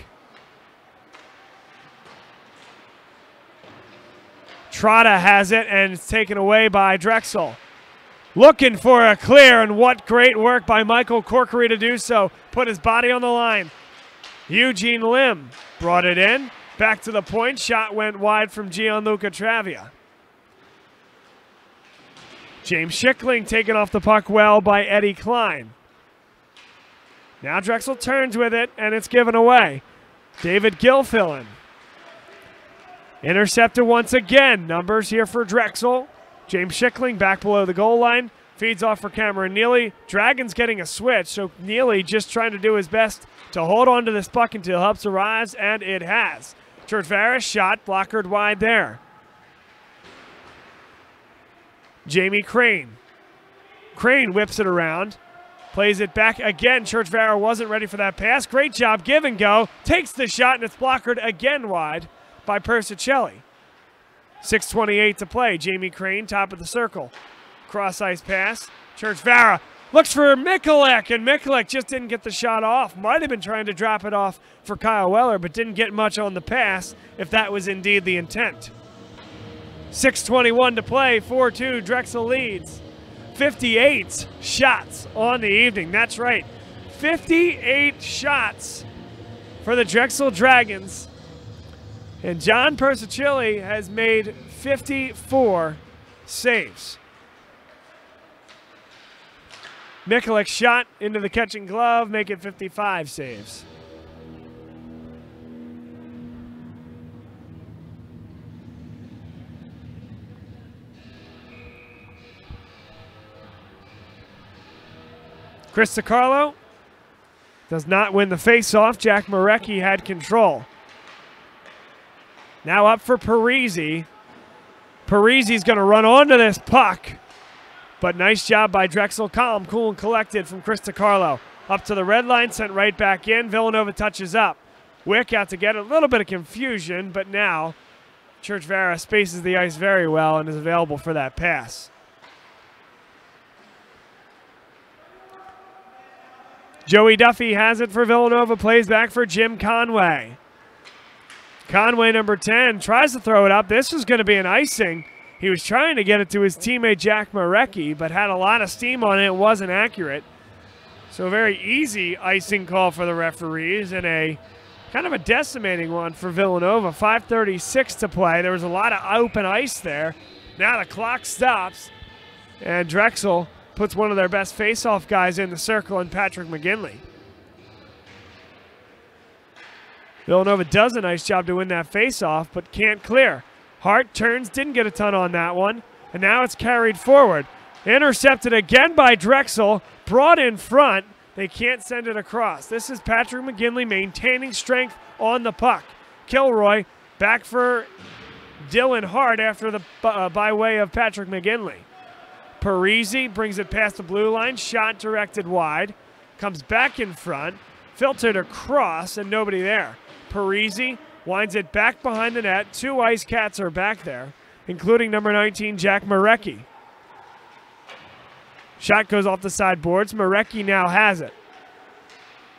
Trotta has it, and it's taken away by Drexel. Looking for a clear, and what great work by Michael Corkery to do so. Put his body on the line. Eugene Lim brought it in. Back to the point. Shot went wide from Gianluca Travia. James Schickling taken off the puck well by Eddie Klein. Now Drexel turns with it, and it's given away. David Gilfillan. Intercepted once again. Numbers here for Drexel. James Schickling back below the goal line. Feeds off for Cameron Neely. Dragons getting a switch, so Neely just trying to do his best to hold on to this puck until help arrives, and it has. Churchvara shot blockered wide there. Jamie Crane. Crane whips it around. Plays it back again. Churchvara wasn't ready for that pass. Great job, give and go. Takes the shot, and it's blockered again wide by Persicelli. 6:28 to play. Jamie Crane, top of the circle. Cross ice pass. Churchvara looks for Mikulek, and Mikulek just didn't get the shot off. Might have been trying to drop it off for Kyle Weller, but didn't get much on the pass, if that was indeed the intent. 6:21 to play. 4-2. Drexel leads. 58 shots on the evening. That's right. 58 shots for the Drexel Dragons. And John Persicelli has made 54 saves. Mikulek's shot into the catching glove, make it 55 saves. Chris DiCarlo does not win the faceoff. Jack Marecki had control. Now up for Parisi. Parisi's going to run onto this puck. But nice job by Drexel. Calm, cool, and collected from Chris DiCarlo. Up to the red line, sent right back in. Villanova touches up. Wick out to get a little bit of confusion, but now Churchvara spaces the ice very well and is available for that pass. Joey Duffy has it for Villanova, plays back for Jim Conway. Conway, number 10, tries to throw it up. This was going to be an icing. He was trying to get it to his teammate Jack Marecki, but had a lot of steam on it. It wasn't accurate. So a very easy icing call for the referees, and a kind of a decimating one for Villanova. 5:36 to play. There was a lot of open ice there. Now the clock stops, and Drexel puts one of their best face-off guys in the circle, in Patrick McGinley. Villanova does a nice job to win that face-off, but can't clear. Hart turns, didn't get a ton on that one, and now it's carried forward. Intercepted again by Drexel, brought in front. They can't send it across. This is Patrick McGinley maintaining strength on the puck. Kilroy back for Dylan Hart after the by way of Patrick McGinley. Parisi brings it past the blue line. Shot directed wide. Comes back in front. Filtered across and nobody there. Parisi winds it back behind the net. 2 Ice Cats are back there, including number 19, Jack Marecki. Shot goes off the sideboards. Marecki now has it.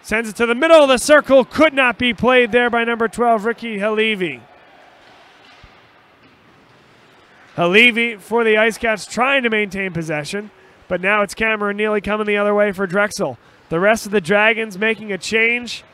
Sends it to the middle of the circle. Could not be played there by number 12, Ricky Halevi. Halevi for the Ice Cats trying to maintain possession, but now it's Cameron Neely coming the other way for Drexel. The rest of the Dragons making a change.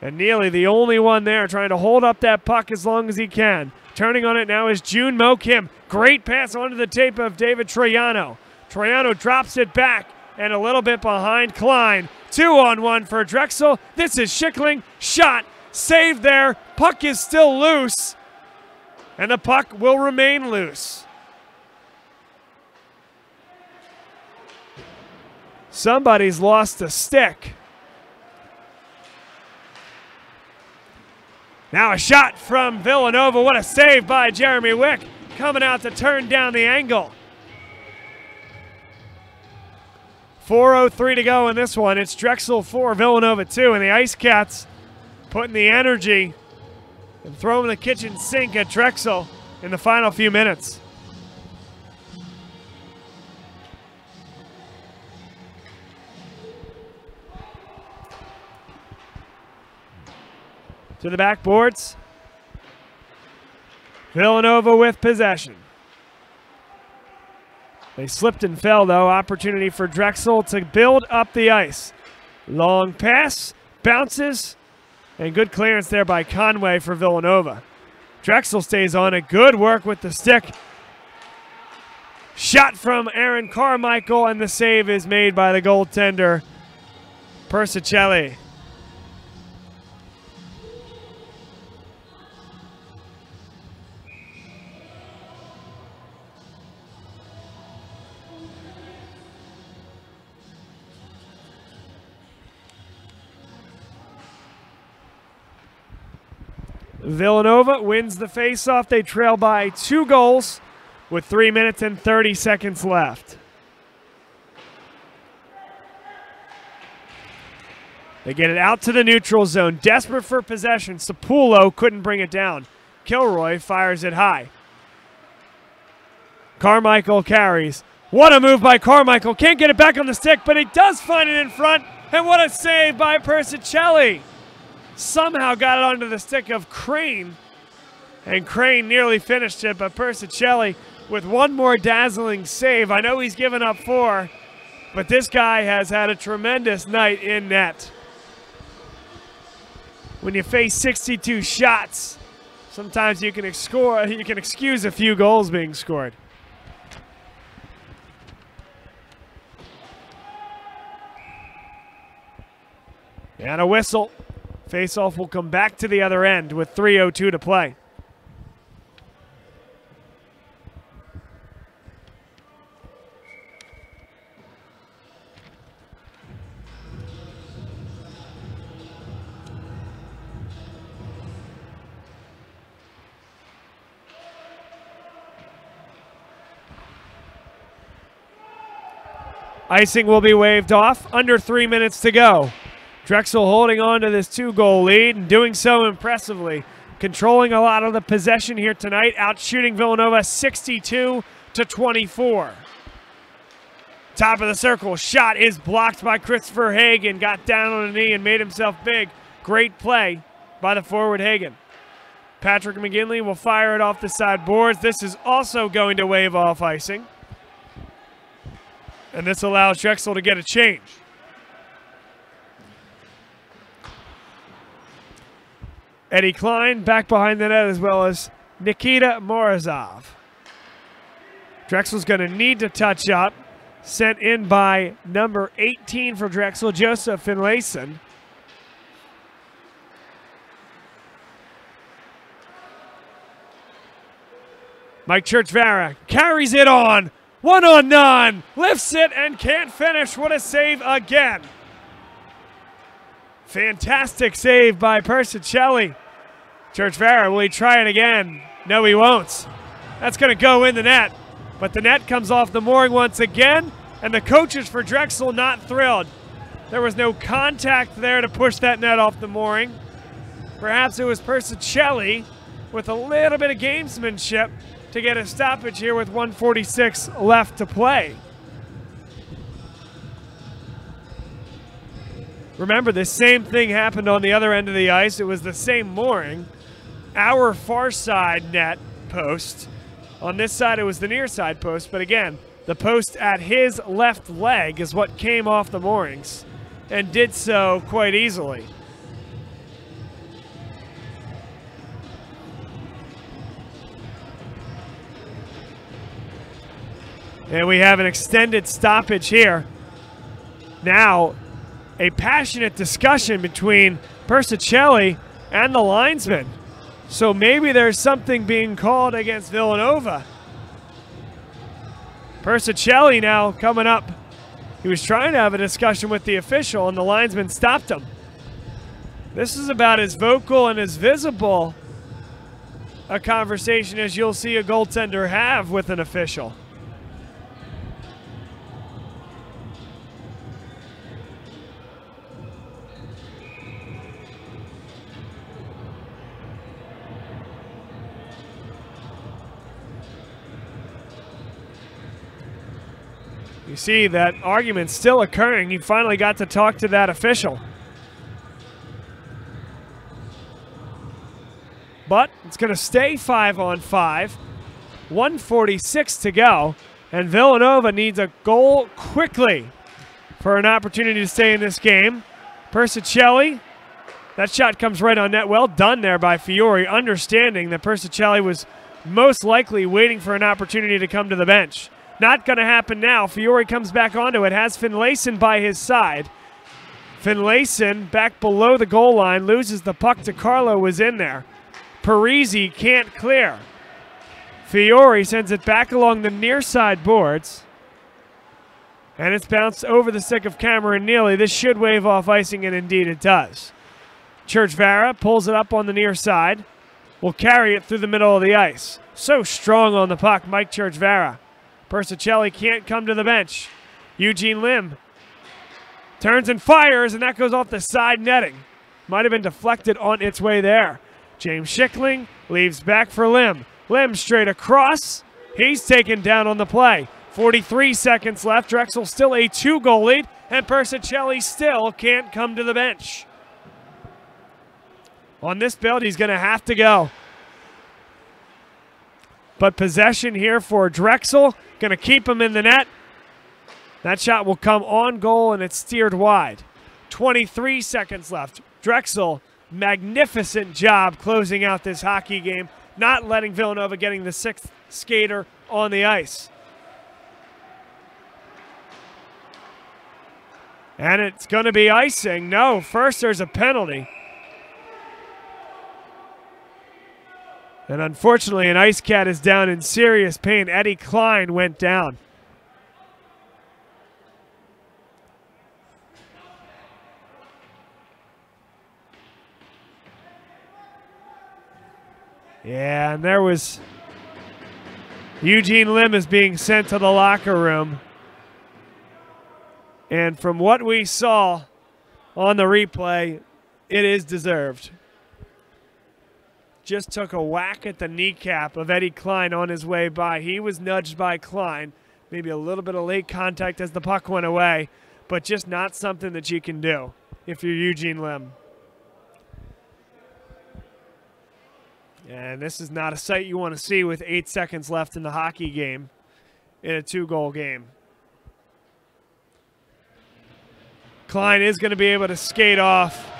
And Neely, the only one there, trying to hold up that puck as long as he can. Turning on it now is June Mokim. Great pass onto the tape of David Troiano. Troiano drops it back and a little bit behind Klein. 2-on-1 for Drexel. This is Schickling. Shot. Saved there. Puck is still loose. And the puck will remain loose. Somebody's lost a stick. Now a shot from Villanova. What a save by Jeremy Wick. Coming out to turn down the angle. 4:03 to go in this one. It's Drexel 4, Villanova 2, and the Ice Cats putting the energy and throwing the kitchen sink at Drexel in the final few minutes. To the backboards. Villanova with possession. They slipped and fell, though. Opportunity for Drexel to build up the ice. Long pass, bounces, and good clearance there by Conway for Villanova. Drexel stays on it. Good work with the stick. Shot from Aaron Carmichael, and the save is made by the goaltender, Persicelli. Villanova wins the faceoff. They trail by 2 goals with 3 minutes and 30 seconds left. They get it out to the neutral zone. Desperate for possession. Sapulo couldn't bring it down. Kilroy fires it high. Carmichael carries. What a move by Carmichael. Can't get it back on the stick, but he does find it in front. And what a save by Persicelli. Somehow got it onto the stick of Crane. And Crane nearly finished it, but Persicelli with one more dazzling save. I know he's given up 4, but this guy has had a tremendous night in net. When you face 62 shots, sometimes you can excuse a few goals being scored. And a whistle. Faceoff will come back to the other end with 3:02 to play. Icing will be waved off. Under 3 minutes to go. Drexel holding on to this 2-goal lead and doing so impressively. Controlling a lot of the possession here tonight, out-shooting Villanova 62-24. Top of the circle, shot is blocked by Christopher Hagan. Got down on a knee and made himself big. Great play by the forward Hagan. Patrick McGinley will fire it off the sideboards. This is also going to wave off icing. And this allows Drexel to get a change. Eddie Klein back behind the net, as well as Nikita Morozov. Drexel's going to need to touch up. Sent in by number 18 for Drexel, Joseph Finlayson. Mike Churchvara carries it on. 1-on-none. Lifts it and can't finish. What a save again Fantastic save by Persicelli. Churchvara, will he try it again? No, he won't. That's going to go in the net. But the net comes off the mooring once again, and the coaches for Drexel not thrilled. There was no contact there to push that net off the mooring. Perhaps it was Persicelli with a little bit of gamesmanship to get a stoppage here with 1:46 left to play. Remember, the same thing happened on the other end of the ice. It was the same mooring. Our far side net post. On this side, it was the near side post. But again, the post at his left leg is what came off the moorings and did so quite easily. And we have an extended stoppage here. Now, a passionate discussion between Persicelli and the linesman. So maybe there's something being called against Villanova. Persicelli now coming up. He was trying to have a discussion with the official, and the linesman stopped him. This is about as vocal and as visible a conversation as you'll see a goaltender have with an official. You see that argument still occurring. He finally got to talk to that official. But it's going to stay 5-on-5. 1:46 to go. And Villanova needs a goal quickly for an opportunity to stay in this game. Persicelli, that shot comes right on net. Well done there by Fiore, understanding that Persicelli was most likely waiting for an opportunity to come to the bench. Not going to happen now. Fiore comes back onto it, has Finlayson by his side. Finlayson back below the goal line, loses the puck to Carlo, was in there. Parisi can't clear. Fiore sends it back along the near side boards. And it's bounced over the stick of Cameron Neely. This should wave off icing, and indeed it does. Churchvara pulls it up on the near side. Will carry it through the middle of the ice. So strong on the puck, Mike Churchvara. Persicelli can't come to the bench. Eugene Lim turns and fires, and that goes off the side netting. Might have been deflected on its way there. James Schickling leaves back for Lim. Lim straight across. He's taken down on the play. 43 seconds left. Drexel still a 2-goal lead, and Persicelli still can't come to the bench. On this build, he's going to have to go. But possession here for Drexel. Going to keep him in the net. That shot will come on goal, and it's steered wide. 23 seconds left. Drexel, magnificent job closing out this hockey game, not letting Villanova getting the 6th skater on the ice. And it's going to be icing. No, first there's a penalty. And unfortunately, an Ice Cat is down in serious pain. Eddie Klein went down. Yeah, and there was Eugene Lim is being sent to the locker room. And from what we saw on the replay, it is deserved. Just took a whack at the kneecap of Eddie Klein on his way by. He was nudged by Klein. Maybe a little bit of late contact as the puck went away, but just not something that you can do if you're Eugene Lim. And this is not a sight you want to see with 8 seconds left in the hockey game in a 2-goal game. Klein is going to be able to skate off.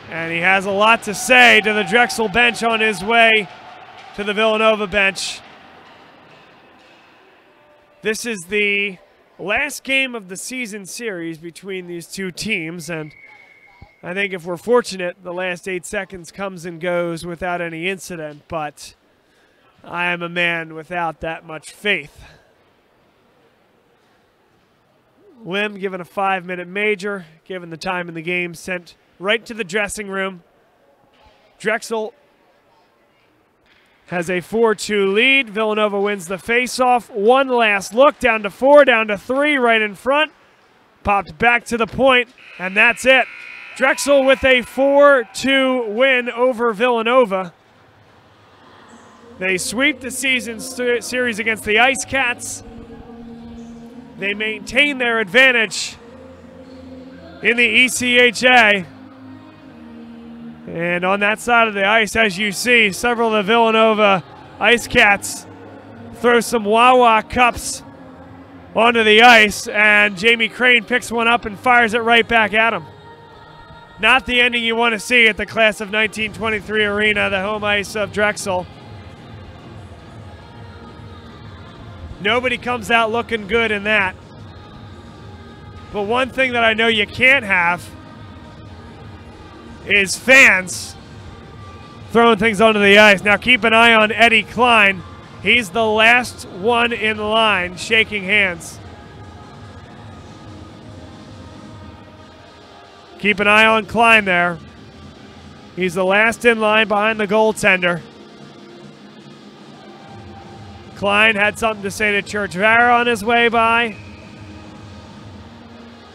And he has a lot to say to the Drexel bench on his way to the Villanova bench. This is the last game of the season series between these two teams, and I think if we're fortunate, the last 8 seconds comes and goes without any incident, but I am a man without that much faith. Lim given a 5-minute major, given the time in the game, sent right to the dressing room. Drexel has a 4-2 lead. Villanova wins the faceoff. One last look, down to 4, down to 3, right in front. Popped back to the point, and that's it. Drexel with a 4-2 win over Villanova. They sweep the season series against the Ice Cats. They maintain their advantage in the ECHA. And on that side of the ice, as you see, several of the Villanova Ice Cats throw some Wawa cups onto the ice, and Jamie Crane picks one up and fires it right back at him. Not the ending you want to see at the Class of 1923 Arena, the home ice of Drexel. Nobody comes out looking good in that. But one thing that I know you can't have is fans throwing things onto the ice. Now keep an eye on Eddie Klein. He's the last one in line shaking hands. Keep an eye on Klein there. He's the last in line behind the goaltender. Klein had something to say to Churchvara on his way by.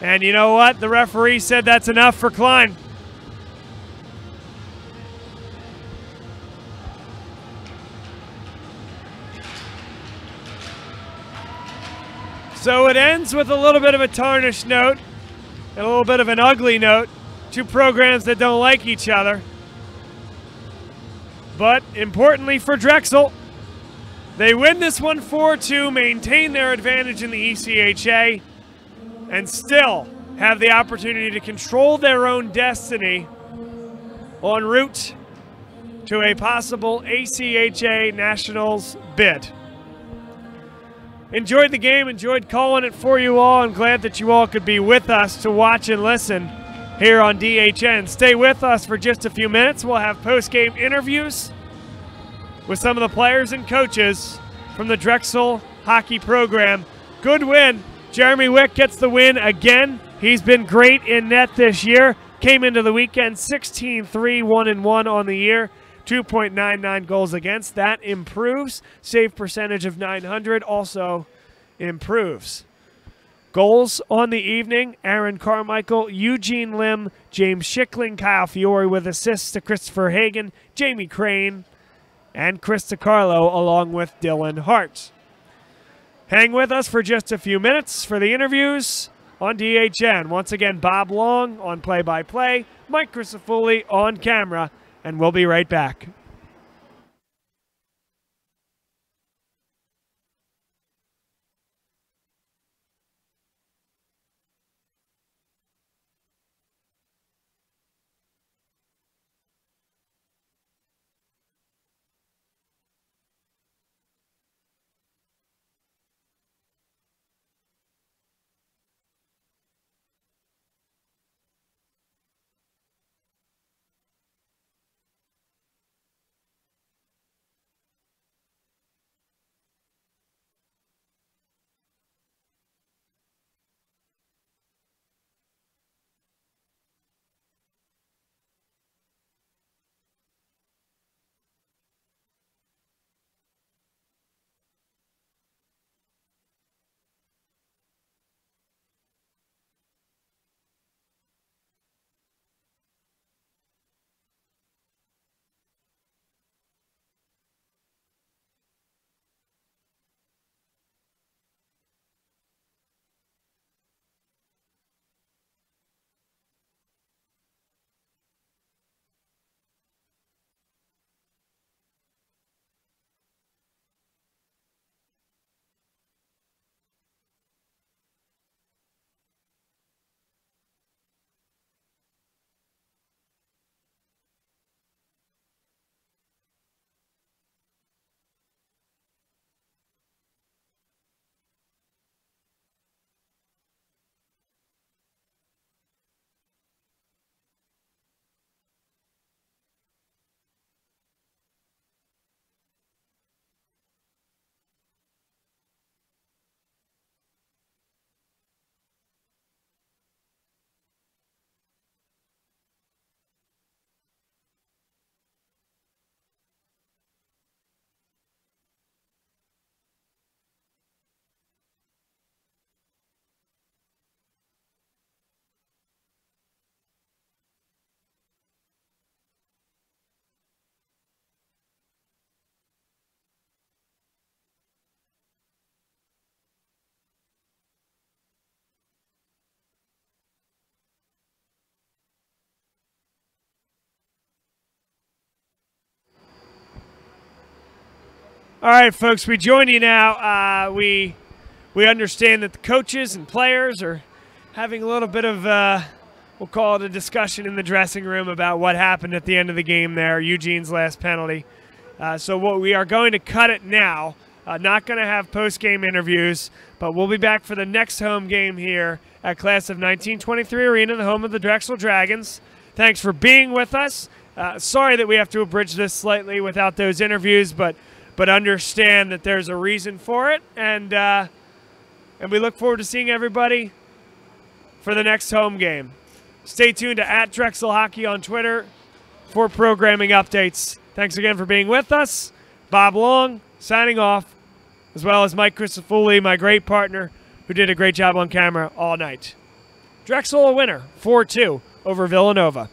And you know what? The referee said that's enough for Klein. So it ends with a little bit of a tarnished note and a little bit of an ugly note. Two programs that don't like each other. But importantly for Drexel, they win this one 4-2, maintain their advantage in the ECHA, and still have the opportunity to control their own destiny en route to a possible ACHA Nationals bid. Enjoyed the game, enjoyed calling it for you all. I'm glad that you all could be with us to watch and listen here on DHN. Stay with us for just a few minutes. We'll have post-game interviews with some of the players and coaches from the Drexel hockey program. Good win. Jeremy Wick gets the win again. He's been great in net this year. Came into the weekend 16-3, 1-1 on the year. 2.99 goals against. That improves. Save percentage of .900 also improves. Goals on the evening: Aaron Carmichael, Eugene Lim, James Schickling, Kyle Fiore with assists to Christopher Hagan, Jamie Crane, and Chris DiCarlo, along with Dylan Hart. Hang with us for just a few minutes for the interviews on DHN. Once again, Bob Long on play-by-play, Mike Crisafulli on camera, and we'll be right back. All right, folks, we join you now. We understand that the coaches and players are having a little bit of, we'll call it a discussion in the dressing room about what happened at the end of the game there, Eugene's last penalty. So what we are going to cut it now. Not going to have post-game interviews, but we'll be back for the next home game here at Class of 1923 Arena, the home of the Drexel Dragons. Thanks for being with us. Sorry that we have to abridge this slightly without those interviews, but understand that there's a reason for it, and we look forward to seeing everybody for the next home game. Stay tuned to @Drexel Hockey on Twitter for programming updates. Thanks again for being with us. Bob Long signing off, as well as Mike Christofuli, my great partner, who did a great job on camera all night. Drexel a winner, 4-2 over Villanova.